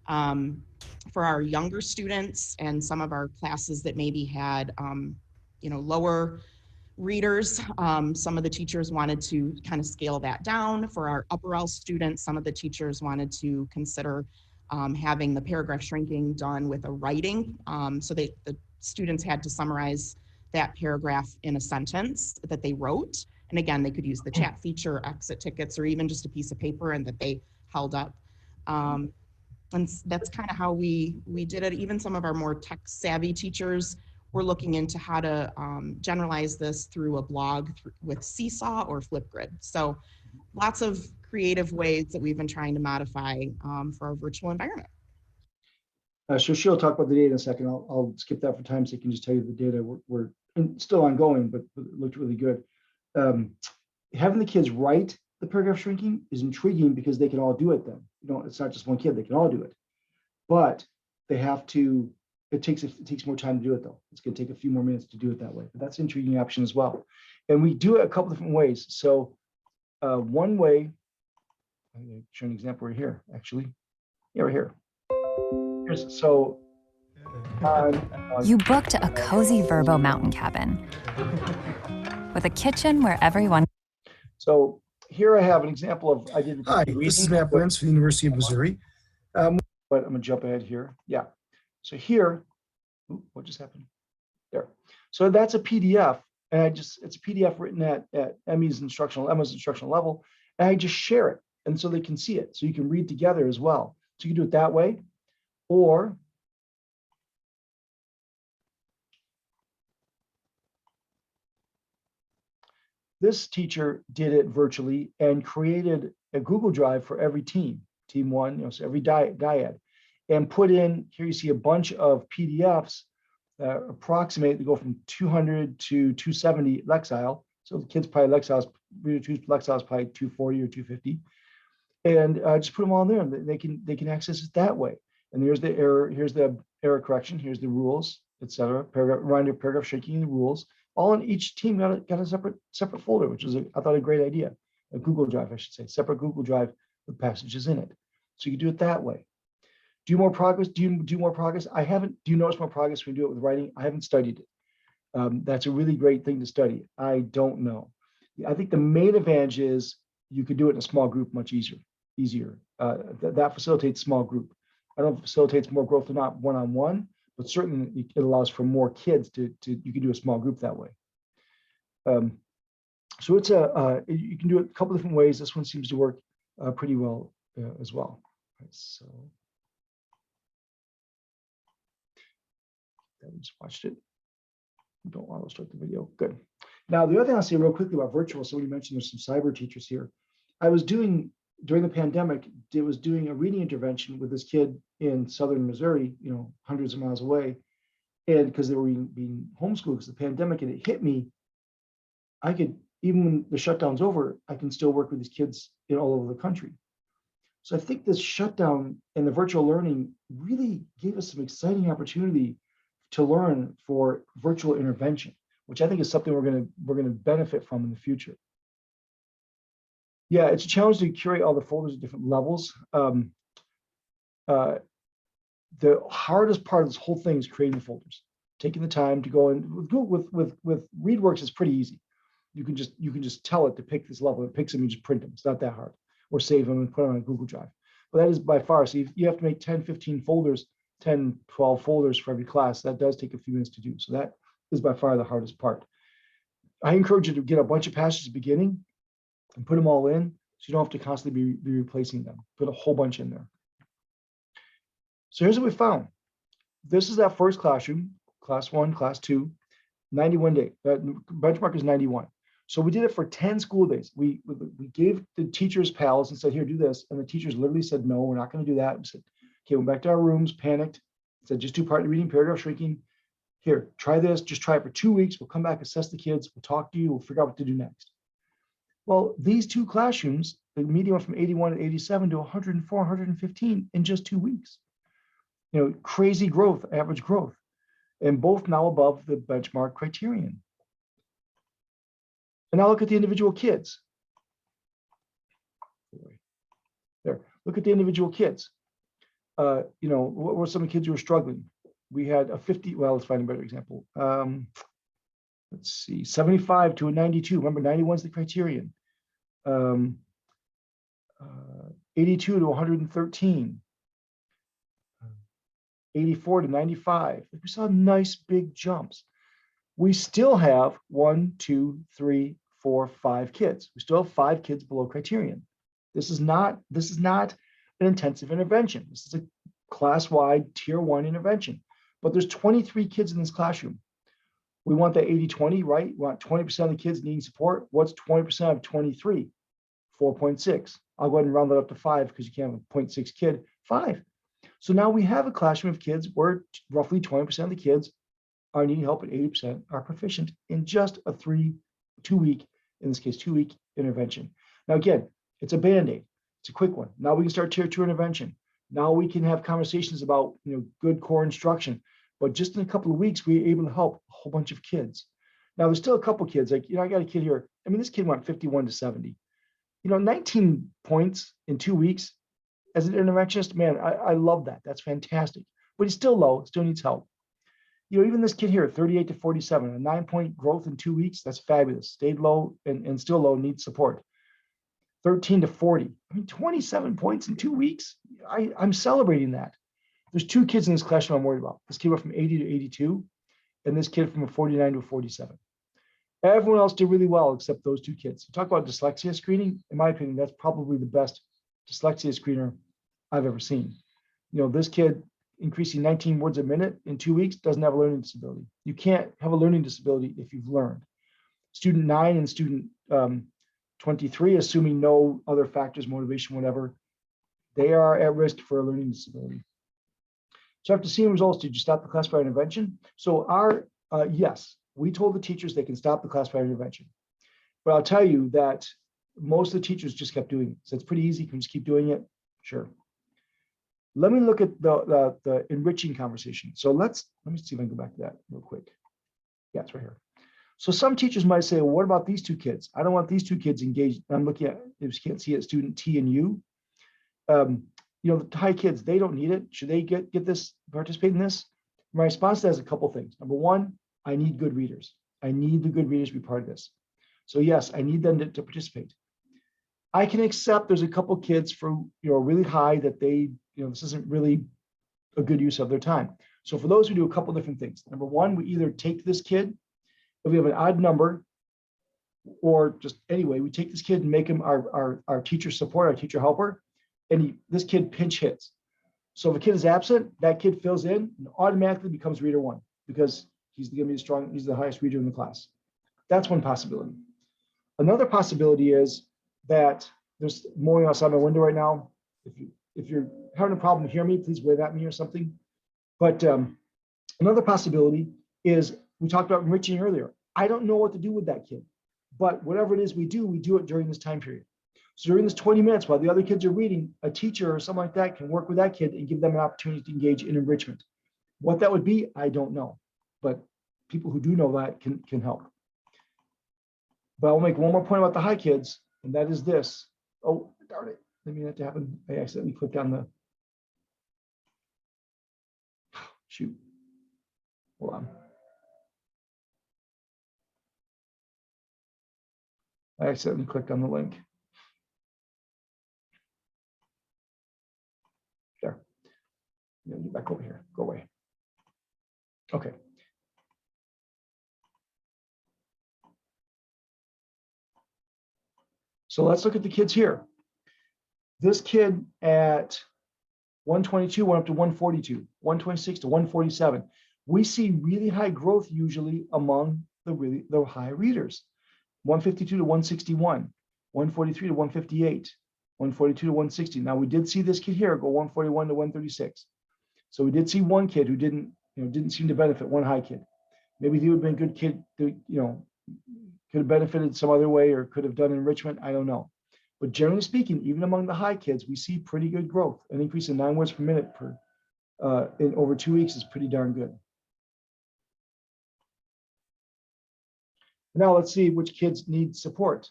Speaker 10: For our younger students and some of our classes that maybe had, lower readers, some of the teachers wanted to kind of scale that down. For our upper L students, some of the teachers wanted to consider having the paragraph shrinking done with a writing. So the students had to summarize that paragraph in a sentence that they wrote. And again, they could use the chat feature, exit tickets, or even just a piece of paper and that they held up. And that's kind of how we did it. Even some of our more tech savvy teachers were looking into how to generalize this through a blog with Seesaw or Flipgrid. So lots of creative ways that we've been trying to modify for our virtual environment.
Speaker 3: So she'll talk about the data in a second. I'll skip that for time so I can just tell you the data we're still ongoing, but it looked really good. Having the kids write the paragraph shrinking is intriguing because they can all do it then. It's not just one kid, they can all do it. But they have to, it takes more time to do it though. It's going to take a few more minutes to do it that way. But that's an intriguing option as well. And we do it a couple different ways. So one way, I'm going to show an example right here, actually. Yeah, right here.
Speaker 9: You booked a cozy Verbo mountain cabin with a kitchen where everyone.
Speaker 3: So here I have an example of, I did.
Speaker 11: Hi, this is Matt Burns from the University of Missouri.
Speaker 3: But I'm going to jump ahead here. Yeah. So here, what just happened? There. So that's a PDF. And it's a PDF written at Emma's instructional level. And I just share it. And so they can see it. So you can read together as well. So you can do it that way. Or this teacher did it virtually and created a Google Drive for every team 1, so every dyad, and put in, here you see a bunch of PDFs that approximate to go from 200 to 270 Lexile. So the kids probably Lexile is probably 240 or 250. And just put them all in there and they can access it that way. And here's the error correction, here's the rules, etc. Paragraph shrinking, the rules. All in each team got a separate folder, which is I thought a great idea. A Google Drive, I should say, separate Google Drive with passages in it. So you can do it that way. Do more progress? Do you do more progress? I haven't. Do you notice more progress when you do it with writing? I haven't studied it. That's a really great thing to study. I don't know. I think the main advantage is you could do it in a small group much easier. That facilitates small group. I don't know if it facilitates more growth or not one-on-one, but certainly it allows for more kids to you can do a small group that way. So it's you can do it a couple different ways. This one seems to work pretty well as well. So I just watched it. Don't want to start the video. Good. Now, the other thing I'll say real quickly about virtual, somebody mentioned there's some cyber teachers here. I was doing, during the pandemic, was doing a reading intervention with this kid in southern Missouri, hundreds of miles away. And because they were being homeschooled because of the pandemic, and it hit me, I could, even when the shutdown's over, I can still work with these kids all over the country. So I think this shutdown and the virtual learning really gave us some exciting opportunity to learn for virtual intervention, which I think is something we're gonna benefit from in the future. Yeah, it's a challenge to curate all the folders at different levels. The hardest part of this whole thing is creating the folders, taking the time to go in. With ReadWorks, it's pretty easy. You can just tell it to pick this level. It picks them, you just print them. It's not that hard. Or save them and put them on a Google Drive. But that is by far, so you have to make 10, 15 folders, 10, 12 folders for every class. That does take a few minutes to do. So that is by far the hardest part. I encourage you to get a bunch of passages at the beginning and put them all in, so you don't have to constantly be replacing them. Put a whole bunch in there. So here's what we found. This is that first classroom, class 1, class 2, 91 day. That benchmark is 91. So we did it for 10 school days. We gave the teachers pals and said, here, do this. And the teachers literally said, no, we're not going to do that. We said, okay, went back to our rooms, panicked, said, just do partly reading, paragraph shrinking. Here, try this, just try it for 2 weeks. We'll come back, assess the kids. We'll talk to you. We'll figure out what to do next. Well, these two classrooms, the median went from 81 and 87 to 104, 115 in just 2 weeks. Crazy growth, average growth, and both now above the benchmark criterion. And now look at the individual kids. There, look at the individual kids. What were some of the kids who were struggling? We had a 50, well, let's find a better example. Let's see, 75 to a 92. Remember, 91 is the criterion. 82 to 113. 84 to 95. We saw nice big jumps. We still have 1, 2, 3, 4, 5 kids. We still have 5 kids below criterion. This is not an intensive intervention. This is a class-wide tier 1 intervention. But there's 23 kids in this classroom. We want that 80-20, right? We want 20% of the kids needing support. What's 20% of 23? 4.6. I'll go ahead and round that up to 5 because you can't have a 0.6 kid. 5. So now we have a classroom of kids where roughly 20% of the kids are needing help and 80% are proficient in just a 2-week, in this case, 2-week intervention. Now, again, it's a Band-Aid. It's a quick one. Now we can start tier 2 intervention. Now we can have conversations about good core instruction. But just in a couple of weeks, we were able to help a whole bunch of kids. Now there's still a couple kids, like, I got a kid here. I mean, this kid went 51 to 70. 19 points in 2 weeks as an interventionist, man, I love that. That's fantastic. But he's still low, still needs help. Even this kid here, 38 to 47, a 9-point growth in 2 weeks, that's fabulous. Stayed low and still low, needs support. 13 to 40, 27 points in 2 weeks. I'm celebrating that. There's 2 kids in this classroom I'm worried about. This kid went from 80 to 82, and this kid from a 49 to a 47. Everyone else did really well except those 2 kids. Talk about dyslexia screening. In my opinion, that's probably the best dyslexia screener I've ever seen. This kid increasing 19 words a minute in 2 weeks doesn't have a learning disability. You can't have a learning disability if you've learned. Student 9 and student 23, assuming no other factors, motivation, whatever, they are at risk for a learning disability. So after seeing results, did you stop the class by intervention? So yes, we told the teachers they can stop the class by intervention. But I'll tell you that most of the teachers just kept doing it. So it's pretty easy. You can just keep doing it. Sure. Let me look at the enriching conversation. So let me see if I can go back to that real quick. Yeah, it's right here. So some teachers might say, well, what about these 2 kids? I don't want these 2 kids engaged. I'm looking at, if you can't see it, student T and U. The high kids, they don't need it. Should they get this, participate in this? My response to that is a couple things. Number 1, I need good readers. I need the good readers to be part of this. So yes, I need them to participate. I can accept there's a couple kids for really high that they, this isn't really a good use of their time. So for those, we do a couple different things. Number one, we either take this kid, if we have an odd number, or just anyway, we take this kid and make him our teacher support, our teacher helper, and this kid pinch hits. So if a kid is absent, that kid fills in and automatically becomes reader one because he's going to be he's the highest reader in the class. That's one possibility. Another possibility is that there's mowing outside my window right now. If you're having a problem to hear me, please wave at me or something. But another possibility is we talked about enriching earlier. I don't know what to do with that kid, but whatever it is we do it during this time period. So during this 20 minutes while the other kids are reading, a teacher or something like that can work with that kid and give them an opportunity to engage in enrichment. What that would be, I don't know, but people who do know that can help. But I'll make one more point about the high kids, and that is this. Oh, darn it. I mean that to happen. I accidentally clicked on the, shoot. Hold on. I accidentally clicked on the link. There. Get back over here. Go away. Okay. So let's look at the kids here. This kid at 122 went up to 142, 126 to 147. We see really high growth usually among the high readers. 152 to 161, 143 to 158, 142 to 160. Now we did see this kid here go 141 to 136. So we did see one kid who didn't seem to benefit, one high kid. Maybe he would have been a good kid, could have benefited some other way or could have done enrichment. I don't know. But generally speaking, even among the high kids, we see pretty good growth. An increase in 9 words per minute in over 2 weeks is pretty darn good. Now let's see which kids need support.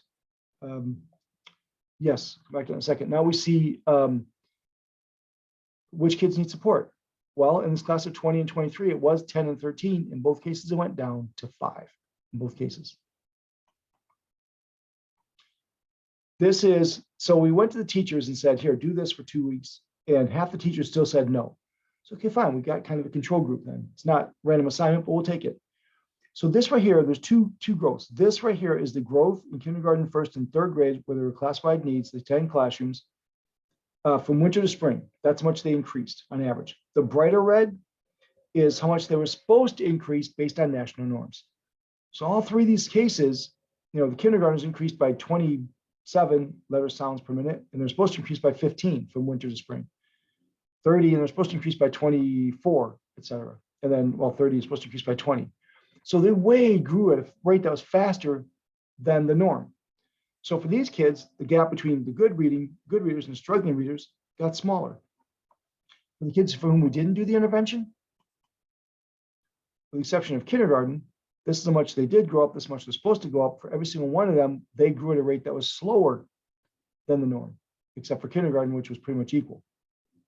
Speaker 3: Yes, come back to that in a second. Now we see which kids need support. Well, in this class of 20 and 23, it was 10 and 13. In both cases, it went down to 5 in both cases. This is, so we went to the teachers and said, here, do this for 2 weeks. And half the teachers still said no. So, okay, fine. We got kind of a control group then. It's not random assignment, but we'll take it. So this right here, there's two growths. This right here is the growth in kindergarten, first and third grade, where there were classified needs, the 10 classrooms, from winter to spring. That's how much they increased on average. The brighter red is how much they were supposed to increase based on national norms. So all three of these cases, the kindergartners increased by 27 letter sounds per minute, and they're supposed to increase by 15 from winter to spring. 30, and they're supposed to increase by 24, et cetera. And then, 30 is supposed to increase by 20. So they way grew at a rate that was faster than the norm. So for these kids, the gap between the good readers and struggling readers got smaller. For the kids for whom we didn't do the intervention, with the exception of kindergarten, this is how much they did grow up, this much they're supposed to go up. For every single one of them, they grew at a rate that was slower than the norm, except for kindergarten, which was pretty much equal.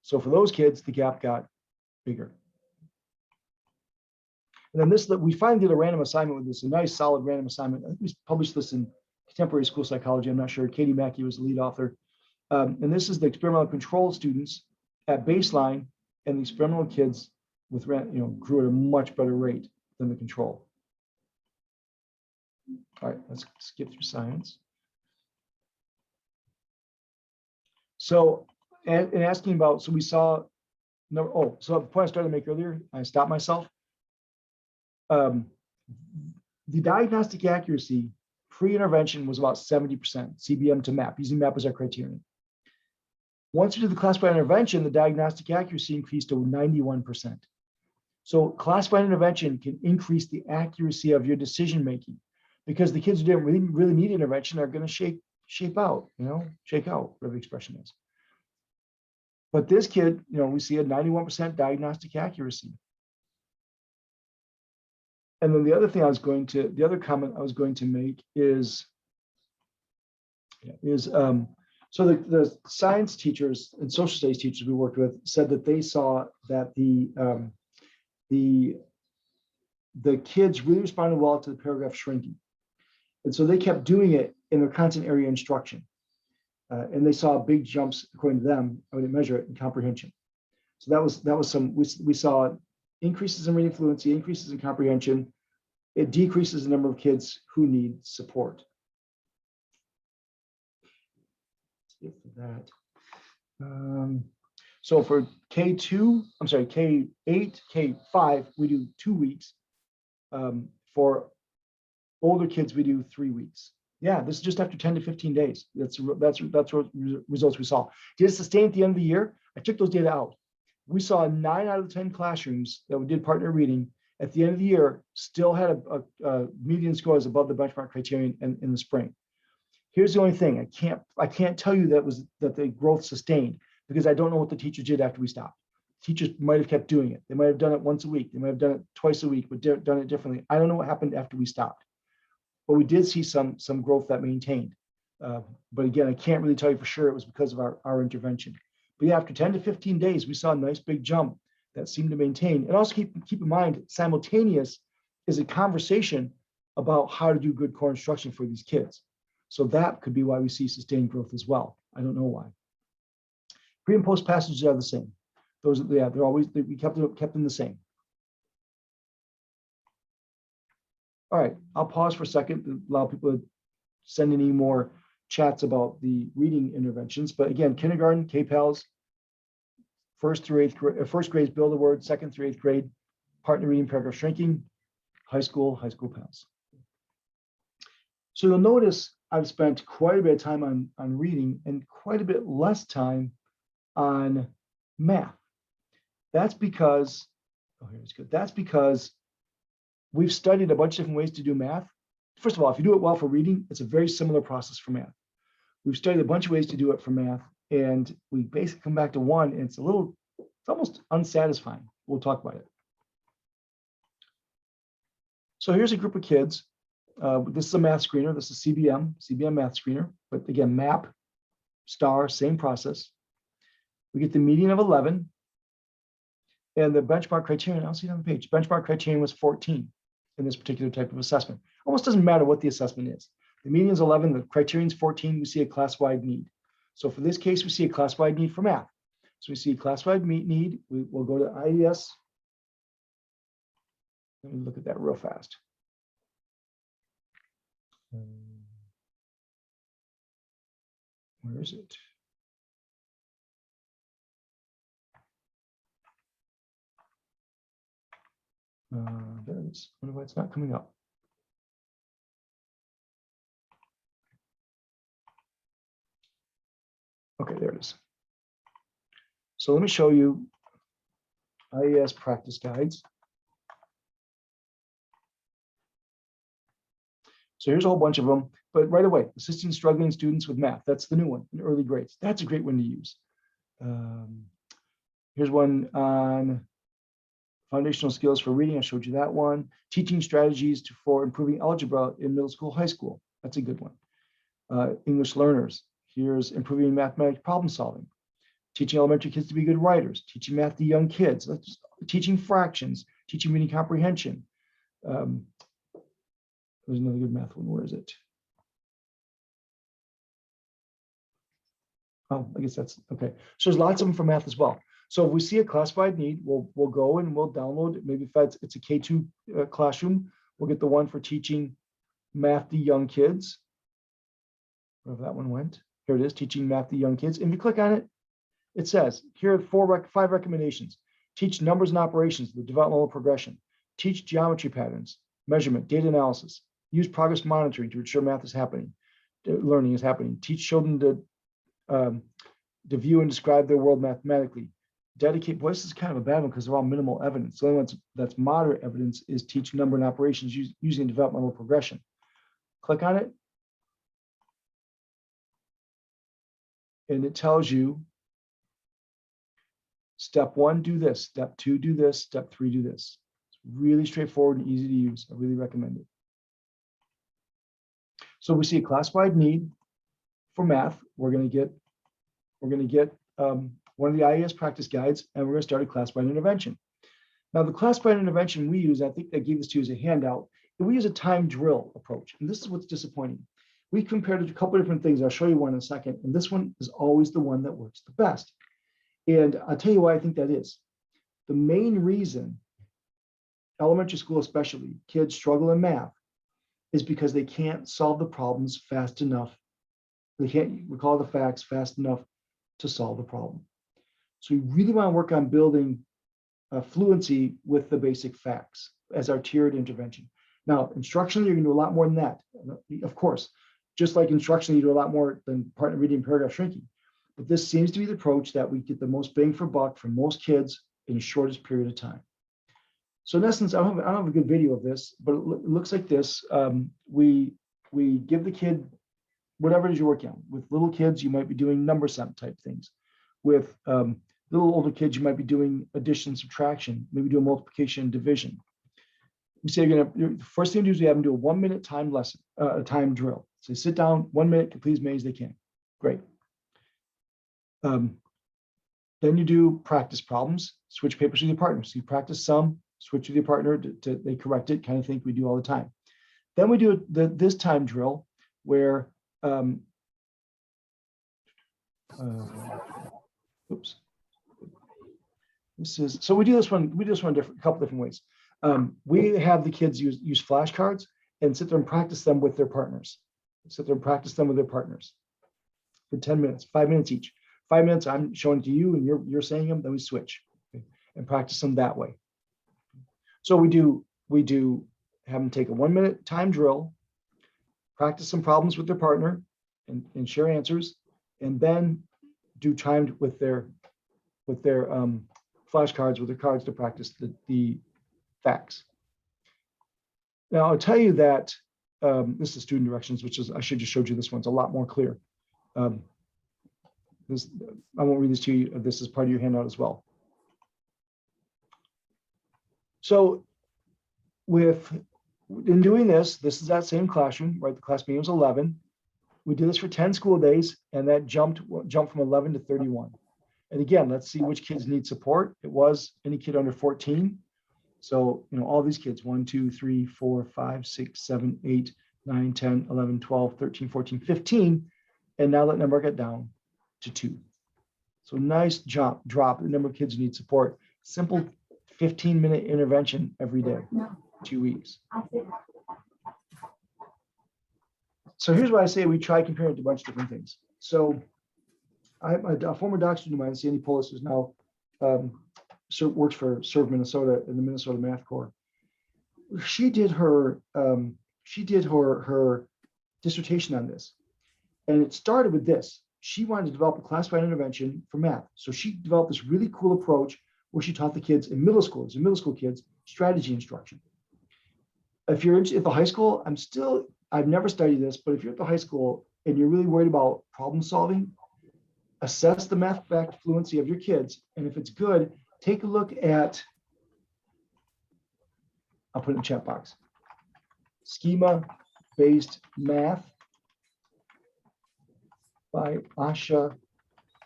Speaker 3: So for those kids, the gap got bigger. And then we finally did a random assignment with this, a nice solid random assignment. I think we published this in Contemporary School Psychology. I'm not sure. Katie Mackey was the lead author. And this is the experimental control students at baseline, and the experimental kids with grew at a much better rate than the control. All right, let's skip through science. So, and asking about, so we saw, so the point I started to make earlier, I stopped myself. The diagnostic accuracy pre-intervention was about 70%, CBM to MAP, using MAP as our criterion. Once you do the classified intervention, the diagnostic accuracy increased to 91%. So classified intervention can increase the accuracy of your decision-making, because the kids who didn't really need intervention are going to shake out, whatever the expression is. But this kid, we see a 91% diagnostic accuracy. And then the other thing the other comment I was going to make is so the science teachers and social studies teachers we worked with said that they saw that the kids really responded well to the paragraph shrinking. And so they kept doing it in their content area instruction. And they saw big jumps, according to them, I would measure it in comprehension. So that was some, we saw increases in reading fluency, increases in comprehension. It decreases the number of kids who need support. Skip that. So for K2, I'm sorry, K8, K5, we do 2 weeks. For older kids, we do 3 weeks. Yeah, this is just after 10 to 15 days. That's what results we saw. Did it sustain at the end of the year? I took those data out. We saw 9 out of the 10 classrooms that we did partner reading at the end of the year still had a median scores above the benchmark criterion in the spring. Here's the only thing, I can't tell you that the growth sustained, because I don't know what the teachers did after we stopped. Teachers might have kept doing it. They might have done it once a week. They might have done it twice a week, but done it differently. I don't know what happened after we stopped. But we did see some growth that maintained. But again, I can't really tell you for sure it was because of our intervention. But yeah, after 10 to 15 days, we saw a nice big jump that seemed to maintain. And also keep in mind, simultaneous is a conversation about how to do good core instruction for these kids. So that could be why we see sustained growth as well. I don't know why. Pre and post passages are the same. Those, yeah, they're always, we kept them the same. All right, I'll pause for a second to allow people to send any more chats about the reading interventions. But again, kindergarten, K-PALs, first grade is build a word, 2nd through 8th grade, partner reading, paragraph shrinking, high school PALs. So you'll notice I've spent quite a bit of time on reading and quite a bit less time on math. That's because, oh, here's good. That's because we've studied a bunch of different ways to do math. First of all, if you do it well for reading, it's a very similar process for math. We've studied a bunch of ways to do it for math, and we basically come back to one, and it's almost unsatisfying. We'll talk about it. So here's a group of kids. This is a math screener. This is CBM math screener. But again, map, star, same process. We get the median of 11. And the benchmark criterion, I'll see it on the page. Benchmark criterion was 14 in this particular type of assessment. Almost doesn't matter what the assessment is. The median is 11, the criterion is 14, we see a class-wide need. So for this case, we see a class-wide need for math. So we see a class-wide need, we'll go to IES. Let me look at that real fast. Where is it? There it is. I wonder why it's not coming up. Okay, there it is. So let me show you IES practice guides. So here's a whole bunch of them, but right away, assisting struggling students with math. That's the new one in early grades. That's a great one to use. Here's one on foundational skills for reading. I showed you that one. Teaching strategies for improving algebra in middle school, high school. That's a good one. English learners. Here's improving mathematics problem solving. Teaching elementary kids to be good writers. Teaching math to young kids. Teaching fractions. Teaching reading comprehension. There's another good math one. Where is it? Oh, I guess that's okay. So there's lots of them for math as well. So if we see a classified need, we'll go and we'll download. Maybe if it's a K2 classroom, we'll get the one for teaching math to young kids. Wherever that one went. Here it is, teaching math to young kids. And if you click on it, it says here are 5 recommendations. Teach numbers and operations, the developmental progression. Teach geometry patterns, measurement, data analysis. Use progress monitoring to ensure math is happening, learning is happening. Teach children to view and describe their world mathematically. Dedicate, boy, this is kind of a bad one because they're all minimal evidence. The only one that's moderate evidence is teach number and operations using developmental progression. Click on it. And it tells you step 1, do this. Step 2, do this. Step 3, do this. It's really straightforward and easy to use. I really recommend it. So we see a class-wide need for math. We're going to get one of the IES practice guides, and we're going to start a class-wide intervention. Now, the class-wide intervention we use, I think I gave this to you as a handout, and we use a time drill approach. And this is what's disappointing. We compared it to a couple of different things. I'll show you one in a second. And this one is always the one that works the best. And I'll tell you why I think that is. The main reason elementary school especially, kids struggle in math is because they can't solve the problems fast enough. They can't recall the facts fast enough to solve the problem. So we really want to work on building fluency with the basic facts as our tiered intervention. Now, instructionally, you're going to do a lot more than that. Of course, just like instructionally, you do a lot more than partner reading, paragraph shrinking. But this seems to be the approach that we get the most bang for buck from most kids in the shortest period of time. So in essence, I don't have a good video of this, but it looks like this. We give the kid whatever it is you're working on. With little kids, you might be doing number sum type things. With little older kids, you might be doing addition, subtraction, maybe doing multiplication and division. We say the first thing to do is we have them do a 1 minute time lesson, a time drill. So sit down, 1 minute, complete as many as they can. Great. Then you do practice problems, switch papers with your partner. So you practice some, switch with your partner, they correct it, kind of thing we do all the time. Then we do this time drill where, oops. So we do this one a couple different ways. We have the kids use flashcards and sit there and practice them with their partners. Sit there and practice them with their partners for 10 minutes, 5 minutes each. 5 minutes, I'm showing it to you and you're saying them, then we switch, okay, and practice them that way. So we do have them take a 1 minute time drill, practice some problems with their partner and share answers, and then do timed with their flashcards, with their cards to practice the facts. Now I'll tell you that this is student directions, which is, I should just showed you this one's a lot more clear. This, I won't read this to you. This is part of your handout as well. So in doing this is that same classroom, right? The class meeting was 11. We did this for 10 school days, and that jumped from 11 to 31. And again, let's see which kids need support. It was any kid under 14. So, all these kids, 1, 2, 3, 4, 5, 6, 7, 8, 9, 10, 11, 12, 13, 14, 15. And now that number got down to 2. So nice drop in the number of kids who need support. Simple 15-minute intervention every day, 2 weeks. So here's why I say we try comparing it to a bunch of different things. So a former doc student of mine, Sandy Polis, who's now works for Serve Minnesota in the Minnesota Math Corps. She did her dissertation on this, and it started with this. She wanted to develop a classified intervention for math. So she developed this really cool approach where she taught the kids in middle school kids, strategy instruction. If you're at the high school, I've never studied this, but if you're at the high school and you're really worried about problem solving, assess the math fact fluency of your kids. And if it's good, take a look at, I'll put it in the chat box, Schema-Based Math by Asha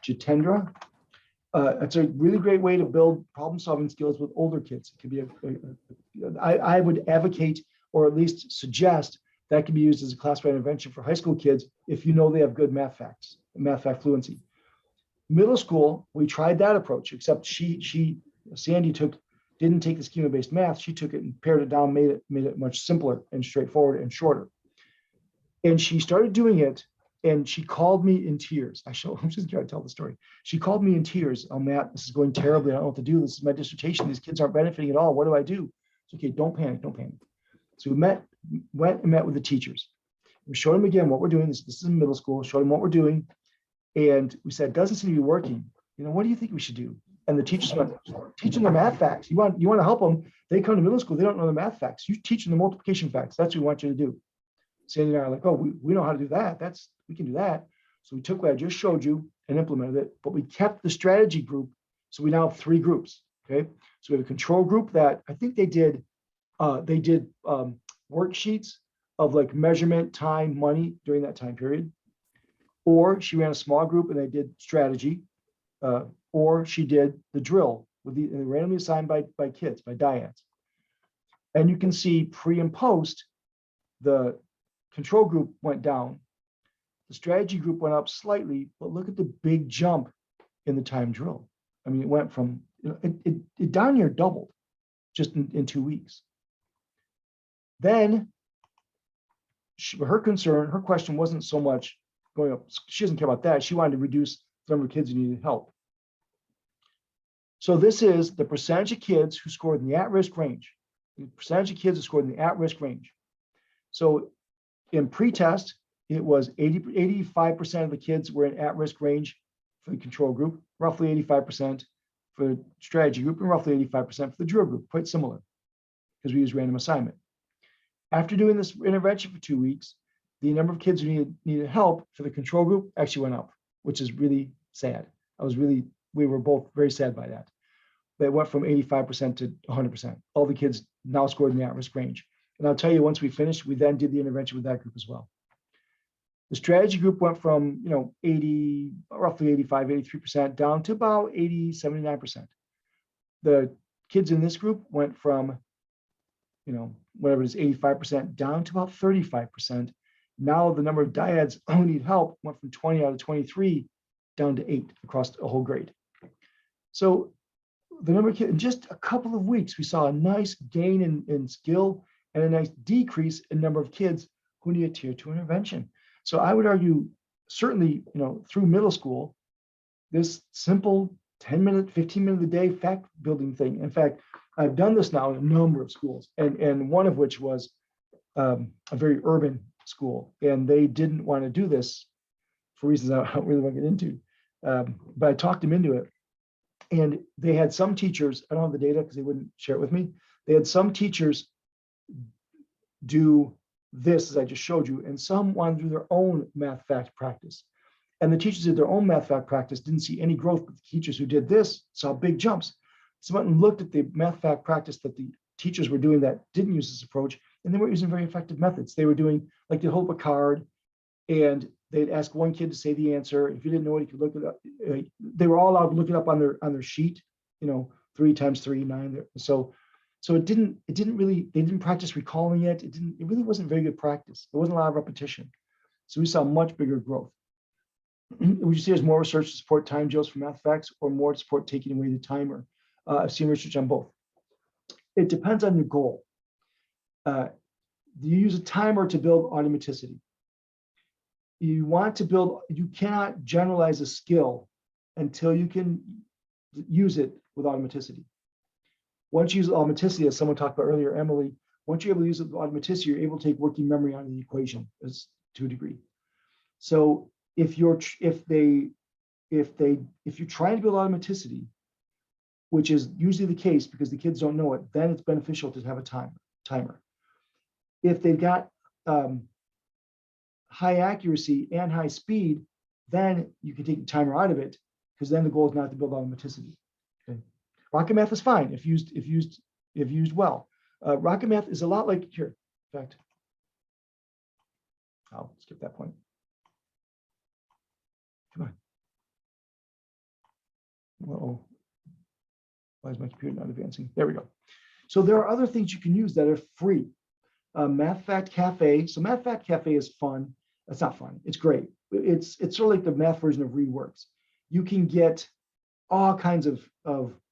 Speaker 3: Jitendra. It's a really great way to build problem solving skills with older kids. It could be I would advocate, or at least suggest, that can be used as a classified intervention for high school kids if you know they have good math fact fluency. Middle school, we tried that approach, except Sandy didn't take the schema-based math. She took it and pared it down, made it much simpler and straightforward and shorter. And she started doing it, and she called me in tears. I'm just trying to tell the story. She called me in tears. Oh, Matt, this is going terribly. I don't know what to do. This is my dissertation. These kids aren't benefiting at all. What do I do? It's okay. Don't panic. So we went and met with the teachers. We showed them again what we're doing. This is in middle school. Showed them what we're doing. And we said, it doesn't seem to be working. What do you think we should do? And the teachers went, teach them the math facts. You want to help them. They come to middle school. They don't know the math facts. You teach them the multiplication facts. That's what we want you to do. Sandy and I are like, oh, we know how to do that. We can do that. So we took what I just showed you and implemented it, but we kept the strategy group. So we now have 3 groups. Okay. So we have a control group that I think they did worksheets of like measurement, time, money during that time period. Or she ran a small group and they did strategy, or she did the drill with the randomly assigned by kids, by dyads. And you can see pre and post, the control group went down, the strategy group went up slightly, but look at the big jump in the time drill. I mean, it went from, it down here doubled just in 2 weeks. Then her question wasn't so much going up. She doesn't care about that. She wanted to reduce the number of kids who needed help. So this is the percentage of kids who scored in the at-risk range. The percentage of kids who scored in the at-risk range. So in pre-test, it was 85% of the kids were in at-risk range for the control group, roughly 85% for the strategy group, and roughly 85% for the drill group, quite similar, because we use random assignment. After doing this intervention for 2 weeks, the number of kids who needed help for the control group actually went up, which is really sad. We were both very sad by that. They went from 85% to 100%. All the kids now scored in the at-risk range. And I'll tell you, once we finished, we then did the intervention with that group as well. The strategy group went from, roughly 85, 83% down to about 80, 79%. The kids in this group went from, whatever it is, 85% down to about 35%. Now the number of dyads who need help went from 20 out of 23 down to 8 across a whole grade. So the number of kids, in just a couple of weeks, we saw a nice gain in skill and a nice decrease in number of kids who need a tier 2 intervention. So I would argue, certainly, through middle school, this simple 10-minute, 15-minute a day fact building thing. In fact, I've done this now in a number of schools, and one of which was a very urban school, and they didn't want to do this for reasons I don't really want to get into. But I talked them into it. And they had some teachers, I don't have the data because they wouldn't share it with me. They had some teachers do this, as I just showed you, and some wanted to do their own math fact practice. And the teachers did their own math fact practice, didn't see any growth, but the teachers who did this saw big jumps. So I went and looked at the math fact practice that the teachers were doing that didn't use this approach, and they weren't using very effective methods. They were doing, like, they'd hold up a card, and they'd ask one kid to say the answer. If you didn't know it, you could look it up. They were all allowed to look it up on their sheet, 3 times 3, 9. So it didn't really, they didn't practice recalling it. It really wasn't very good practice. There wasn't a lot of repetition. So we saw much bigger growth. Would you see there's more research to support time jails for math facts, or more to support taking away the timer? I've seen research on both. It depends on your goal. Do you use a timer to build automaticity? You want to build, you cannot generalize a skill until you can use it with automaticity. Once you use automaticity, as someone talked about earlier, Emily, once you're able to use it with automaticity, you're able to take working memory out of the equation to a degree. So if you're trying to build automaticity, which is usually the case because the kids don't know it, then it's beneficial to have a timer. If they've got high accuracy and high speed, then you can take the timer out of it, because then the goal is not to build automaticity. Okay. Rocket math is fine if used well. Rocket math is a lot like here. In fact, I'll skip that point. Come on. Uh-oh. Why is my computer not advancing? There we go. So there are other things you can use that are free. Math Fact Cafe. So Math Fact Cafe is fun. It's not fun. It's great. It's sort of like the math version of ReadWorks. You can get all kinds of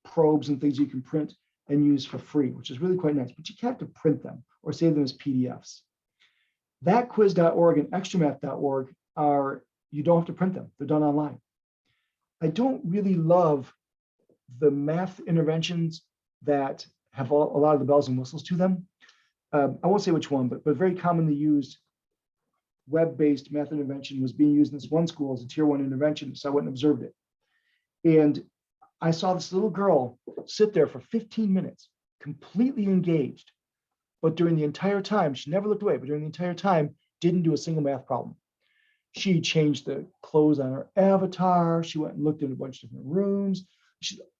Speaker 3: probes and things you can print and use for free, which is really quite nice, but you can't have to print them or save them as PDFs. Thatquiz.org and extramath.org you don't have to print them. They're done online. I don't really love the math interventions that have a lot of the bells and whistles to them. I won't say which one, but very commonly used web-based math intervention was being used in this one school as a tier 1 intervention, so I went and observed it. And I saw this little girl sit there for 15 minutes, completely engaged, but during the entire time, she never looked away, but during the entire time, didn't do a single math problem. She changed the clothes on her avatar. She went and looked in a bunch of different rooms.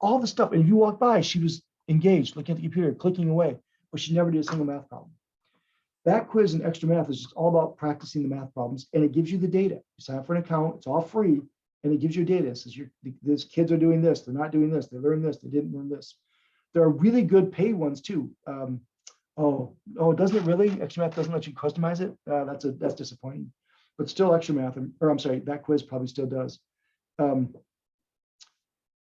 Speaker 3: All the stuff, and if you walk by, she was engaged, looking at the computer, clicking away, but she never did a single math problem. That quiz and extra math is just all about practicing the math problems, and it gives you the data. You sign up for an account, it's all free, and it gives you data. It says these kids are doing this, they're not doing this, they learned this, they didn't learn this. There are really good paid ones too. Doesn't it really? Extra math doesn't let you customize it. That's disappointing. But still, extra math, or I'm sorry, that quiz probably still does.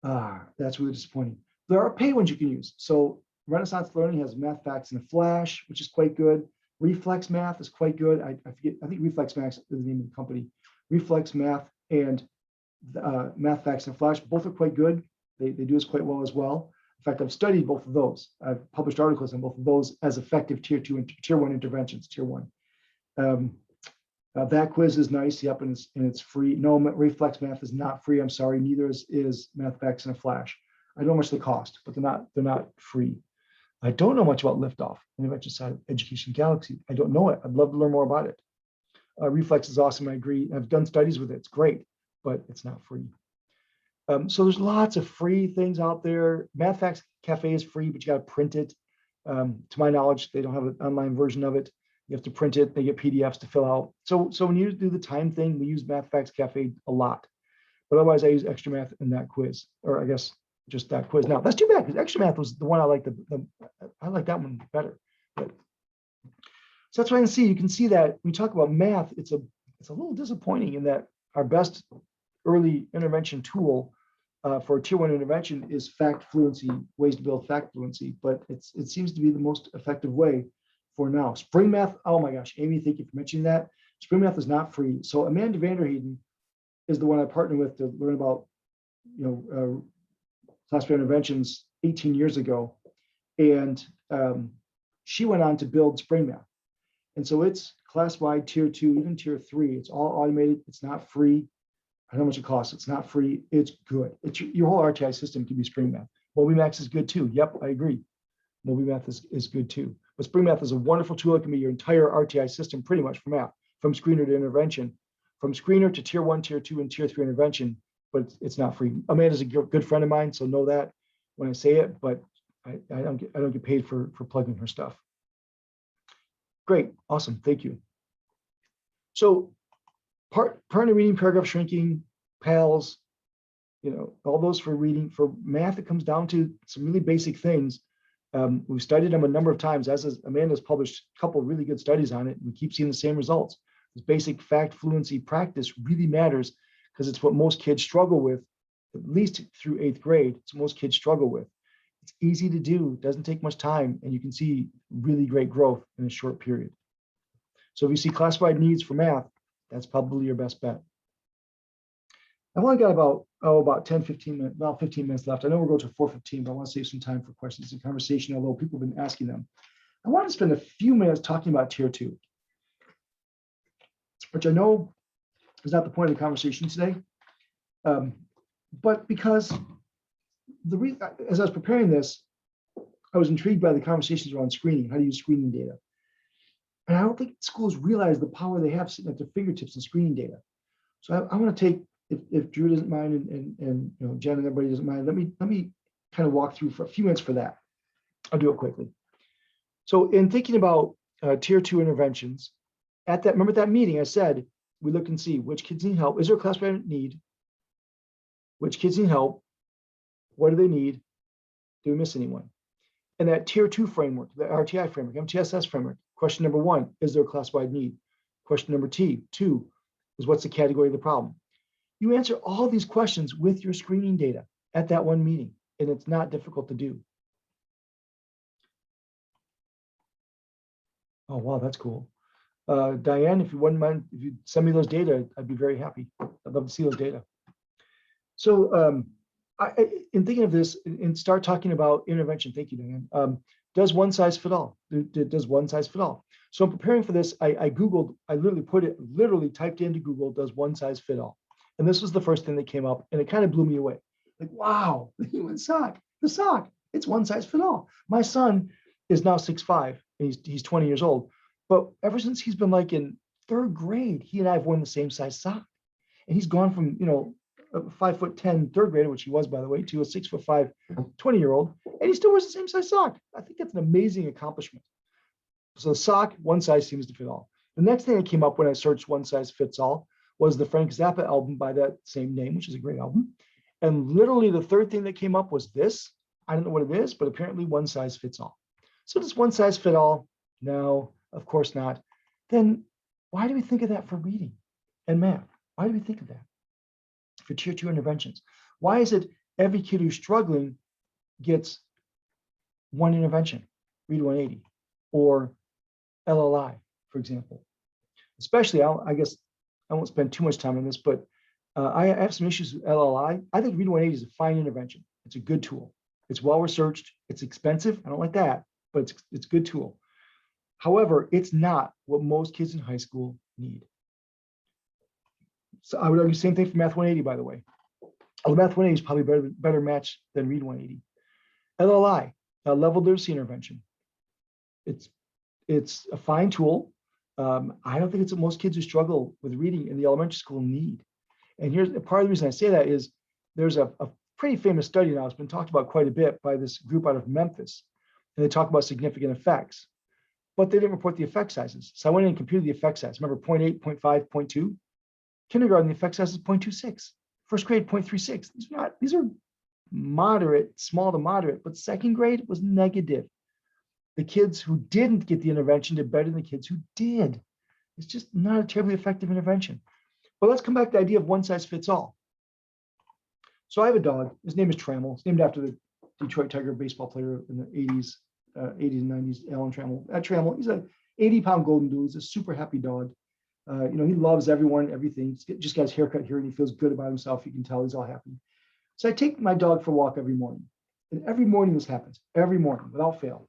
Speaker 3: That's really disappointing. There are paid ones you can use. So Renaissance Learning has math facts in a flash, which is quite good. Reflex Math is quite good. I forget, I think Reflex Math is the name of the company. Reflex Math and Math Facts and Flash, both are quite good. They do this quite well as well. In fact, I've studied both of those. I've published articles on both of those as effective tier 2 and tier 1 interventions, tier 1. That quiz is nice, yep, and it's free. No, Reflex Math is not free. I'm sorry, neither is Math Facts and Flash. I know how much they cost, but they're not free. I don't know much about Liftoff, Intervention Side of Education Galaxy. I don't know it. I'd love to learn more about it. Reflex is awesome. I agree. I've done studies with it. It's great, but it's not free. So there's lots of free things out there. Math Facts Cafe is free, but you got to print it. To my knowledge, they don't have an online version of it. You have to print it. They get PDFs to fill out. So when you do the time thing, we use Math Facts Cafe a lot. But otherwise, I use Extra Math in that quiz, or I guess just that quiz. Now that's too bad because Extra Math was the one I like. I like that one better. But, so that's why you can see that when we talk about math, it's a little disappointing in that our best early intervention tool for tier 1 intervention is fact fluency, ways to build fact fluency, but it seems to be the most effective way for now. Spring Math, oh my gosh, Amy, thank you for mentioning that. Spring Math is not free. So Amanda Vanderheiden is the one I partnered with to learn about, classified interventions 18 years ago. And she went on to build Spring Math. And so it's class-wide, tier 2, even tier 3. It's all automated. It's not free. I don't know how much it costs. It's not free. It's good. Your whole RTI system can be Spring Math. MobiMax is good too. Yep, I agree. MobiMath is good too. But Spring Math is a wonderful tool. It can be your entire RTI system pretty much for math, from screener to intervention, from screener to tier 1, tier 2, and tier 3 intervention, but it's not free. Amanda's a good friend of mine, so know that when I say it, but I don't get paid for plugging her stuff. Great, awesome, thank you. So partner reading, paragraph shrinking, PALs, all those for reading. For math, it comes down to some really basic things. We've studied them a number of times, Amanda's published a couple of really good studies on it. We keep seeing the same results. This basic fact fluency practice really matters because it's what most kids struggle with, at least through 8th grade. It's what most kids struggle with. It's easy to do, doesn't take much time, and you can see really great growth in a short period. So if you see classified needs for math, that's probably your best bet. I've only got about 10, 15 minutes, about 15 minutes left. I know we're going to 4:15, but I want to save some time for questions and conversation, although people have been asking them. I want to spend a few minutes talking about tier 2, which I know is not the point of the conversation today, but because as I was preparing this, I was intrigued by the conversations around screening, how to use screening data. And I don't think schools realize the power they have sitting at their fingertips in screening data. So I want to take, if Drew doesn't mind and Jen and everybody doesn't mind, let me kind of walk through for a few minutes for that. I'll do it quickly. So in thinking about tier 2 interventions, remember that meeting I said, we look and see which kids need help. Is there a classified need? Which kids need help? What do they need? Do we miss anyone? And that tier 2 framework, the RTI framework, MTSS framework, question number 1, is there a classified need? Question number 2 is what's the category of the problem? You answer all these questions with your screening data at that one meeting, and it's not difficult to do. Oh, wow, that's cool. Diane, if you wouldn't mind, if you send me those data, I'd be very happy. I'd love to see those data. So in thinking of this and start talking about intervention, thank you, Diane. Does one size fit all? Does one size fit all? So I'm preparing for this. I Googled, I literally typed into Google, does one size fit all? And this was the first thing that came up, and it kind of blew me away. Like, wow, the human sock, it's one size fit all. My son is now 6'5", and he's 20 years old. But ever since he's been like in 3rd grade, he and I have worn the same size sock. And he's gone from, a 5'10" 3rd grader, which he was, by the way, to a 6'5" 20-year-old, and he still wears the same size sock. I think that's an amazing accomplishment. So the sock, one size seems to fit all. The next thing that came up when I searched one size fits all was the Frank Zappa album by that same name, which is a great album. And literally the third thing that came up was this. I don't know what it is, but apparently one size fits all. So does one size fit all? No, of course not. Then why do we think of that for reading and math? Why do we think of that for tier 2 interventions? Why is it every kid who's struggling gets one intervention, read 180, or LLI, for example. Especially, I guess I won't spend too much time on this, but I have some issues with LLI. I think Read 180 is a fine intervention. It's a good tool. It's well researched. It's expensive. I don't like that, but it's a good tool. However, it's not what most kids in high school need. So I would argue same thing for Math 180, by the way. Although Math 180 is probably better match than Read 180. LLI, level literacy intervention. It's a fine tool. I don't think it's what most kids who struggle with reading in the elementary school need. And here's part of the reason I say that is there's a pretty famous study now. It's been talked about quite a bit by this group out of Memphis, and they talk about significant effects, but they didn't report the effect sizes. So I went in and computed the effect size. Remember 0.8, 0.5, 0.2? Kindergarten, the effect size is 0.26. First grade, 0.36. These are moderate, small to moderate, but second grade was negative. The kids who didn't get the intervention did better than the kids who did. It's just not a terribly effective intervention. But let's come back to the idea of one size fits all. So I have a dog. His name is Trammell. It's named after the Detroit Tiger baseball player in the 80s and 90s, Alan Trammell. Trammell, he's a 80-pound golden doodle. He's a super happy dog. He loves everyone, everything. Just got his haircut here and he feels good about himself. You can tell he's all happy. So I take my dog for a walk every morning. And every morning this happens, every morning without fail.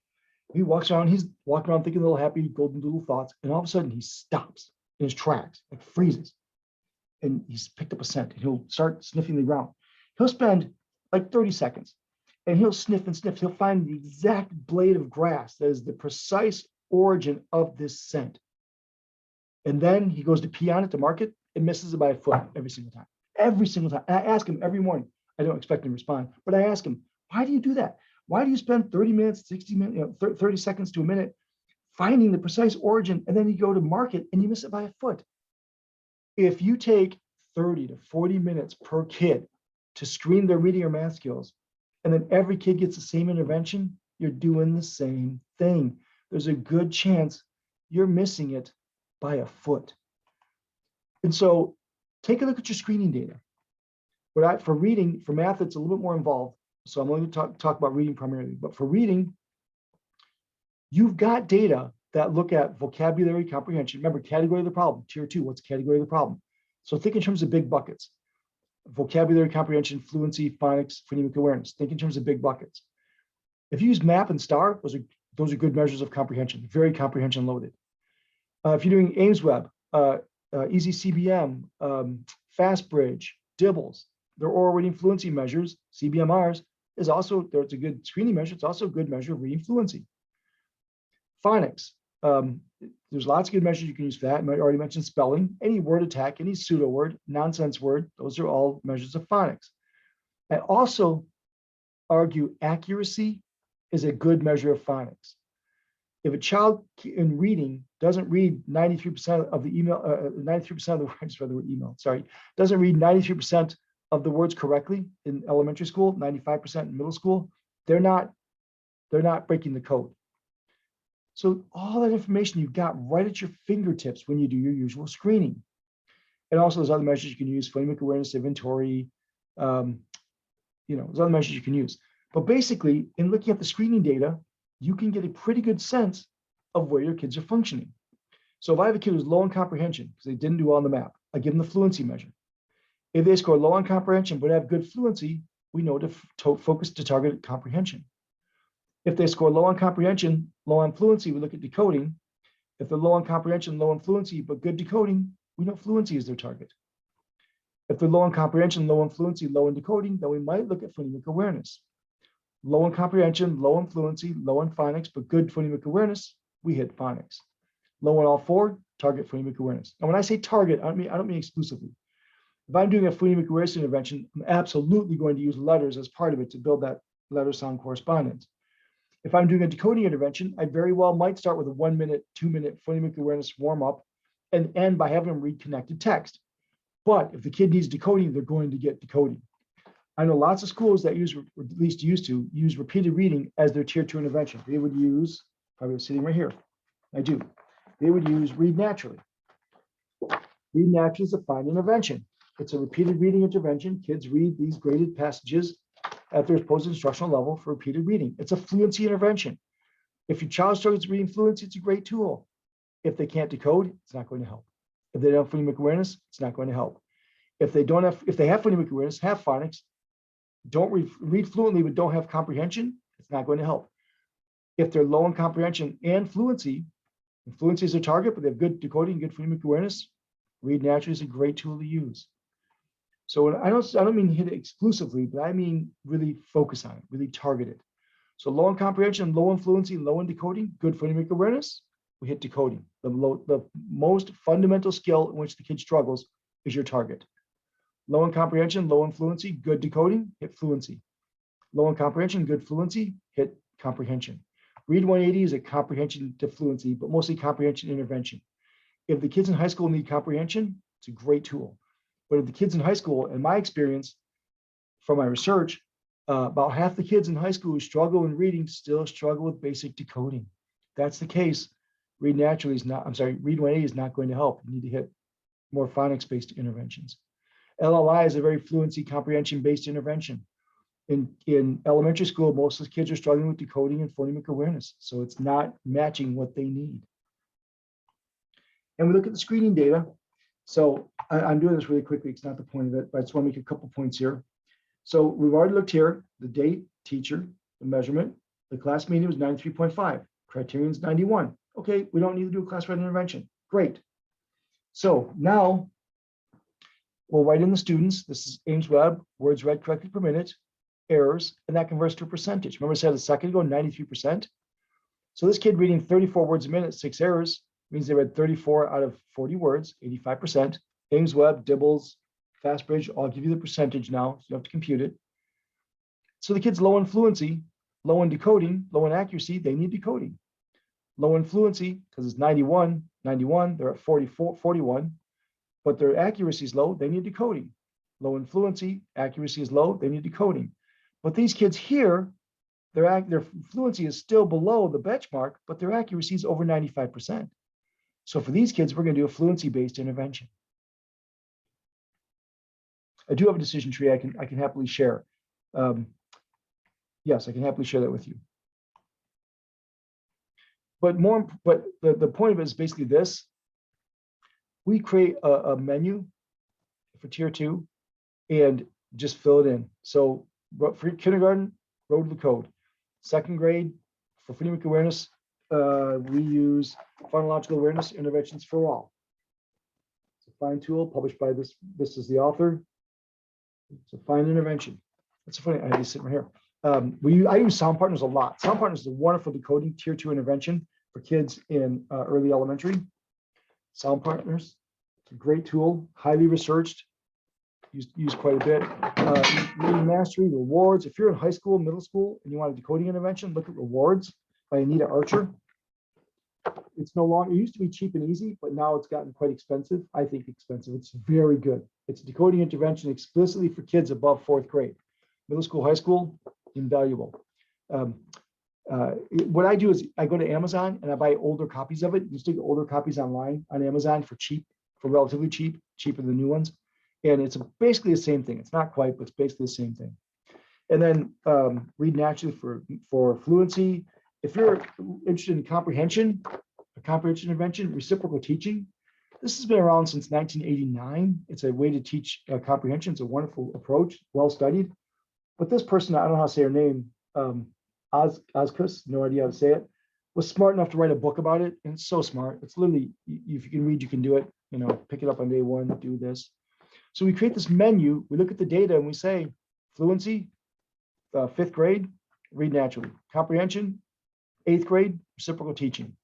Speaker 3: He walks around, he's walking around thinking little happy golden doodle thoughts. And all of a sudden he stops in his tracks, like freezes. And he's picked up a scent and he'll start sniffing the ground. He'll spend like 30 seconds and he'll sniff and sniff. He'll find the exact blade of grass that is the precise origin of this scent. And then he goes to pee on it to mark it and misses it by a foot every single time. Every single time. And I ask him every morning. I don't expect him to respond, but I ask him, why do you do that? Why do you spend 30 minutes, 60 minutes, 30 seconds to a minute finding the precise origin and then you go to mark it and you miss it by a foot? If you take 30 to 40 minutes per kid to screen their reading or math skills, and then every kid gets the same intervention, you're doing the same thing. There's a good chance you're missing it by a foot. And so take a look at your screening data. For reading, for math, it's a little bit more involved. So I'm going to talk about reading primarily, but for reading, you've got data that look at vocabulary comprehension. Remember, category of the problem, tier 2, what's the category of the problem? So think in terms of big buckets. Vocabulary comprehension, fluency, phonics, phonemic awareness. Think in terms of big buckets. If you use MAP and STAR, those are good measures of comprehension, very comprehension loaded. If you're doing AIMSweb, Easy CBM, FastBridge, DIBBLES, they're oral reading fluency measures. CBMRs is also, it's a good screening measure. It's also a good measure of reading fluency. Phonics, there's lots of good measures you can use for that. I already mentioned spelling, any word attack, any pseudo word, nonsense word, those are all measures of phonics. I also argue accuracy is a good measure of phonics. If a child in reading doesn't read 93% of the email, 93% of the words, rather than email, sorry, doesn't read 93% of the words correctly in elementary school, 95% in middle school, they're not breaking the code. So all that information you've got right at your fingertips when you do your usual screening. And also there's other measures you can use, phonemic awareness, inventory, there's other measures you can use. But basically, in looking at the screening data, you can get a pretty good sense of where your kids are functioning. So if I have a kid who's low in comprehension, because they didn't do well on the map, I give them the fluency measure. If they score low on comprehension but have good fluency, we know to focus to target comprehension. If they score low on comprehension, low on fluency, we look at decoding. If they're low on comprehension, low on fluency, but good decoding, we know fluency is their target. If they're low on comprehension, low on fluency, low in decoding, then we might look at phonemic awareness. Low in comprehension, low in fluency, low in phonics, but good phonemic awareness, we hit phonics. Low in all four, target phonemic awareness. And when I say target, I don't mean exclusively. If I'm doing a phonemic awareness intervention, I'm absolutely going to use letters as part of it to build that letter sound correspondence. If I'm doing a decoding intervention, I very well might start with a 1 minute, 2 minute phonemic awareness warm up and end by having them read connected text. But if the kid needs decoding, they're going to get decoding. I know lots of schools that use, or at least used to, use repeated reading as their tier 2 intervention. They would use, probably sitting right here, I do. They would use read naturally. Read naturally is a fine intervention. It's a repeated reading intervention. Kids read these graded passages at their post-instructional level for repeated reading. It's a fluency intervention. If your child struggles with reading fluency, it's a great tool. If they can't decode, it's not going to help. If they don't have phonemic awareness, it's not going to help. If they have phonemic awareness, have phonics, don't read fluently but don't have comprehension, it's not going to help. If they're low in comprehension and fluency is a target, but they have good decoding, good phonemic awareness, read naturally is a great tool to use. So I don't mean hit it exclusively, but I mean really focus on it, really target it. So low in comprehension, low in fluency, low in decoding, good phonemic awareness, we hit decoding. The most fundamental skill in which the kid struggles is your target. Low in comprehension, low in fluency, good decoding, hit fluency. Low in comprehension, good fluency, hit comprehension. Read 180 is a comprehension to fluency, but mostly comprehension intervention. If the kids in high school need comprehension, it's a great tool. But if the kids in high school, in my experience, from my research, about half the kids in high school who struggle in reading still struggle with basic decoding. If that's the case, read 180 is not going to help. You need to hit more phonics-based interventions. LLI is a very fluency comprehension-based intervention. In elementary school, most of the kids are struggling with decoding and phonemic awareness, so it's not matching what they need. And we look at the screening data. So I'm doing this really quickly. It's not the point of it, but I just want to make a couple points here. So we've already looked here, the date, teacher, the measurement. The class median was 93.5, criterion's 91. Okay, we don't need to do a class-wide intervention. Great. So now we'll write in the students. This is Ames Web, words read correctly per minute, errors, and that converts to a percentage. Remember I said a second ago, 93%. So this kid reading 34 words a minute, 6 errors, means they read 34 out of 40 words, 85%. Ames Web, Dibbles, FastBridge, I'll give you the percentage now, so you have to compute it. So the kid's low in fluency, low in decoding, low in accuracy, they need decoding. Low in fluency, because it's 91, they're at 44, 41, but their accuracy is low, they need decoding. Low in fluency, accuracy is low, they need decoding. But these kids here, their fluency is still below the benchmark, but their accuracy is over 95%. So for these kids, we're going to do a fluency-based intervention. I do have a decision tree I can happily share. Yes, I can happily share that with you. But the point of it is basically this. We create a menu for tier 2 and just fill it in. So for kindergarten, road to the code. Second grade, for phonemic awareness, we use phonological awareness interventions for all. It's a fine tool published by this is the author. It's a fine intervention. It's funny, I have these sitting right here. I use Sound Partners a lot. Sound Partners is a wonderful decoding tier 2 intervention for kids in early elementary. Sound Partners, it's a great tool, highly researched, used quite a bit. Reading mastery, rewards. If you're in high school, middle school, and you want a decoding intervention, look at rewards by Anita Archer. It's no longer, it used to be cheap and easy, but now it's gotten quite expensive. I think expensive. It's very good. It's a decoding intervention explicitly for kids above 4th grade. Middle school, high school, invaluable. What I do is I go to Amazon and I buy older copies of it. You still get older copies online on Amazon for cheap, for relatively cheap, cheaper than new ones. And it's basically the same thing. It's not quite, but it's basically the same thing. And then read naturally for fluency. If you're interested in comprehension, a comprehension intervention, reciprocal teaching, this has been around since 1989. It's a way to teach comprehension. It's a wonderful approach, well studied. But this person, I don't know how to say her name, Ozkus, no idea how to say it, was smart enough to write a book about it. And it's so smart. It's literally, if you can read, you can do it. You know, pick it up on day 1, do this. So we create this menu, we look at the data and we say, fluency, 5th grade, read naturally. Comprehension, 8th grade, reciprocal teaching.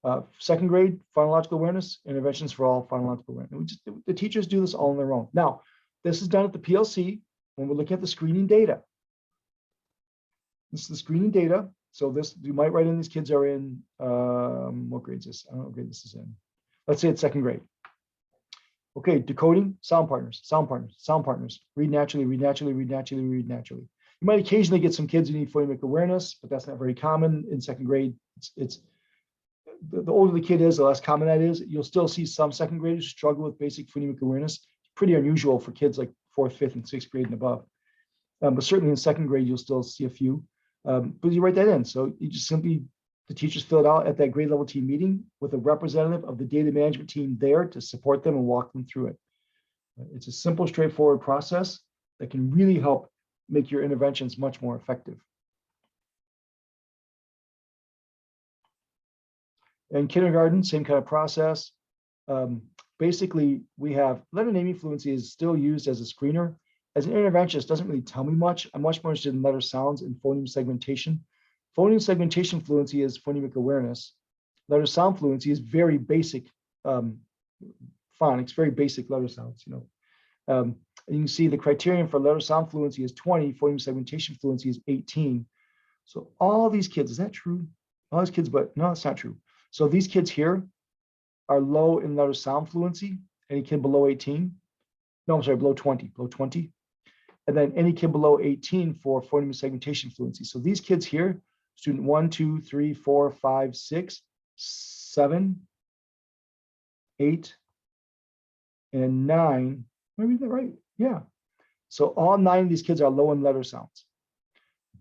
Speaker 3: 2nd grade, phonological awareness, interventions for all, phonological awareness. The teachers do this all on their own. Now, this is done at the PLC when we're looking at the screening data. This is the screening data. So this, you might write in these kids are in, what grade is this? I don't know what grade this is in. Let's say it's 2nd grade. Okay, decoding, Sound Partners. Read naturally, read naturally, read naturally, read naturally. You might occasionally get some kids who need phonemic awareness, but that's not very common in 2nd grade. It's the older the kid is, the less common that is. You'll still see some 2nd graders struggle with basic phonemic awareness. It's pretty unusual for kids like 4th, 5th, and 6th grade and above. But certainly in 2nd grade, you'll still see a few. But you write that in. So you just simply, The teachers fill it out at that grade level team meeting with a representative of the data management team there to support them and walk them through it. It's a simple, straightforward process that can really help make your interventions much more effective. In kindergarten, same kind of process. Basically, we have letter naming fluency is still used as a screener. As an interventionist, doesn't really tell me much. I'm much more interested in letter sounds and phoneme segmentation. Phoneme segmentation fluency is phonemic awareness. Letter sound fluency is very basic phonics, very basic letter sounds. You can see the criterion for letter sound fluency is 20, phoneme segmentation fluency is 18. So all these kids, is that true? All these kids, but no, it's not true. So these kids here are low in letter sound fluency. Any kid below 18? No, I'm sorry, below 20, below 20. And then any kid below 18 for phoneme segmentation fluency. So these kids here, student 1, 2, 3, 4, 5, 6, 7, 8, and 9. Am I reading that right? Yeah. So all 9 of these kids are low in letter sounds.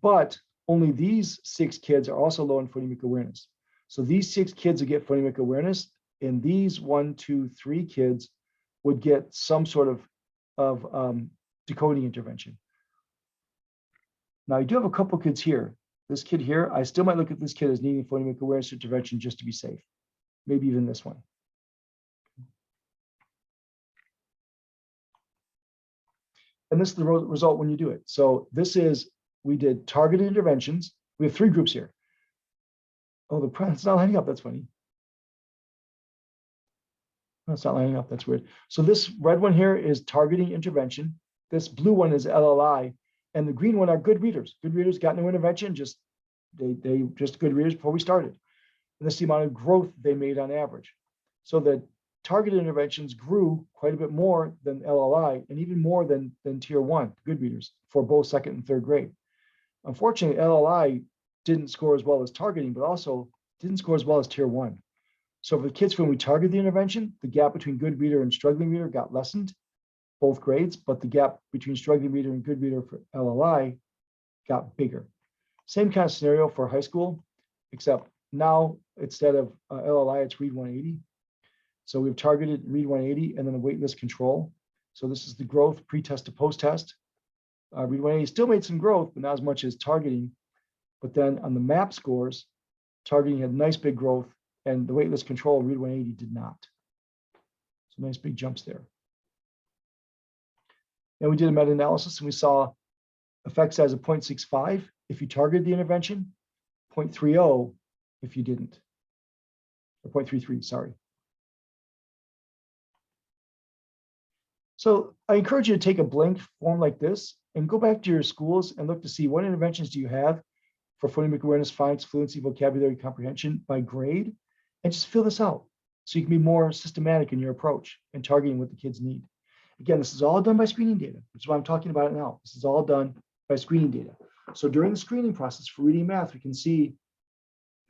Speaker 3: But only these 6 kids are also low in phonemic awareness. So these 6 kids would get phonemic awareness, and these 1, 2, 3 kids would get some sort of decoding intervention. Now I do have a couple kids here. This kid here, I still might look at this kid as needing phonemic awareness intervention just to be safe. Maybe even this one. And this is the result when you do it. So this is, we did targeted interventions. We have 3 groups here. Oh, it's not lining up. That's funny. No, it's not lining up. That's weird. So this red one here is targeting intervention. This blue one is LLI. And the green one are good readers. Good readers got no intervention, they just good readers before we started. And this is the amount of growth they made on average. So the targeted interventions grew quite a bit more than LLI and even more than tier 1, good readers, for both 2nd and 3rd grade. Unfortunately, LLI didn't score as well as targeting, but also didn't score as well as tier 1. So for the kids, when we targeted the intervention, the gap between good reader and struggling reader got lessened, both grades, but the gap between struggling reader and good reader for LLI got bigger. Same kind of scenario for high school, except now instead of LLI, it's read 180. So we've targeted read 180 and then a waitlist control. So this is the growth pre-test to post-test. Read 180 still made some growth, but not as much as targeting. But then on the MAP scores, targeting had nice big growth, and the waitlist control read 180 did not. So nice big jumps there. And we did a meta-analysis, and we saw effect size of 0.65 if you targeted the intervention, 0.30 if you didn't, or 0.33, sorry. So I encourage you to take a blank form like this and go back to your schools and look to see what interventions do you have for phonemic awareness, phonics, fluency, vocabulary, comprehension by grade, and just fill this out so you can be more systematic in your approach and targeting what the kids need. Again, this is all done by screening data, which is why I'm talking about it now. This is all done by screening data. So during the screening process for reading math, we can see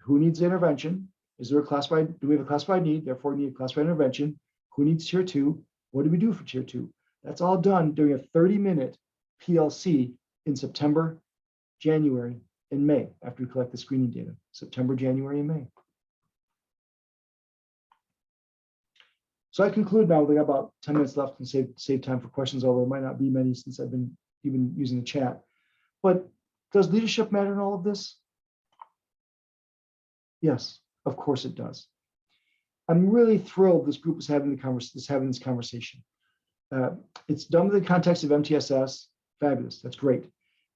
Speaker 3: who needs intervention. Is there a classified, do we have a classified need? Therefore, we need a classified intervention. Who needs tier 2? What do we do for tier 2? That's all done during a 30-minute PLC in September, January, and May after we collect the screening data. September, January, and May. So I conclude now. We got about 10 minutes left and save time for questions, although it might not be many since I've been even using the chat. But does leadership matter in all of this? Yes, of course it does. I'm really thrilled this group is having this conversation. It's done in the context of MTSS. Fabulous. That's great.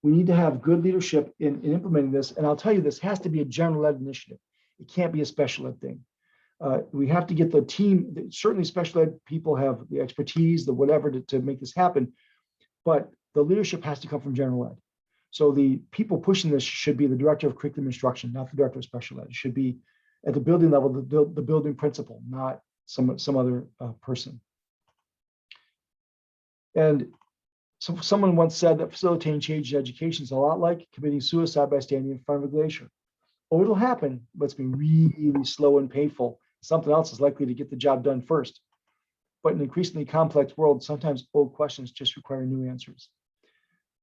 Speaker 3: We need to have good leadership in implementing this. And I'll tell you, this has to be a general ed initiative. It can't be a special ed thing. We have to get the team, certainly special ed people have the expertise, the whatever to make this happen, but the leadership has to come from general ed. So the people pushing this should be the director of curriculum instruction, not the director of special ed. It should be at the building level, the building principal, not some other person. And so someone once said that facilitating change in education is a lot like committing suicide by standing in front of a glacier. Oh, it'll happen, but it's been really slow and painful. Something else is likely to get the job done first. But in an increasingly complex world, sometimes old questions just require new answers.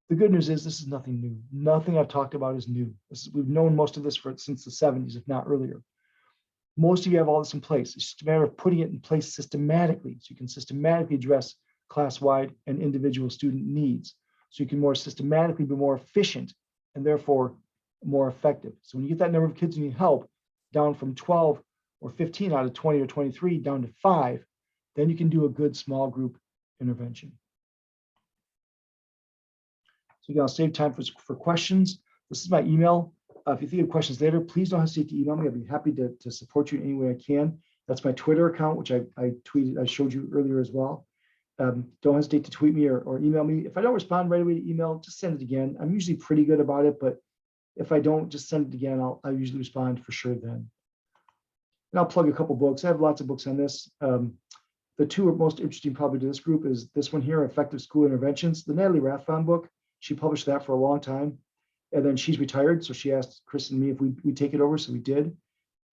Speaker 3: The good news is this is nothing new. Nothing I've talked about is new. We've known most of this since the 70s, if not earlier. Most of you have all this in place. It's just a matter of putting it in place systematically, so you can systematically address class-wide and individual student needs. So you can more systematically be more efficient and therefore more effective. So when you get that number of kids who need help down from 12 or 15 out of 20 or 23 down to 5, then you can do a good small group intervention. So again, I'll save time for questions. This is my email. If you think of questions later, please don't hesitate to email me. I'll be happy to support you in any way I can. That's my Twitter account, which I tweeted, I showed you earlier as well. Don't hesitate to tweet me or email me. If I don't respond right away to email, just send it again. I'm usually pretty good about it, but if I don't, just send it again. I'll usually respond for sure then. And I'll plug a couple books. I have lots of books on this. The two are most interesting probably to this group is this one here, Effective School Interventions, the Natalie Rathbun book. She published that for a long time. And then she's retired. So she asked Chris and me if we take it over. So we did.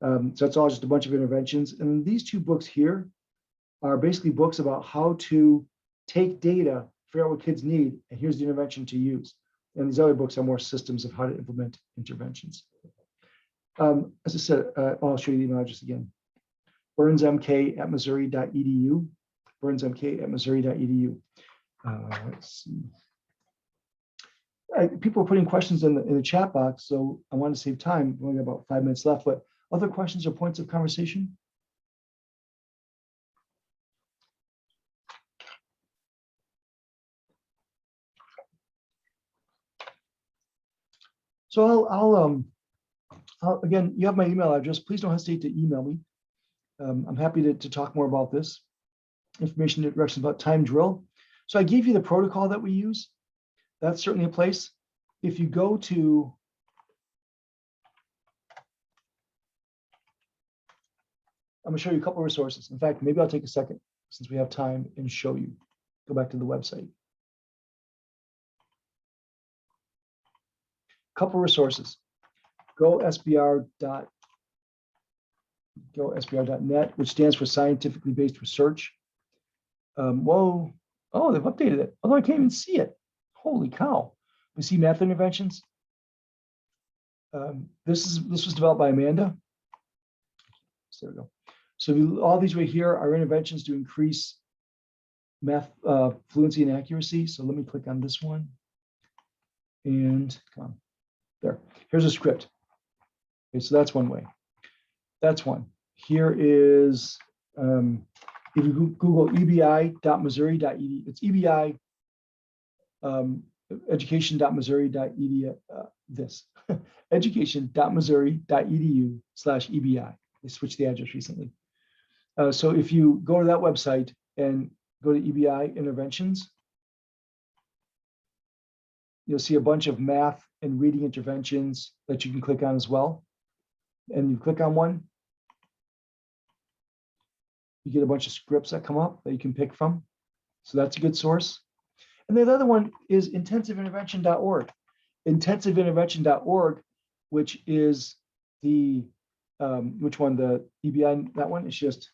Speaker 3: So that's all just a bunch of interventions. And these two books here are basically books about how to take data, figure out what kids need, and here's the intervention to use. And these other books are more systems of how to implement interventions. As I said, I'll show you the email address again. burnsmk@missouri.edu. burnsmk@missouri.edu. Let's see. People are putting questions in the chat box, so I want to save time. We only got about 5 minutes left, but other questions or points of conversation? So I'll again, you have my email address. Please don't hesitate to email me. I'm happy to talk more about this. Information and directions about time drill. So I gave you the protocol that we use. That's certainly a place. If you go to I'm going to show you a couple of resources. In fact, maybe I'll take a second since we have time and show you. Go back to the website. Couple of resources. GoSBR.net, which stands for Scientifically Based Research. Whoa. Oh, they've updated it. Although I can't even see it. Holy cow. We see math interventions. This was developed by Amanda. So there we go. So all these right here are interventions to increase math fluency and accuracy. So let me click on this one. And come on. There. Here's a script. Okay, so that's one way. That's one. Here is if you Google ebi.missouri.edu, it's ebi education.missouri.edu, this education.missouri.edu/ebi. They switched the address recently. So if you go to that website and go to EBI interventions, you'll see a bunch of math and reading interventions that you can click on as well. And you click on one, you get a bunch of scripts that come up that you can pick from. So that's a good source. And the other one is intensiveintervention.org. Intensiveintervention.org, which is the, which one, the EBI, that one is just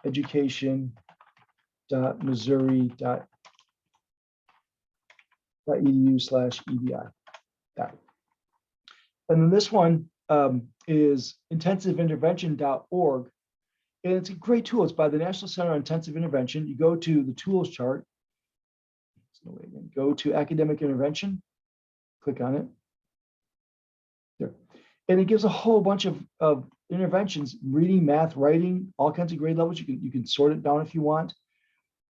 Speaker 3: education.missouri.edu/EBI. That. And then this one is intensiveintervention.org. And it's a great tool. It's by the National Center on Intensive Intervention. You go to the tools chart. Go to academic intervention, click on it. There. And it gives a whole bunch of interventions, reading, math, writing, all kinds of grade levels. You can sort it down if you want.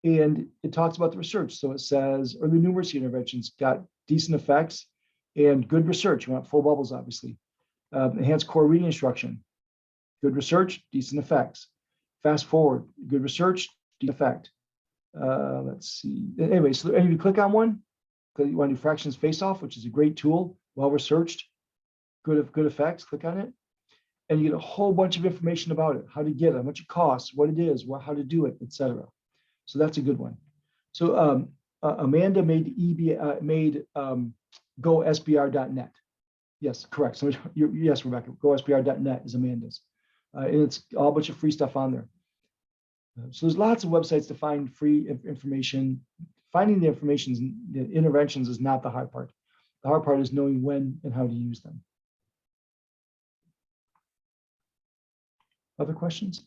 Speaker 3: And it talks about the research. So it says early numeracy interventions got decent effects and good research. You want full bubbles, obviously. Enhanced core reading instruction, good research, decent effects. Fast forward, good research, decent effect. Let's see. Anyway, so and you click on one, you want to do fractions face-off, which is a great tool, well researched, good effects. Click on it, and you get a whole bunch of information about it: how to get it, how much it costs, what it is, how to do it, etc. So that's a good one. So Amanda made GoSBR.net. Yes, correct. So yes, Rebecca, GoSBR.net is Amanda's, and it's all a bunch of free stuff on there. So there's lots of websites to find free information, finding the information, the interventions is not the hard part. The hard part is knowing when and how to use them. Other questions?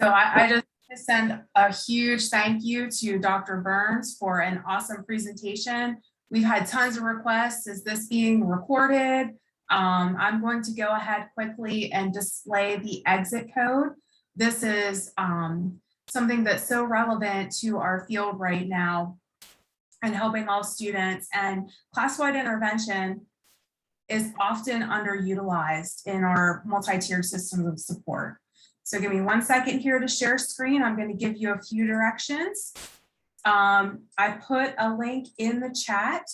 Speaker 12: So I just want to send a huge thank you to Dr. Burns for an awesome presentation. We've had tons of requests. Is this being recorded? I'm going to go ahead quickly and display the exit code. This is something that's so relevant to our field right now and helping all students. And class-wide intervention is often underutilized in our multi-tiered systems of support. So give me 1 second here to share screen. I'm going to give you a few directions. I put a link in the chat